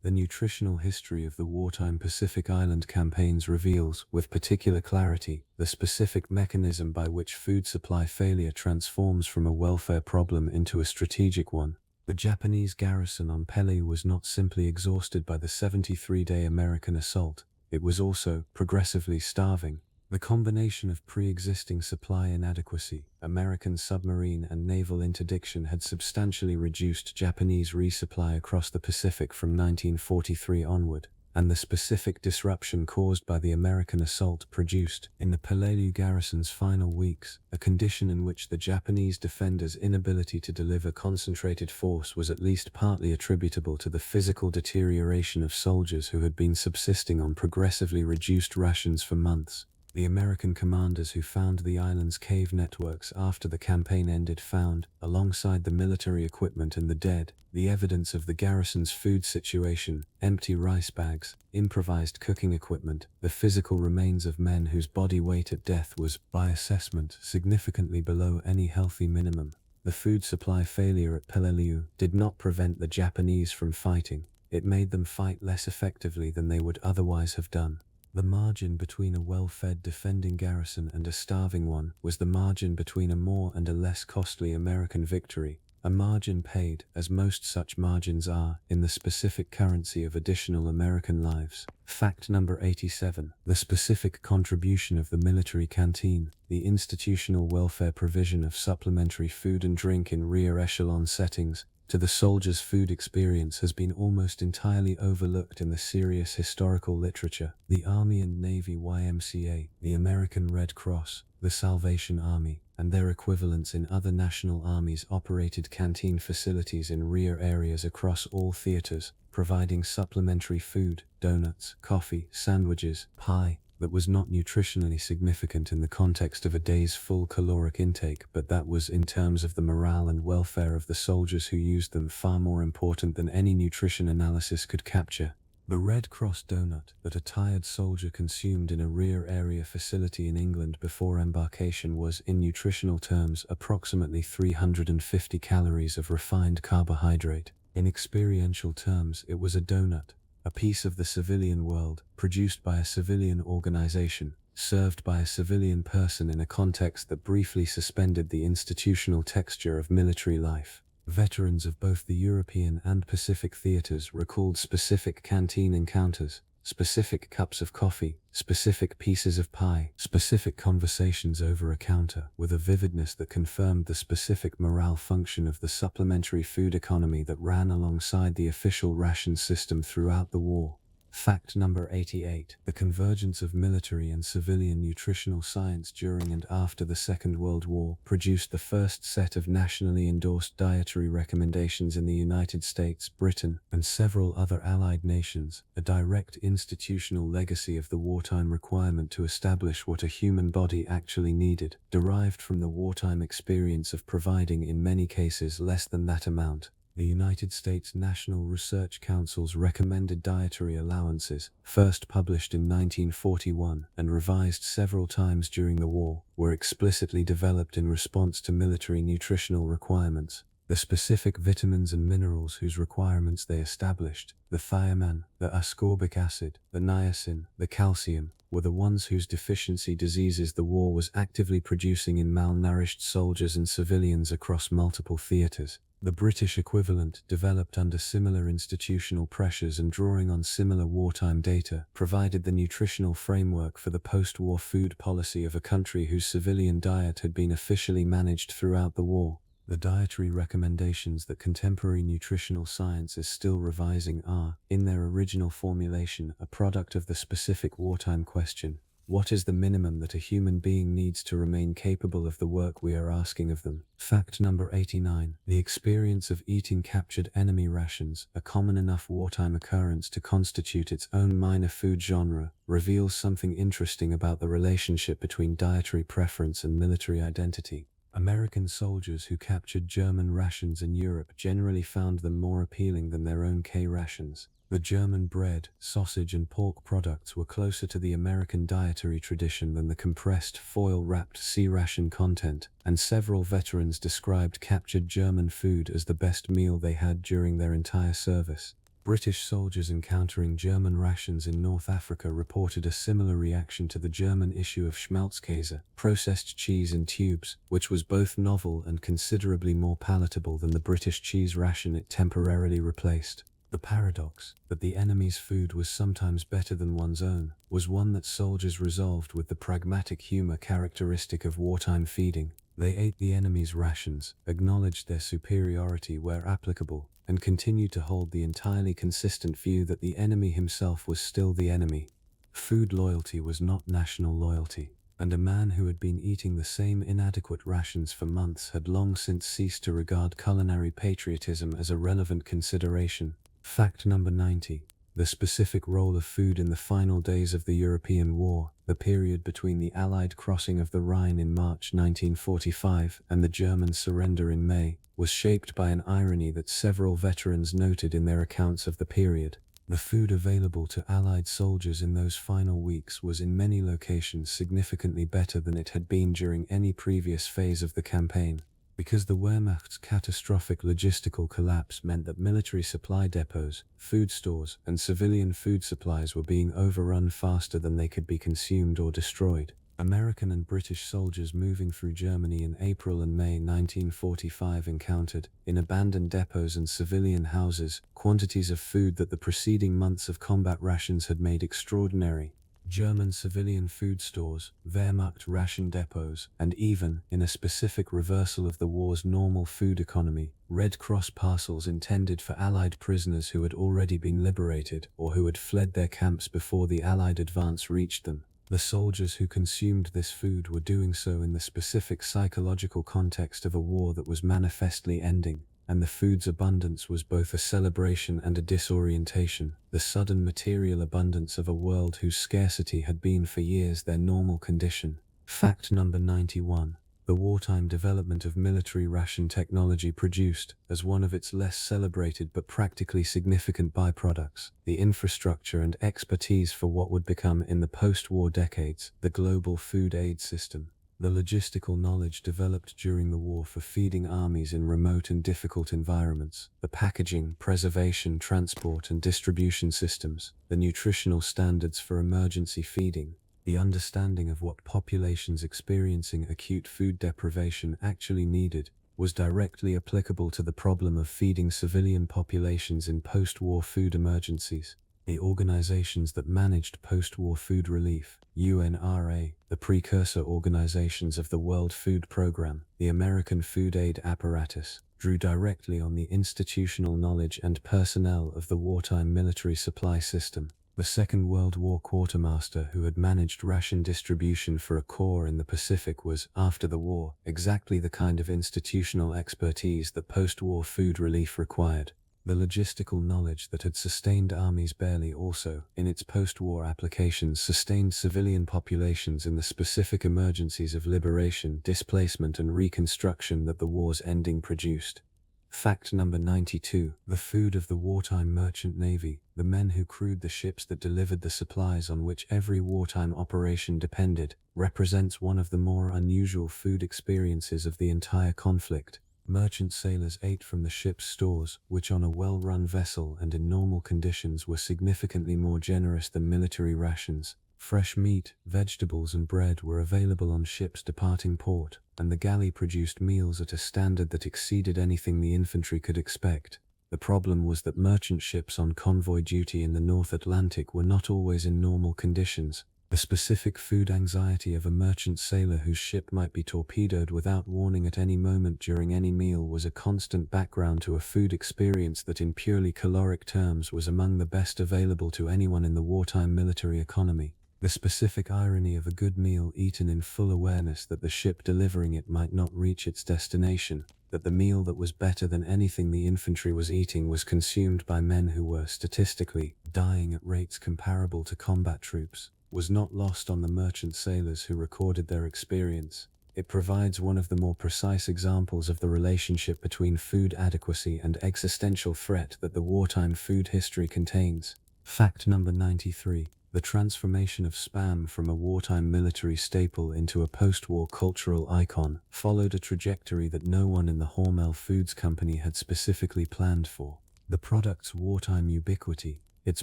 The nutritional history of the wartime Pacific Island campaigns reveals, with particular clarity, the specific mechanism by which food supply failure transforms from a welfare problem into a strategic one. The Japanese garrison on Pele was not simply exhausted by the 73-day American assault, it was also progressively starving. The combination of pre-existing supply inadequacy, American submarine and naval interdiction had substantially reduced Japanese resupply across the Pacific from 1943 onward, and the specific disruption caused by the American assault produced, in the Peleliu garrison's final weeks, a condition in which the Japanese defenders' inability to deliver concentrated force was at least partly attributable to the physical deterioration of soldiers who had been subsisting on progressively reduced rations for months. The American commanders who found the island's cave networks after the campaign ended found, alongside the military equipment and the dead, the evidence of the garrison's food situation: empty rice bags, improvised cooking equipment, the physical remains of men whose body weight at death was, by assessment, significantly below any healthy minimum. The food supply failure at Peleliu did not prevent the Japanese from fighting. It made them fight less effectively than they would otherwise have done. The margin between a well-fed defending garrison and a starving one was the margin between a more and a less costly American victory, a margin paid, as most such margins are, in the specific currency of additional American lives. Fact number 87. The specific contribution of the military canteen, the institutional welfare provision of supplementary food and drink in rear echelon settings, to the soldier's food experience has been almost entirely overlooked in the serious historical literature. The Army and Navy YMCA, the American Red Cross, the Salvation Army, and their equivalents in other national armies operated canteen facilities in rear areas across all theaters, providing supplementary food, donuts, coffee, sandwiches, pie, that was not nutritionally significant in the context of a day's full caloric intake, but that was, in terms of the morale and welfare of the soldiers who used them, far more important than any nutrition analysis could capture. The Red Cross donut that a tired soldier consumed in a rear area facility in England before embarkation was, in nutritional terms, approximately 350 calories of refined carbohydrate. In experiential terms, it was a donut, a piece of the civilian world, produced by a civilian organization, served by a civilian person in a context that briefly suspended the institutional texture of military life. Veterans of both the European and Pacific theaters recalled specific canteen encounters, specific cups of coffee, specific pieces of pie, specific conversations over a counter, with a vividness that confirmed the specific morale function of the supplementary food economy that ran alongside the official ration system throughout the war. Fact number 88. The convergence of military and civilian nutritional science during and after the Second World War produced the first set of nationally endorsed dietary recommendations in the United States, Britain, and several other Allied nations, a direct institutional legacy of the wartime requirement to establish what a human body actually needed, derived from the wartime experience of providing in many cases less than that amount. The United States National Research Council's recommended dietary allowances, first published in 1941 and revised several times during the war, were explicitly developed in response to military nutritional requirements. The specific vitamins and minerals whose requirements they established, the thiamine, the ascorbic acid, the niacin, the calcium, were the ones whose deficiency diseases the war was actively producing in malnourished soldiers and civilians across multiple theaters. The British equivalent, developed under similar institutional pressures and drawing on similar wartime data, provided the nutritional framework for the post-war food policy of a country whose civilian diet had been officially managed throughout the war. The dietary recommendations that contemporary nutritional science is still revising are, in their original formulation, a product of the specific wartime question: what is the minimum that a human being needs to remain capable of the work we are asking of them? Fact number 89. The experience of eating captured enemy rations, a common enough wartime occurrence to constitute its own minor food genre, reveals something interesting about the relationship between dietary preference and military identity. American soldiers who captured German rations in Europe generally found them more appealing than their own K rations. The German bread, sausage and pork products were closer to the American dietary tradition than the compressed, foil-wrapped C ration content, and several veterans described captured German food as the best meal they had during their entire service. British soldiers encountering German rations in North Africa reported a similar reaction to the German issue of Schmalzkäse, processed cheese in tubes, which was both novel and considerably more palatable than the British cheese ration it temporarily replaced. The paradox, that the enemy's food was sometimes better than one's own, was one that soldiers resolved with the pragmatic humor characteristic of wartime feeding. They ate the enemy's rations, acknowledged their superiority where applicable, and continued to hold the entirely consistent view that the enemy himself was still the enemy. Food loyalty was not national loyalty, and a man who had been eating the same inadequate rations for months had long since ceased to regard culinary patriotism as a relevant consideration. Fact number 90. The specific role of food in the final days of the European War, the period between the Allied crossing of the Rhine in March 1945 and the German surrender in May, was shaped by an irony that several veterans noted in their accounts of the period. The food available to Allied soldiers in those final weeks was in many locations significantly better than it had been during any previous phase of the campaign, because the Wehrmacht's catastrophic logistical collapse meant that military supply depots, food stores, and civilian food supplies were being overrun faster than they could be consumed or destroyed. American and British soldiers moving through Germany in April and May 1945 encountered, in abandoned depots and civilian houses, quantities of food that the preceding months of combat rations had made extraordinary. German civilian food stores, Wehrmacht ration depots, and even, in a specific reversal of the war's normal food economy, Red Cross parcels intended for Allied prisoners who had already been liberated or who had fled their camps before the Allied advance reached them. The soldiers who consumed this food were doing so in the specific psychological context of a war that was manifestly ending, and the food's abundance was both a celebration and a disorientation, the sudden material abundance of a world whose scarcity had been for years their normal condition. Fact number 91. The wartime development of military ration technology produced, as one of its less celebrated but practically significant byproducts, the infrastructure and expertise for what would become in the post-war decades the global food aid system. The logistical knowledge developed during the war for feeding armies in remote and difficult environments, the packaging, preservation, transport and distribution systems, the nutritional standards for emergency feeding, the understanding of what populations experiencing acute food deprivation actually needed, was directly applicable to the problem of feeding civilian populations in post-war food emergencies. The organizations that managed post-war food relief, UNRA, the precursor organizations of the World Food Programme, the American food aid apparatus, drew directly on the institutional knowledge and personnel of the wartime military supply system. The Second World War quartermaster who had managed ration distribution for a corps in the Pacific was, after the war, exactly the kind of institutional expertise that post-war food relief required. The logistical knowledge that had sustained armies barely also, in its post-war applications, sustained civilian populations in the specific emergencies of liberation, displacement and reconstruction that the war's ending produced. Fact number 92. The food of the wartime merchant navy, the men who crewed the ships that delivered the supplies on which every wartime operation depended, represents one of the more unusual food experiences of the entire conflict. Merchant sailors ate from the ship's stores, which on a well-run vessel and in normal conditions were significantly more generous than military rations. Fresh meat, vegetables and bread were available on ships departing port, and the galley produced meals at a standard that exceeded anything the infantry could expect. The problem was that merchant ships on convoy duty in the North Atlantic were not always in normal conditions. The specific food anxiety of a merchant sailor whose ship might be torpedoed without warning at any moment during any meal was a constant background to a food experience that in purely caloric terms was among the best available to anyone in the wartime military economy. The specific irony of a good meal eaten in full awareness that the ship delivering it might not reach its destination, that the meal that was better than anything the infantry was eating was consumed by men who were, statistically, dying at rates comparable to combat troops, was not lost on the merchant sailors who recorded their experience. It provides one of the more precise examples of the relationship between food adequacy and existential threat that the wartime food history contains. Fact number 93. The transformation of Spam from a wartime military staple into a post-war cultural icon followed a trajectory that no one in the Hormel Foods Company had specifically planned for. The product's wartime ubiquity, its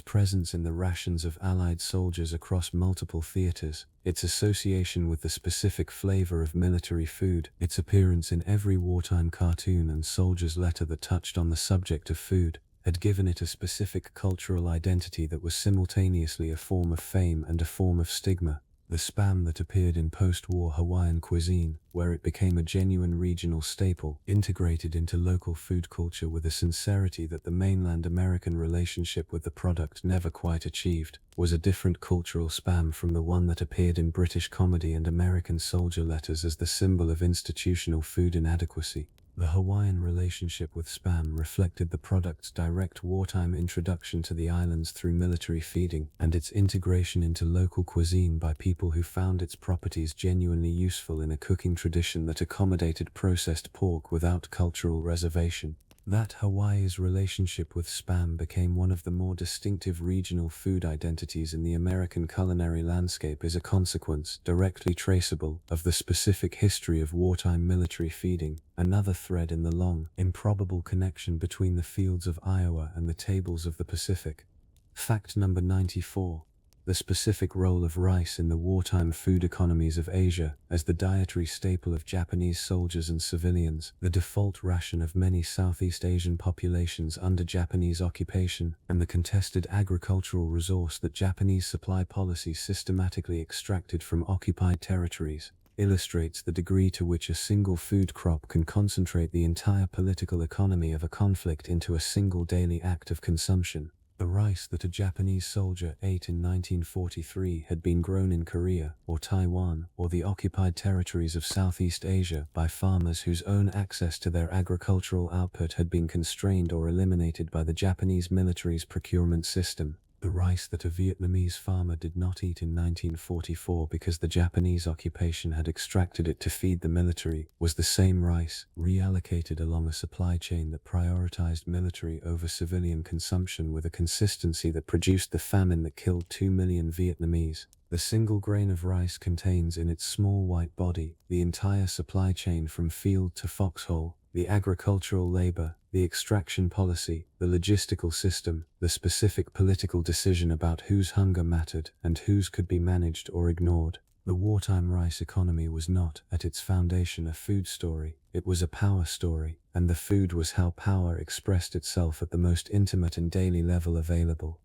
presence in the rations of Allied soldiers across multiple theaters, its association with the specific flavor of military food, its appearance in every wartime cartoon and soldier's letter that touched on the subject of food, had given it a specific cultural identity that was simultaneously a form of fame and a form of stigma. The Spam that appeared in post-war Hawaiian cuisine, where it became a genuine regional staple, integrated into local food culture with a sincerity that the mainland American relationship with the product never quite achieved, was a different cultural Spam from the one that appeared in British comedy and American soldier letters as the symbol of institutional food inadequacy. The Hawaiian relationship with spam reflected the product's direct wartime introduction to the islands through military feeding and its integration into local cuisine by people who found its properties genuinely useful in a cooking tradition that accommodated processed pork without cultural reservation. That Hawaii's relationship with spam became one of the more distinctive regional food identities in the American culinary landscape is a consequence, directly traceable, of the specific history of wartime military feeding, another thread in the long, improbable connection between the fields of Iowa and the tables of the Pacific. Fact number 94. The specific role of rice in the wartime food economies of Asia, as the dietary staple of Japanese soldiers and civilians, the default ration of many Southeast Asian populations under Japanese occupation, and the contested agricultural resource that Japanese supply policy systematically extracted from occupied territories, illustrates the degree to which a single food crop can concentrate the entire political economy of a conflict into a single daily act of consumption. The rice that a Japanese soldier ate in 1943 had been grown in Korea, or Taiwan, or the occupied territories of Southeast Asia by farmers whose own access to their agricultural output had been constrained or eliminated by the Japanese military's procurement system. The rice that a Vietnamese farmer did not eat in 1944 because the Japanese occupation had extracted it to feed the military was the same rice, reallocated along a supply chain that prioritized military over civilian consumption with a consistency that produced the famine that killed 2 million Vietnamese. The single grain of rice contains in its small white body the entire supply chain from field to foxhole, the agricultural labor, the extraction policy, the logistical system, the specific political decision about whose hunger mattered and whose could be managed or ignored. The wartime rice economy was not, at its foundation, a food story, it was a power story, and the food was how power expressed itself at the most intimate and daily level available.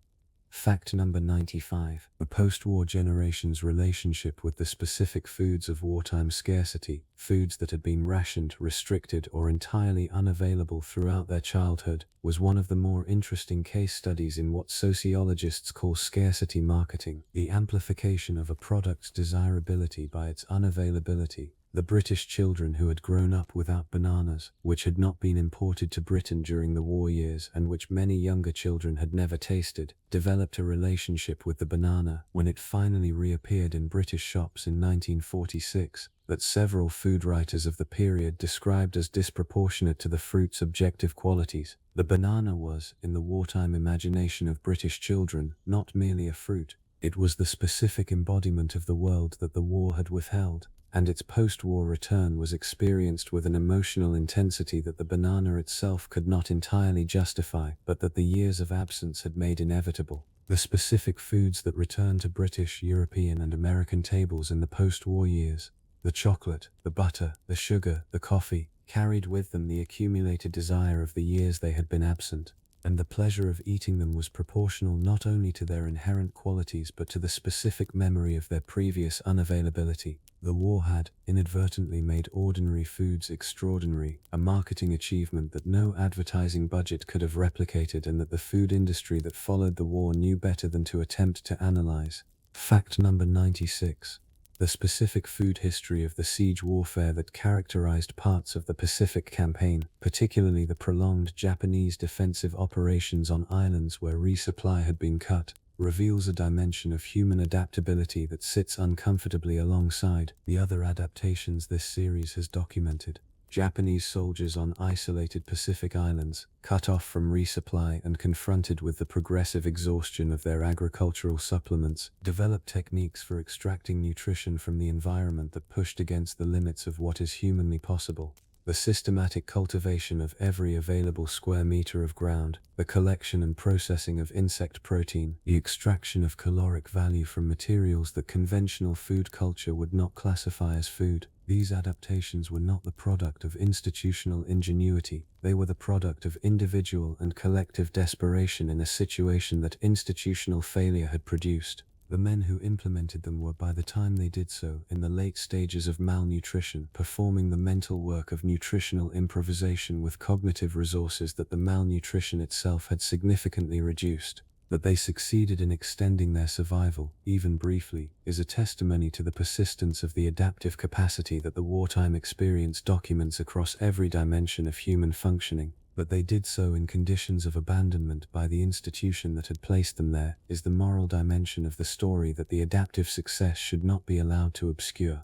Fact number 95. The post-war generation's relationship with the specific foods of wartime scarcity, foods that had been rationed, restricted, or entirely unavailable throughout their childhood, was one of the more interesting case studies in what sociologists call scarcity marketing, the amplification of a product's desirability by its unavailability. The British children who had grown up without bananas, which had not been imported to Britain during the war years and which many younger children had never tasted, developed a relationship with the banana when it finally reappeared in British shops in 1946, that several food writers of the period described as disproportionate to the fruit's objective qualities. The banana was, in the wartime imagination of British children, not merely a fruit, it was the specific embodiment of the world that the war had withheld, and its post-war return was experienced with an emotional intensity that the banana itself could not entirely justify, but that the years of absence had made inevitable. The specific foods that returned to British, European, and American tables in the post-war years, the chocolate, the butter, the sugar, the coffee, carried with them the accumulated desire of the years they had been absent, and the pleasure of eating them was proportional not only to their inherent qualities but to the specific memory of their previous unavailability. The war had, inadvertently, made ordinary foods extraordinary, a marketing achievement that no advertising budget could have replicated and that the food industry that followed the war knew better than to attempt to analyze. Fact number 96. The specific food history of the siege warfare that characterized parts of the Pacific Campaign, particularly the prolonged Japanese defensive operations on islands where resupply had been cut, reveals a dimension of human adaptability that sits uncomfortably alongside the other adaptations this series has documented. Japanese soldiers on isolated Pacific islands, cut off from resupply and confronted with the progressive exhaustion of their agricultural supplements, developed techniques for extracting nutrition from the environment that pushed against the limits of what is humanly possible. The systematic cultivation of every available square meter of ground, the collection and processing of insect protein, the extraction of caloric value from materials that conventional food culture would not classify as food. These adaptations were not the product of institutional ingenuity, they were the product of individual and collective desperation in a situation that institutional failure had produced. The men who implemented them were, by the time they did so, in the late stages of malnutrition, performing the mental work of nutritional improvisation with cognitive resources that the malnutrition itself had significantly reduced. That they succeeded in extending their survival, even briefly, is a testimony to the persistence of the adaptive capacity that the wartime experience documents across every dimension of human functioning. But they did so in conditions of abandonment by the institution that had placed them there, is the moral dimension of the story that the adaptive success should not be allowed to obscure.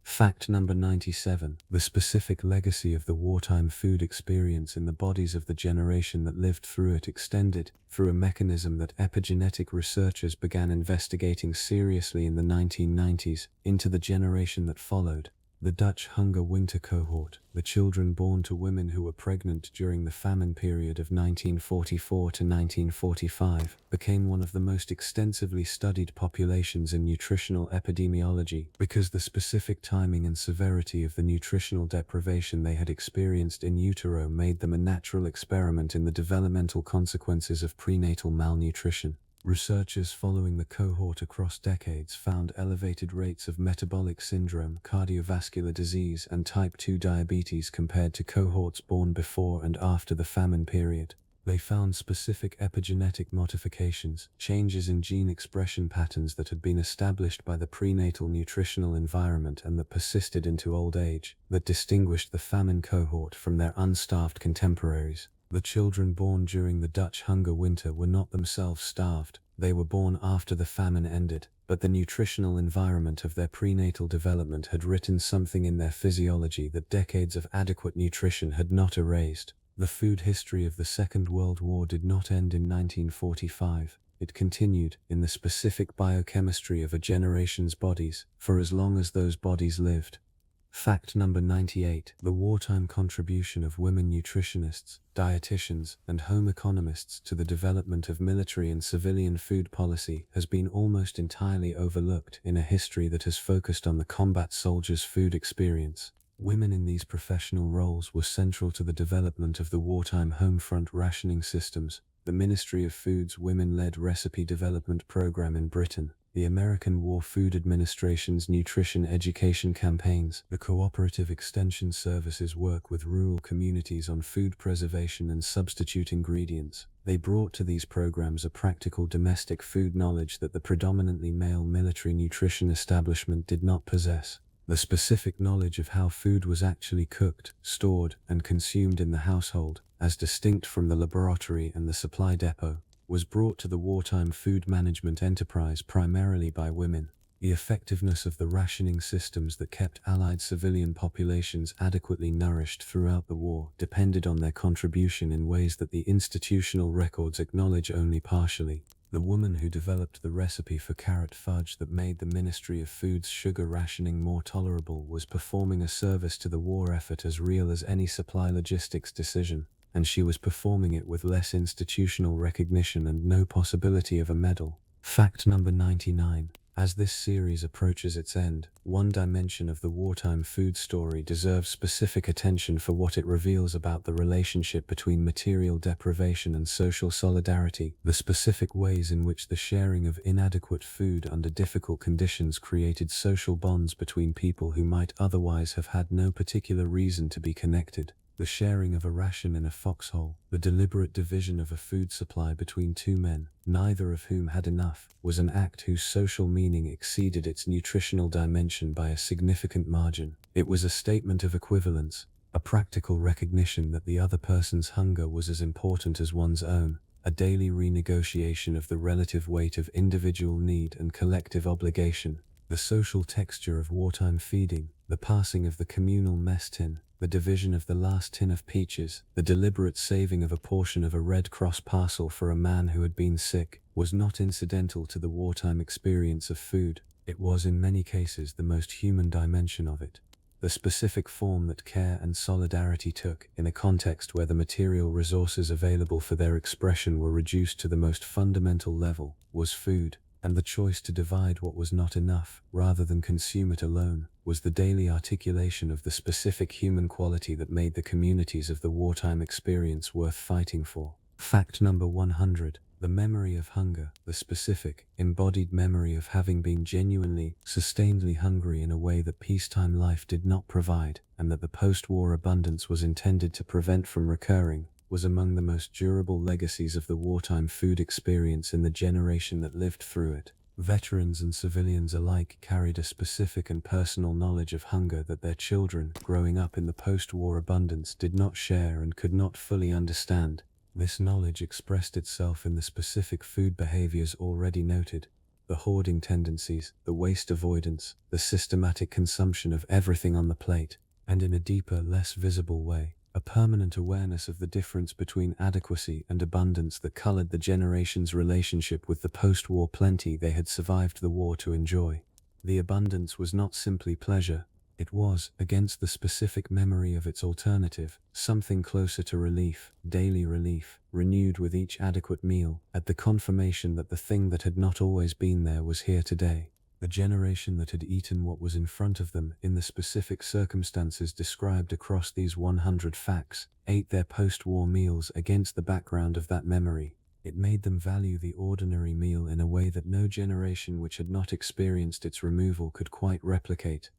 Fact number 97. The specific legacy of the wartime food experience in the bodies of the generation that lived through it extended, through a mechanism that epigenetic researchers began investigating seriously in the 1990s, into the generation that followed. The Dutch hunger winter cohort, the children born to women who were pregnant during the famine period of 1944 to 1945, became one of the most extensively studied populations in nutritional epidemiology because the specific timing and severity of the nutritional deprivation they had experienced in utero made them a natural experiment in the developmental consequences of prenatal malnutrition. Researchers following the cohort across decades found elevated rates of metabolic syndrome, cardiovascular disease, and type 2 diabetes compared to cohorts born before and after the famine period. They found specific epigenetic modifications, changes in gene expression patterns that had been established by the prenatal nutritional environment and that persisted into old age, that distinguished the famine cohort from their unstarved contemporaries. The children born during the Dutch hunger winter were not themselves starved, they were born after the famine ended, but the nutritional environment of their prenatal development had written something in their physiology that decades of adequate nutrition had not erased. The food history of the Second World War did not end in 1945. It continued, in the specific biochemistry of a generation's bodies, for as long as those bodies lived. Fact number 98. The wartime contribution of women nutritionists, dietitians, and home economists to the development of military and civilian food policy has been almost entirely overlooked in a history that has focused on the combat soldier's food experience. Women in these professional roles were central to the development of the wartime home front rationing systems, the Ministry of Food's women-led recipe development program in Britain, the American War Food Administration's nutrition education campaigns, the Cooperative Extension Service's work with rural communities on food preservation and substitute ingredients. They brought to these programs a practical domestic food knowledge that the predominantly male military nutrition establishment did not possess. The specific knowledge of how food was actually cooked, stored, and consumed in the household, as distinct from the laboratory and the supply depot, was brought to the wartime food management enterprise primarily by women. The effectiveness of the rationing systems that kept Allied civilian populations adequately nourished throughout the war depended on their contribution in ways that the institutional records acknowledge only partially. The woman who developed the recipe for carrot fudge that made the Ministry of Food's sugar rationing more tolerable was performing a service to the war effort as real as any supply logistics decision, and she was performing it with less institutional recognition and no possibility of a medal. Fact number 99. As this series approaches its end, one dimension of the wartime food story deserves specific attention for what it reveals about the relationship between material deprivation and social solidarity, the specific ways in which the sharing of inadequate food under difficult conditions created social bonds between people who might otherwise have had no particular reason to be connected. The sharing of a ration in a foxhole, the deliberate division of a food supply between two men, neither of whom had enough, was an act whose social meaning exceeded its nutritional dimension by a significant margin. It was a statement of equivalence, a practical recognition that the other person's hunger was as important as one's own, a daily renegotiation of the relative weight of individual need and collective obligation. The social texture of wartime feeding, the passing of the communal mess tin, the division of the last tin of peaches, the deliberate saving of a portion of a Red Cross parcel for a man who had been sick, was not incidental to the wartime experience of food. It was in many cases the most human dimension of it. The specific form that care and solidarity took, in a context where the material resources available for their expression were reduced to the most fundamental level, was food. And the choice to divide what was not enough, rather than consume it alone, was the daily articulation of the specific human quality that made the communities of the wartime experience worth fighting for. Fact number 100. The memory of hunger, the specific, embodied memory of having been genuinely, sustainedly hungry in a way that peacetime life did not provide, and that the post-war abundance was intended to prevent from recurring, was among the most durable legacies of the wartime food experience in the generation that lived through it. Veterans and civilians alike carried a specific and personal knowledge of hunger that their children, growing up in the post-war abundance, did not share and could not fully understand. This knowledge expressed itself in the specific food behaviors already noted: the hoarding tendencies, the waste avoidance, the systematic consumption of everything on the plate, and in a deeper, less visible way, a permanent awareness of the difference between adequacy and abundance that colored the generation's relationship with the post-war plenty they had survived the war to enjoy. The abundance was not simply pleasure. It was, against the specific memory of its alternative, something closer to relief, daily relief, renewed with each adequate meal, at the confirmation that the thing that had not always been there was here today. The generation that had eaten what was in front of them in the specific circumstances described across these 100 facts, ate their post-war meals against the background of that memory. It made them value the ordinary meal in a way that no generation which had not experienced its removal could quite replicate.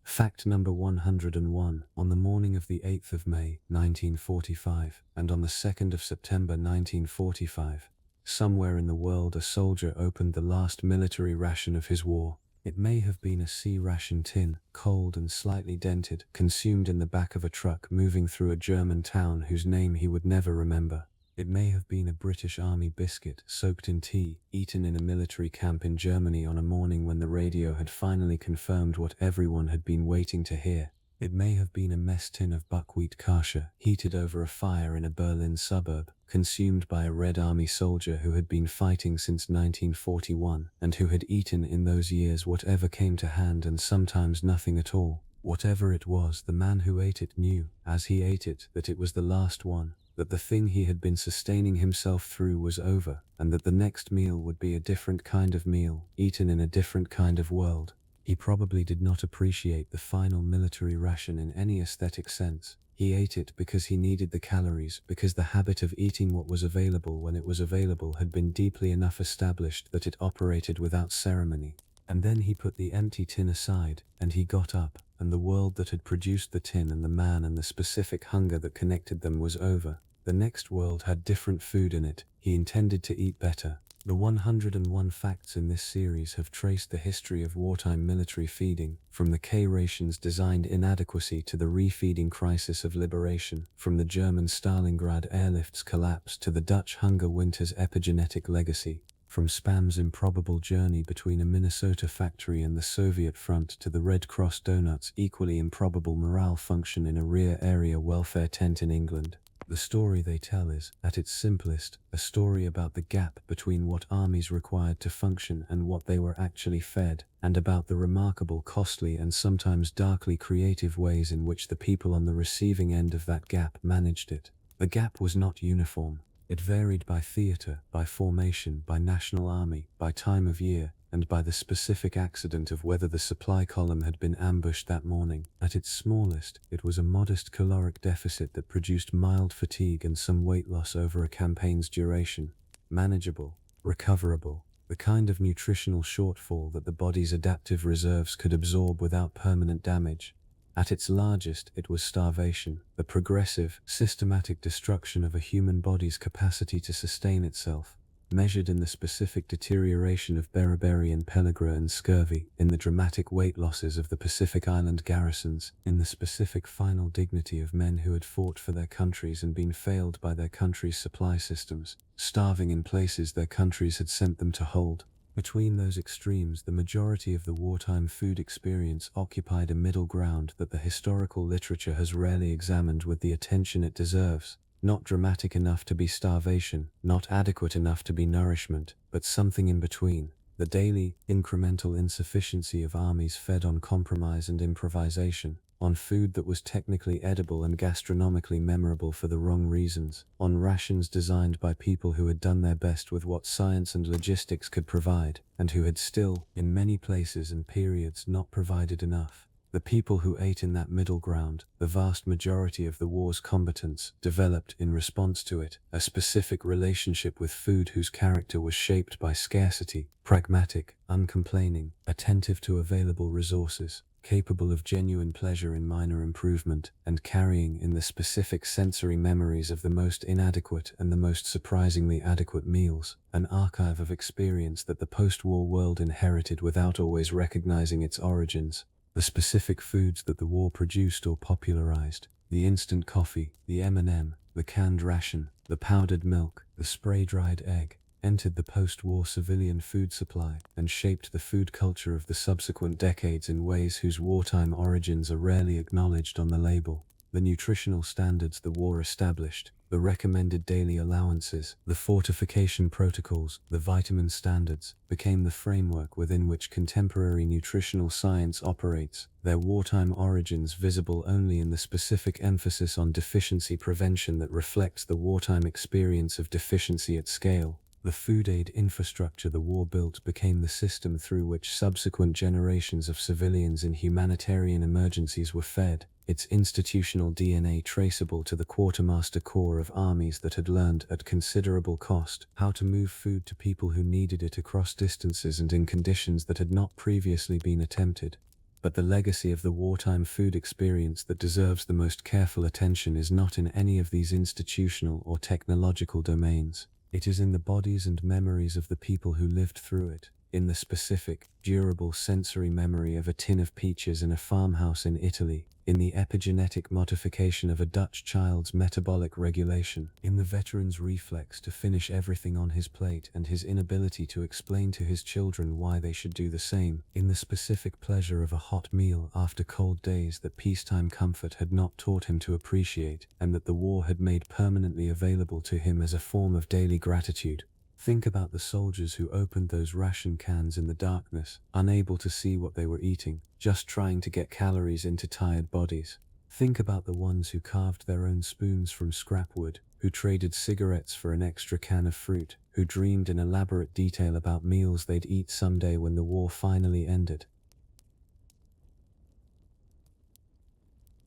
Fact number 101. On the morning of the 8th of May, 1945, and on the 2nd of September 1945, somewhere in the world a soldier opened the last military ration of his war. It may have been a C-ration tin, cold and slightly dented, consumed in the back of a truck moving through a German town whose name he would never remember. It may have been a British Army biscuit soaked in tea, eaten in a military camp in Germany on a morning when the radio had finally confirmed what everyone had been waiting to hear. It may have been a mess tin of buckwheat kasha, heated over a fire in a Berlin suburb, consumed by a Red Army soldier who had been fighting since 1941, and who had eaten in those years whatever came to hand and sometimes nothing at all. Whatever it was, the man who ate it knew, as he ate it, that it was the last one, that the thing he had been sustaining himself through was over, and that the next meal would be a different kind of meal, eaten in a different kind of world. He probably did not appreciate the final military ration in any aesthetic sense. He ate it because he needed the calories, because the habit of eating what was available when it was available had been deeply enough established that it operated without ceremony. And then he put the empty tin aside, and he got up, and the world that had produced the tin and the man and the specific hunger that connected them was over. The next world had different food in it. He intended to eat better. The 101 facts in this series have traced the history of wartime military feeding, from the K-rations designed inadequacy to the refeeding crisis of liberation, from the German Stalingrad airlift's collapse to the Dutch hunger winter's epigenetic legacy, from Spam's improbable journey between a Minnesota factory and the Soviet front to the Red Cross Donuts' equally improbable morale function in a rear area welfare tent in England. The story they tell is, at its simplest, a story about the gap between what armies required to function and what they were actually fed, and about the remarkable, costly, and sometimes darkly creative ways in which the people on the receiving end of that gap managed it. The gap was not uniform. It varied by theater, by formation, by national army, by time of year, and by the specific accident of whether the supply column had been ambushed that morning. At its smallest, it was a modest caloric deficit that produced mild fatigue and some weight loss over a campaign's duration. Manageable, recoverable, the kind of nutritional shortfall that the body's adaptive reserves could absorb without permanent damage. At its largest, it was starvation, the progressive, systematic destruction of a human body's capacity to sustain itself, measured in the specific deterioration of beriberi and pellagra and scurvy, in the dramatic weight losses of the Pacific Island garrisons, in the specific final dignity of men who had fought for their countries and been failed by their country's supply systems, starving in places their countries had sent them to hold. Between those extremes, the majority of the wartime food experience occupied a middle ground that the historical literature has rarely examined with the attention it deserves. Not dramatic enough to be starvation, not adequate enough to be nourishment, but something in between. The daily, incremental insufficiency of armies fed on compromise and improvisation, on food that was technically edible and gastronomically memorable for the wrong reasons, on rations designed by people who had done their best with what science and logistics could provide, and who had still, in many places and periods, not provided enough. The people who ate in that middle ground, the vast majority of the war's combatants, developed, in response to it, a specific relationship with food whose character was shaped by scarcity, pragmatic, uncomplaining, attentive to available resources, capable of genuine pleasure in minor improvement, and carrying in the specific sensory memories of the most inadequate and the most surprisingly adequate meals, an archive of experience that the post-war world inherited without always recognizing its origins. The specific foods that the war produced or popularized, the instant coffee, the M&M, the canned ration, the powdered milk, the spray-dried egg, entered the post-war civilian food supply and shaped the food culture of the subsequent decades in ways whose wartime origins are rarely acknowledged on the label. The nutritional standards the war established, the recommended daily allowances, the fortification protocols, the vitamin standards, became the framework within which contemporary nutritional science operates, their wartime origins visible only in the specific emphasis on deficiency prevention that reflects the wartime experience of deficiency at scale. The food aid infrastructure the war built became the system through which subsequent generations of civilians in humanitarian emergencies were fed, its institutional DNA traceable to the quartermaster corps of armies that had learned at considerable cost how to move food to people who needed it across distances and in conditions that had not previously been attempted. But the legacy of the wartime food experience that deserves the most careful attention is not in any of these institutional or technological domains. It is in the bodies and memories of the people who lived through it, in the specific, durable sensory memory of a tin of peaches in a farmhouse in Italy, in the epigenetic modification of a Dutch child's metabolic regulation, in the veteran's reflex to finish everything on his plate and his inability to explain to his children why they should do the same, in the specific pleasure of a hot meal after cold days that peacetime comfort had not taught him to appreciate, and that the war had made permanently available to him as a form of daily gratitude. Think about the soldiers who opened those ration cans in the darkness, unable to see what they were eating, just trying to get calories into tired bodies. Think about the ones who carved their own spoons from scrap wood, who traded cigarettes for an extra can of fruit, who dreamed in elaborate detail about meals they'd eat someday when the war finally ended.